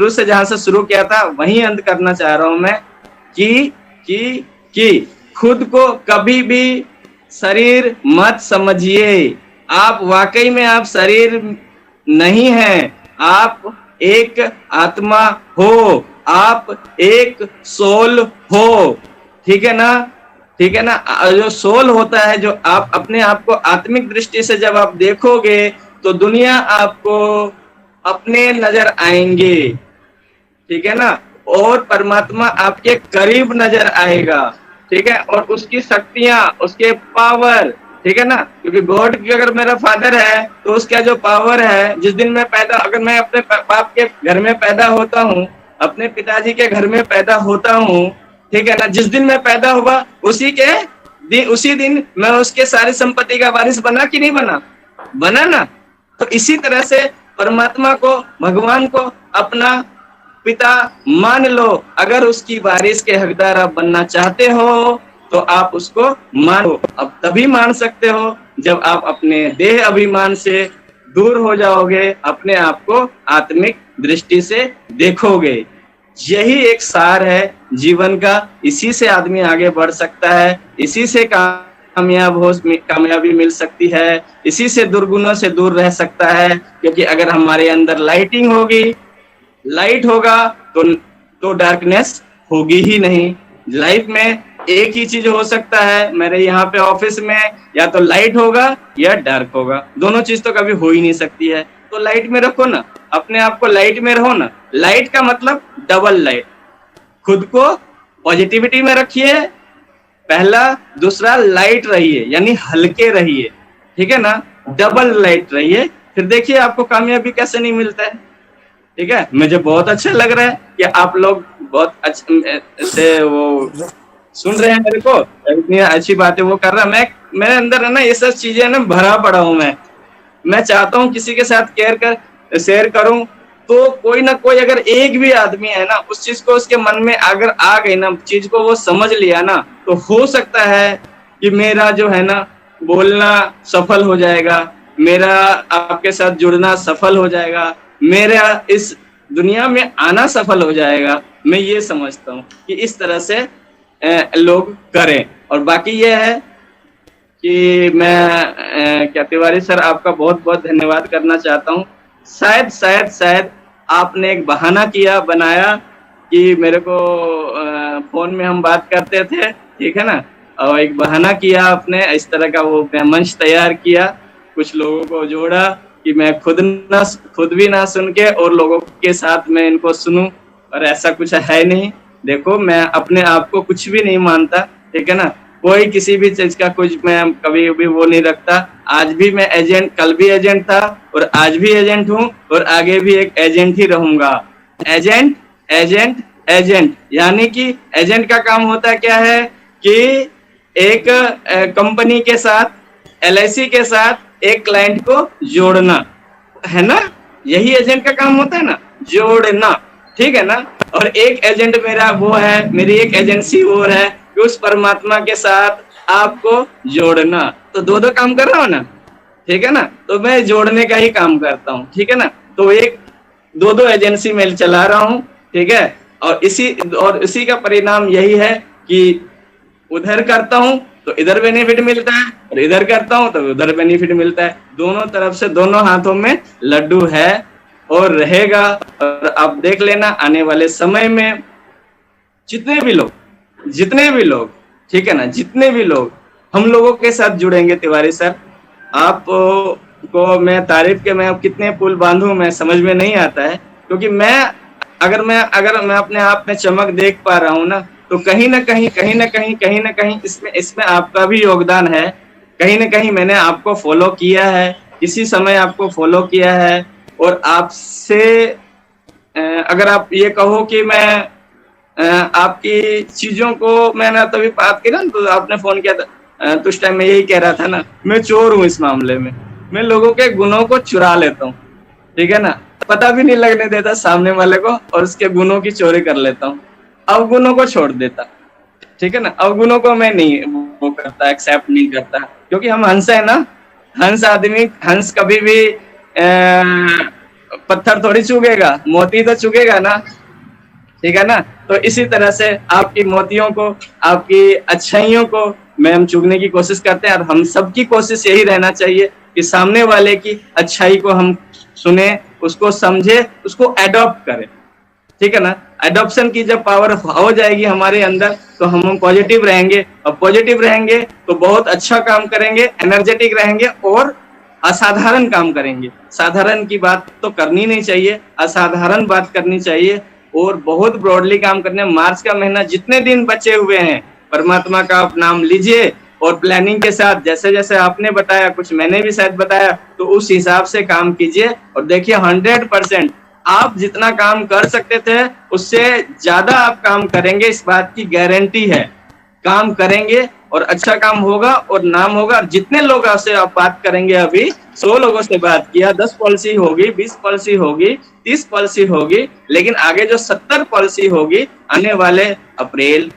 से जहां से शुरू किया था वहीं अंत करना चाह रहा हूं मैं, कि खुद को कभी भी शरीर मत समझिए। आप वाकई में आप शरीर नहीं हैं, आप एक आत्मा हो, आप एक सोल हो, ठीक है ना, ठीक है ना। जो सोल होता है, जो आप अपने आप को आत्मिक दृष्टि से जब आप देखोगे तो दुनिया आपको अपने नजर आएंगे, ठीक है ना, और परमात्मा आपके करीब नजर आएगा, ठीक है। और उसकी शक्तियां, उसके पावर, ठीक है ना, क्योंकि गॉड की अगर मेरा फादर है तो उसका जो पावर है, जिस दिन मैं अगर मैं अपने बाप के घर में पैदा होता हूँ, अपने पिताजी के घर में पैदा होता हूँ, ठीक है ना, जिस दिन मैं पैदा हुआ उसी दिन मैं उसके सारी संपत्ति का वारिस बना कि नहीं बना ना। तो इसी तरह से परमात्मा को, भगवान को अपना पिता मान लो। अगर उसकी वारिस के हकदार आप बनना चाहते हो तो आप उसको मानो। अब तभी मान सकते हो जब आप अपने देह अभिमान से दूर हो जाओगे, अपने आप को आत्मिक दृष्टि से देखोगे। यही एक सार है जीवन का। इसी से आदमी आगे बढ़ सकता है, इसी से कामयाबी मिल सकती है, इसी से दुर्गुणों से दूर रह सकता है। क्योंकि अगर हमारे अंदर लाइटिंग होगी, लाइट होगा तो डार्कनेस होगी ही नहीं। लाइफ में एक ही चीज हो सकता है, मेरे यहाँ पे ऑफिस में या तो लाइट होगा या डार्क होगा, दोनों चीज तो कभी हो ही नहीं सकती है। तो लाइट में रखो ना, अपने आप को लाइट में रहो ना। लाइट का मतलब डबल लाइट। खुद को पॉजिटिविटी में रखिए पहला, दूसरा लाइट रहिए, यानी हल्के रहिए, ठीक है ना, डबल लाइट रहिए। फिर देखिए आपको कामयाबी कैसे नहीं मिलता है, ठीक है। मुझे बहुत अच्छा लग रहा है कि आप लोग बहुत अच्छे से वो सुन रहे हैं मेरे को, इतनी अच्छी बातें वो कर रहा है। मेरे अंदर है ना ये सब चीजें ना भरा पड़ा हूं। मैं चाहता हूं किसी के साथ शेयर करूं, तो कोई ना कोई अगर एक भी आदमी है ना, उस चीज को उसके मन में अगर आ गई ना, चीज को वो समझ लिया ना, तो हो सकता है कि मेरा जो है ना बोलना सफल हो जाएगा, मेरा आपके साथ जुड़ना सफल हो जाएगा, मेरा इस दुनिया में आना सफल हो जाएगा। मैं ये समझता हूँ कि इस तरह से लोग करें। और बाकी ये है कि मैं क्या तिवारी सर आपका बहुत बहुत धन्यवाद करना चाहता हूँ। शायद आपने एक बहाना बनाया कि मेरे को फोन में हम बात करते थे, ठीक है ना, और एक बहाना किया आपने, इस तरह का वो मंच तैयार किया, कुछ लोगों को जोड़ा कि मैं खुद भी ना सुन के और लोगों के साथ मैं इनको सुनूं। और ऐसा कुछ है नहीं। देखो, मैं अपने आप को कुछ भी नहीं मानता, ठीक है ना, कोई किसी भी चीज का कुछ मैं कभी भी वो नहीं रखता। आज भी मैं एजेंट, कल भी एजेंट था और आज भी एजेंट हूँ और आगे भी एक एजेंट ही रहूंगा। एजेंट एजेंट एजेंट, यानी कि एजेंट का काम होता क्या है कि एक कंपनी के साथ, LIC के साथ एक क्लाइंट को जोड़ना, है ना। यही एजेंट का काम होता है ना, जोड़ना, ठीक है ना। और एक एजेंट मेरा वो है, मेरी एक एजेंसी और है कि उस परमात्मा के साथ आपको जोड़ना। तो दो दो काम कर रहा हूँ ना, ठीक है ना। तो मैं जोड़ने का ही काम करता हूँ, ठीक है ना। तो एक दो दो एजेंसी में चला रहा हूँ, ठीक है। और इसी का परिणाम यही है कि उधर करता हूँ तो इधर बेनिफिट मिलता है, और इधर करता हूँ तो उधर बेनिफिट मिलता है। दोनों तरफ से, दोनों हाथों में लड्डू है और रहेगा। और आप देख लेना आने वाले समय में जितने भी लोग, ठीक है ना, जितने भी लोग हम लोगों के साथ जुड़ेंगे, तिवारी सर, आप को मैं तारीफ के मैं अब कितने पुल बांधूं, मैं समझ में नहीं आता है। क्योंकि अगर मैं अपने आप में चमक देख पा रहा हूँ ना, तो कहीं ना कहीं इसमें आपका भी योगदान है। कहीं ना कहीं मैंने आपको फॉलो किया है, इसी समय आपको फॉलो किया है। और आपसे अगर आप ये कहो कि मैं आपकी चीजों को मैंने तभी बात की ना, तो आपने फोन किया था, तो उस टाइम मैं यही कह रहा था ना, मैं चोर हूँ इस मामले में। मैं लोगों के गुणों को चुरा लेता हूँ, ठीक है ना, पता भी नहीं लगने देता सामने वाले को, और उसके गुणों की चोरी कर लेता हूँ। अवगुणों को छोड़ देता, ठीक है ना। अवगुणों को मैं नहीं वो करता, एक्सेप्ट नहीं करता, क्योंकि हम हंस है ना। हंस कभी भी पत्थर थोड़ी चुगेगा, मोती तो चुगेगा ना, ठीक है ना। तो इसी तरह से आपकी मोतियों को, आपकी अच्छाइयों को मैं हम चुगने की कोशिश करते हैं। और हम सबकी कोशिश यही रहना चाहिए कि सामने वाले की अच्छाई को हम सुने, उसको समझे, उसको एडॉप्ट करें, ठीक है ना। एडॉप्शन की जब पावर हो जाएगी हमारे अंदर, तो हम पॉजिटिव रहेंगे, और पॉजिटिव रहेंगे तो बहुत अच्छा काम करेंगे, एनर्जेटिक रहेंगे और असाधारण काम करेंगे। साधारण की बात तो करनी नहीं चाहिए, असाधारण बात करनी चाहिए, और बहुत ब्रॉडली काम करने। मार्च का महीना जितने दिन बचे हुए हैं, परमात्मा का आप नाम लीजिए, और प्लानिंग के साथ जैसे जैसे आपने बताया, कुछ मैंने भी शायद बताया, तो उस हिसाब से काम कीजिए। और देखिए 100% आप जितना काम कर सकते थे उससे ज्यादा आप काम करेंगे, इस बात की गारंटी है। काम करेंगे और अच्छा काम होगा और नाम होगा। और जितने लोग से आप बात करेंगे, अभी 100 लोगों से बात किया, 10 पॉलिसी होगी, 20 पॉलिसी होगी, 30 पॉलिसी होगी, लेकिन आगे जो 70 पॉलिसी होगी, आने वाले अप्रैल,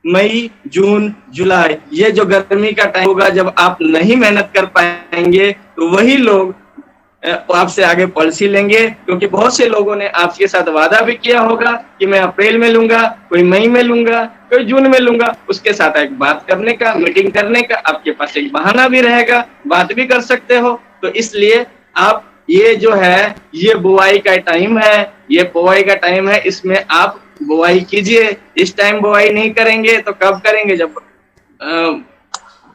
मई, जून, जुलाई, ये जो गर्मी का टाइम होगा, जब आप नहीं मेहनत कर पाएंगे, तो वही लोग आपसे आगे पॉलिसी लेंगे। क्योंकि बहुत से लोगों ने आपके साथ वादा भी किया होगा कि मैं अप्रैल में लूंगा, कोई मई में लूंगा, कोई जून में लूंगा। उसके साथ एक बात करने का, मीटिंग करने का आपके पास एक बहाना भी रहेगा, बात भी कर सकते हो। तो इसलिए आप ये जो है, ये बुआई का टाइम है, ये बुआई का टाइम है, इसमें आप बुआई कीजिए। इस टाइम बुआई नहीं करेंगे तो कब करेंगे, जब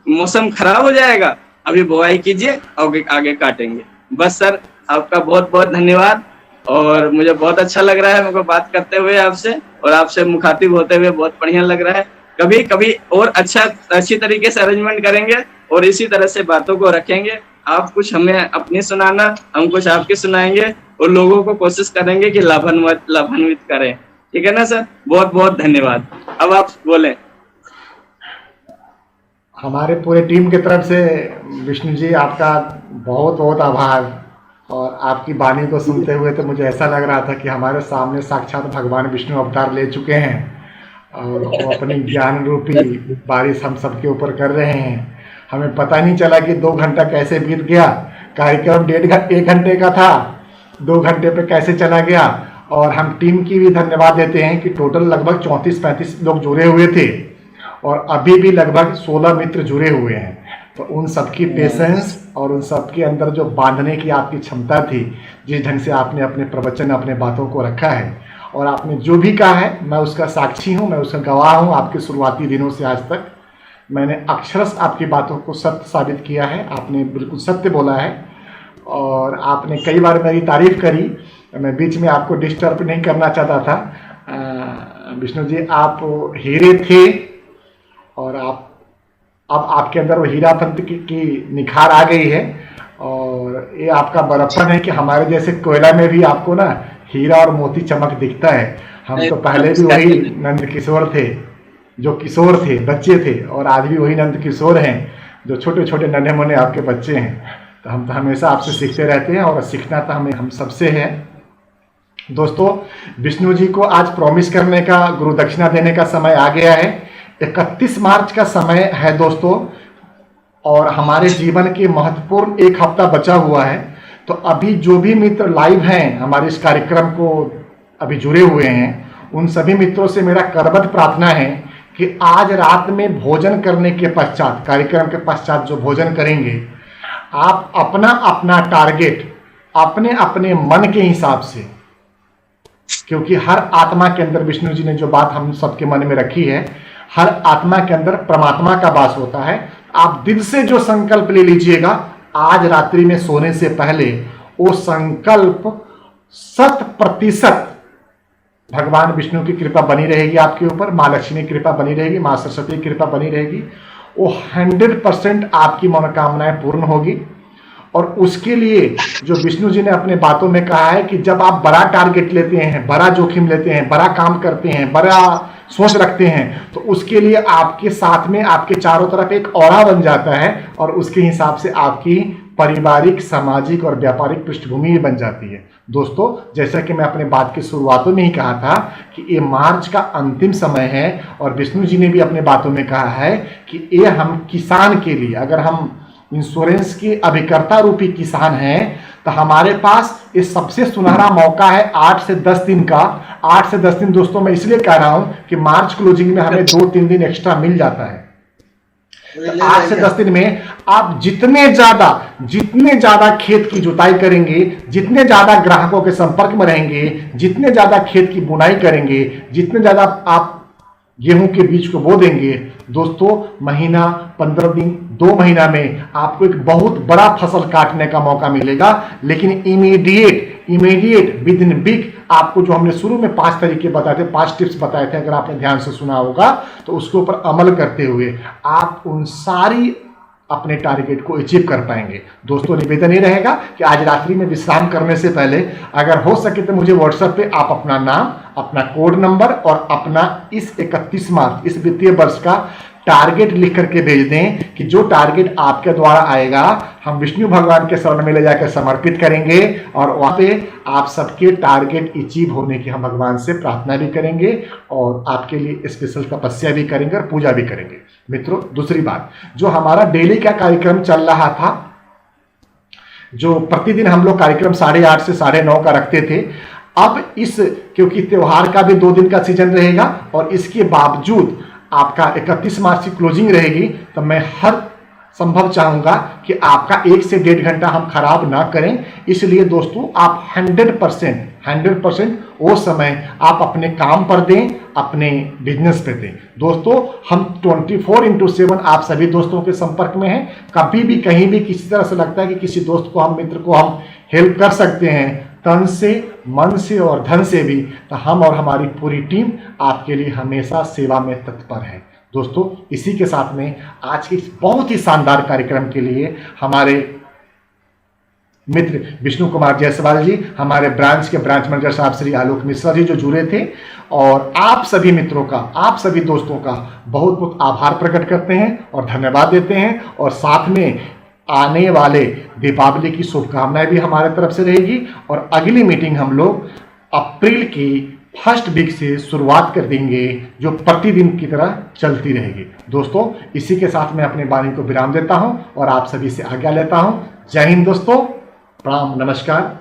मौसम खराब हो जाएगा। अभी बुआई कीजिए, आगे काटेंगे। बस सर, आपका बहुत बहुत धन्यवाद, और मुझे बहुत अच्छा लग रहा है मेरे को बात करते हुए आपसे, और आपसे मुखातिब होते हुए बहुत बढ़िया लग रहा है। कभी कभी और अच्छी तरीके से अरेंजमेंट करेंगे, और इसी तरह से बातों को रखेंगे। आप कुछ हमें अपनी सुनाना, हम कुछ आपके सुनाएंगे, और लोगों को कोशिश करेंगे कि लाभान्वित करें, ठीक है ना सर। बहुत बहुत धन्यवाद। अब आप बोलें। हमारे पूरे टीम की तरफ से विष्णु जी आपका बहुत बहुत आभार। और आपकी वाणी को सुनते हुए तो मुझे ऐसा लग रहा था कि हमारे सामने साक्षात भगवान विष्णु अवतार ले चुके हैं, और वो अपनी ज्ञान रूपी बारिश हम सबके ऊपर कर रहे हैं। हमें पता नहीं चला कि 2 घंटा कैसे बीत गया। कार्यक्रम 1 घंटे का था, 2 घंटे पे कैसे चला गया। और हम टीम की भी धन्यवाद देते हैं कि टोटल लगभग 34-35 लोग जुड़े हुए थे, और अभी भी लगभग 16 मित्र जुड़े हुए हैं। तो उन सबकी पेशेंस और उन सबके अंदर जो बांधने की आपकी क्षमता थी, जिस ढंग से आपने अपने प्रवचन, अपने बातों को रखा है, और आपने जो भी कहा है, मैं उसका साक्षी हूँ, मैं उसका गवाह हूँ। आपके शुरुआती दिनों से आज तक मैंने अक्षरश आपकी बातों को सत्य साबित किया है। आपने बिल्कुल सत्य बोला है, और आपने कई बार मेरी तारीफ करी। मैं बीच में आपको डिस्टर्ब नहीं करना चाहता था। विष्णु जी, आप हीरे थे, और अब आपके अंदर वो हीरापन की निखार आ गई है। और ये आपका बड़प्पन है कि हमारे जैसे कोयला में भी आपको ना हीरा और मोती चमक दिखता है। हम तो पहले भी वही नंद किशोर थे, जो किशोर थे, बच्चे थे, और आज भी वही नंद किशोर हैं, जो छोटे छोटे नन्हे मुन्ने आपके बच्चे हैं। तो हम तो हमेशा आपसे सीखते रहते हैं और सीखना तो हमें हम सबसे है। दोस्तों, विष्णु जी को आज प्रॉमिस करने का, गुरु दक्षिणा देने का समय आ गया है। 31 मार्च का समय है दोस्तों, और हमारे जीवन के महत्वपूर्ण एक हफ्ता बचा हुआ है। तो अभी जो भी मित्र लाइव हैं, हमारे इस कार्यक्रम को अभी जुड़े हुए हैं, उन सभी मित्रों से मेरा करबद्ध प्रार्थना है कि आज रात में भोजन करने के पश्चात, कार्यक्रम के पश्चात जो भोजन करेंगे, आप अपना अपना टारगेट अपने अपने मन के हिसाब से, क्योंकि हर आत्मा के अंदर विष्णु जी ने जो बात हम सबके मन में रखी है, हर आत्मा के अंदर परमात्मा का वास होता है। आप दिल से जो संकल्प ले लीजिएगा आज रात्रि में सोने से पहले, वो संकल्प 100% भगवान विष्णु की कृपा बनी रहेगी आपके ऊपर, माँ लक्ष्मी की कृपा बनी रहेगी, माँ सरस्वती की कृपा बनी रहेगी। वो 100% आपकी मनोकामनाएं पूर्ण होगी। और उसके लिए जो विष्णु जी ने अपने बातों में कहा है कि जब आप बड़ा टारगेट लेते हैं, बड़ा जोखिम लेते हैं, बड़ा काम करते हैं, बड़ा सोच रखते हैं, तो उसके लिए आपके साथ में, आपके चारों तरफ एक ऑरा बन जाता है, और उसके हिसाब से आपकी पारिवारिक, सामाजिक और व्यापारिक पृष्ठभूमि बन जाती है। दोस्तों, जैसा कि मैं अपने बात की शुरुआतों में ही कहा था कि ये मार्च का अंतिम समय है, और विष्णु जी ने भी अपने बातों में कहा है कि ये हम किसान के लिए, अगर हम इंश्योरेंस के अभिकर्ता रूपी किसान हैं, तो हमारे पास ये सबसे सुनहरा मौका है 8 से 10 दिन का। 8 से 10 दिन दोस्तों मैं इसलिए कह रहा हूं कि मार्च क्लोजिंग में हमें 2-3 दिन एक्स्ट्रा मिल जाता है। तो 8 से 10 दिन में आप जितने ज्यादा खेत की जुताई करेंगे, जितने ज्यादा ग्राहकों के संपर्क में रहेंगे, जितने ज्यादा खेत की बुनाई करेंगे, जितने ज्यादा आप गेहूं के बीज को बो देंगे, दोस्तों महीना, 15 दिन, 2 महीना में आपको एक बहुत बड़ा फसल काटने का मौका मिलेगा। लेकिन इमीडिएट विद इन वीक आपको, जो हमने शुरू में 5 तरीके बताए थे, 5 टिप्स बताए थे, अगर आपने ध्यान से सुना होगा तो उसके ऊपर अमल करते हुए आप उन सारी अपने टारगेट को अचीव कर पाएंगे। दोस्तों, निवेदन ये रहेगा कि आज रात्रि में विश्राम करने से पहले अगर हो सके तो मुझे व्हाट्सएप पे आप अपना नाम, अपना कोड नंबर और अपना इस 31 मार्च, इस वित्तीय वर्ष का टारगेट लिख करके भेज दें कि जो टारगेट आपके द्वारा आएगा हम विष्णु भगवान के शरण में ले जाकर समर्पित करेंगे, और वहां पे आप सबके टारगेट अचीव होने की हम भगवान से प्रार्थना भी करेंगे और आपके लिए स्पेशल तपस्या भी करेंगे और पूजा भी करेंगे। मित्रों, दूसरी बात, जो हमारा डेली का कार्यक्रम चल रहा था, जो प्रतिदिन हम लोग कार्यक्रम 8:30 से 9:30 का रखते थे, अब क्योंकि त्योहार का भी 2 दिन का सीजन रहेगा और इसके बावजूद आपका 31 मार्च की क्लोजिंग रहेगी, तो मैं हर संभव चाहूंगा कि आपका 1 से 1.5 घंटा हम खराब ना करें। इसलिए दोस्तों, आप 100% वो समय आप अपने काम पर दें, अपने बिजनेस पे दें। दोस्तों, हम 24/7 आप सभी दोस्तों के संपर्क में हैं। कभी भी कहीं भी किसी तरह से लगता है कि किसी दोस्त को, हम मित्र को हम हेल्प कर सकते हैं, तन से, मन से और धन से भी, तो हम और हमारी पूरी टीम आपके लिए हमेशा सेवा में तत्पर है। दोस्तों, इसी के साथ में आज के इस बहुत ही शानदार कार्यक्रम के लिए हमारे मित्र विष्णु कुमार जायसवाल जी, हमारे ब्रांच के ब्रांच मैनेजर साहब श्री आलोक मिश्रा जी जो जुड़े थे, और आप सभी मित्रों का, आप सभी दोस्तों का बहुत बहुत आभार प्रकट करते हैं और धन्यवाद देते हैं। और साथ में आने वाले दीपावली की शुभकामनाएं भी हमारे तरफ से रहेगी, और अगली मीटिंग हम लोग अप्रैल की फर्स्ट वीक से शुरुआत कर देंगे, जो प्रतिदिन की तरह चलती रहेगी। दोस्तों, इसी के साथ मैं अपने वाणी को विराम देता हूं और आप सभी से आज्ञा लेता हूं। जय हिंद दोस्तों, प्रणाम, नमस्कार,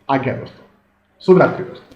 आज्ञा दोस्तों, शुभ रात्रि दोस्तों।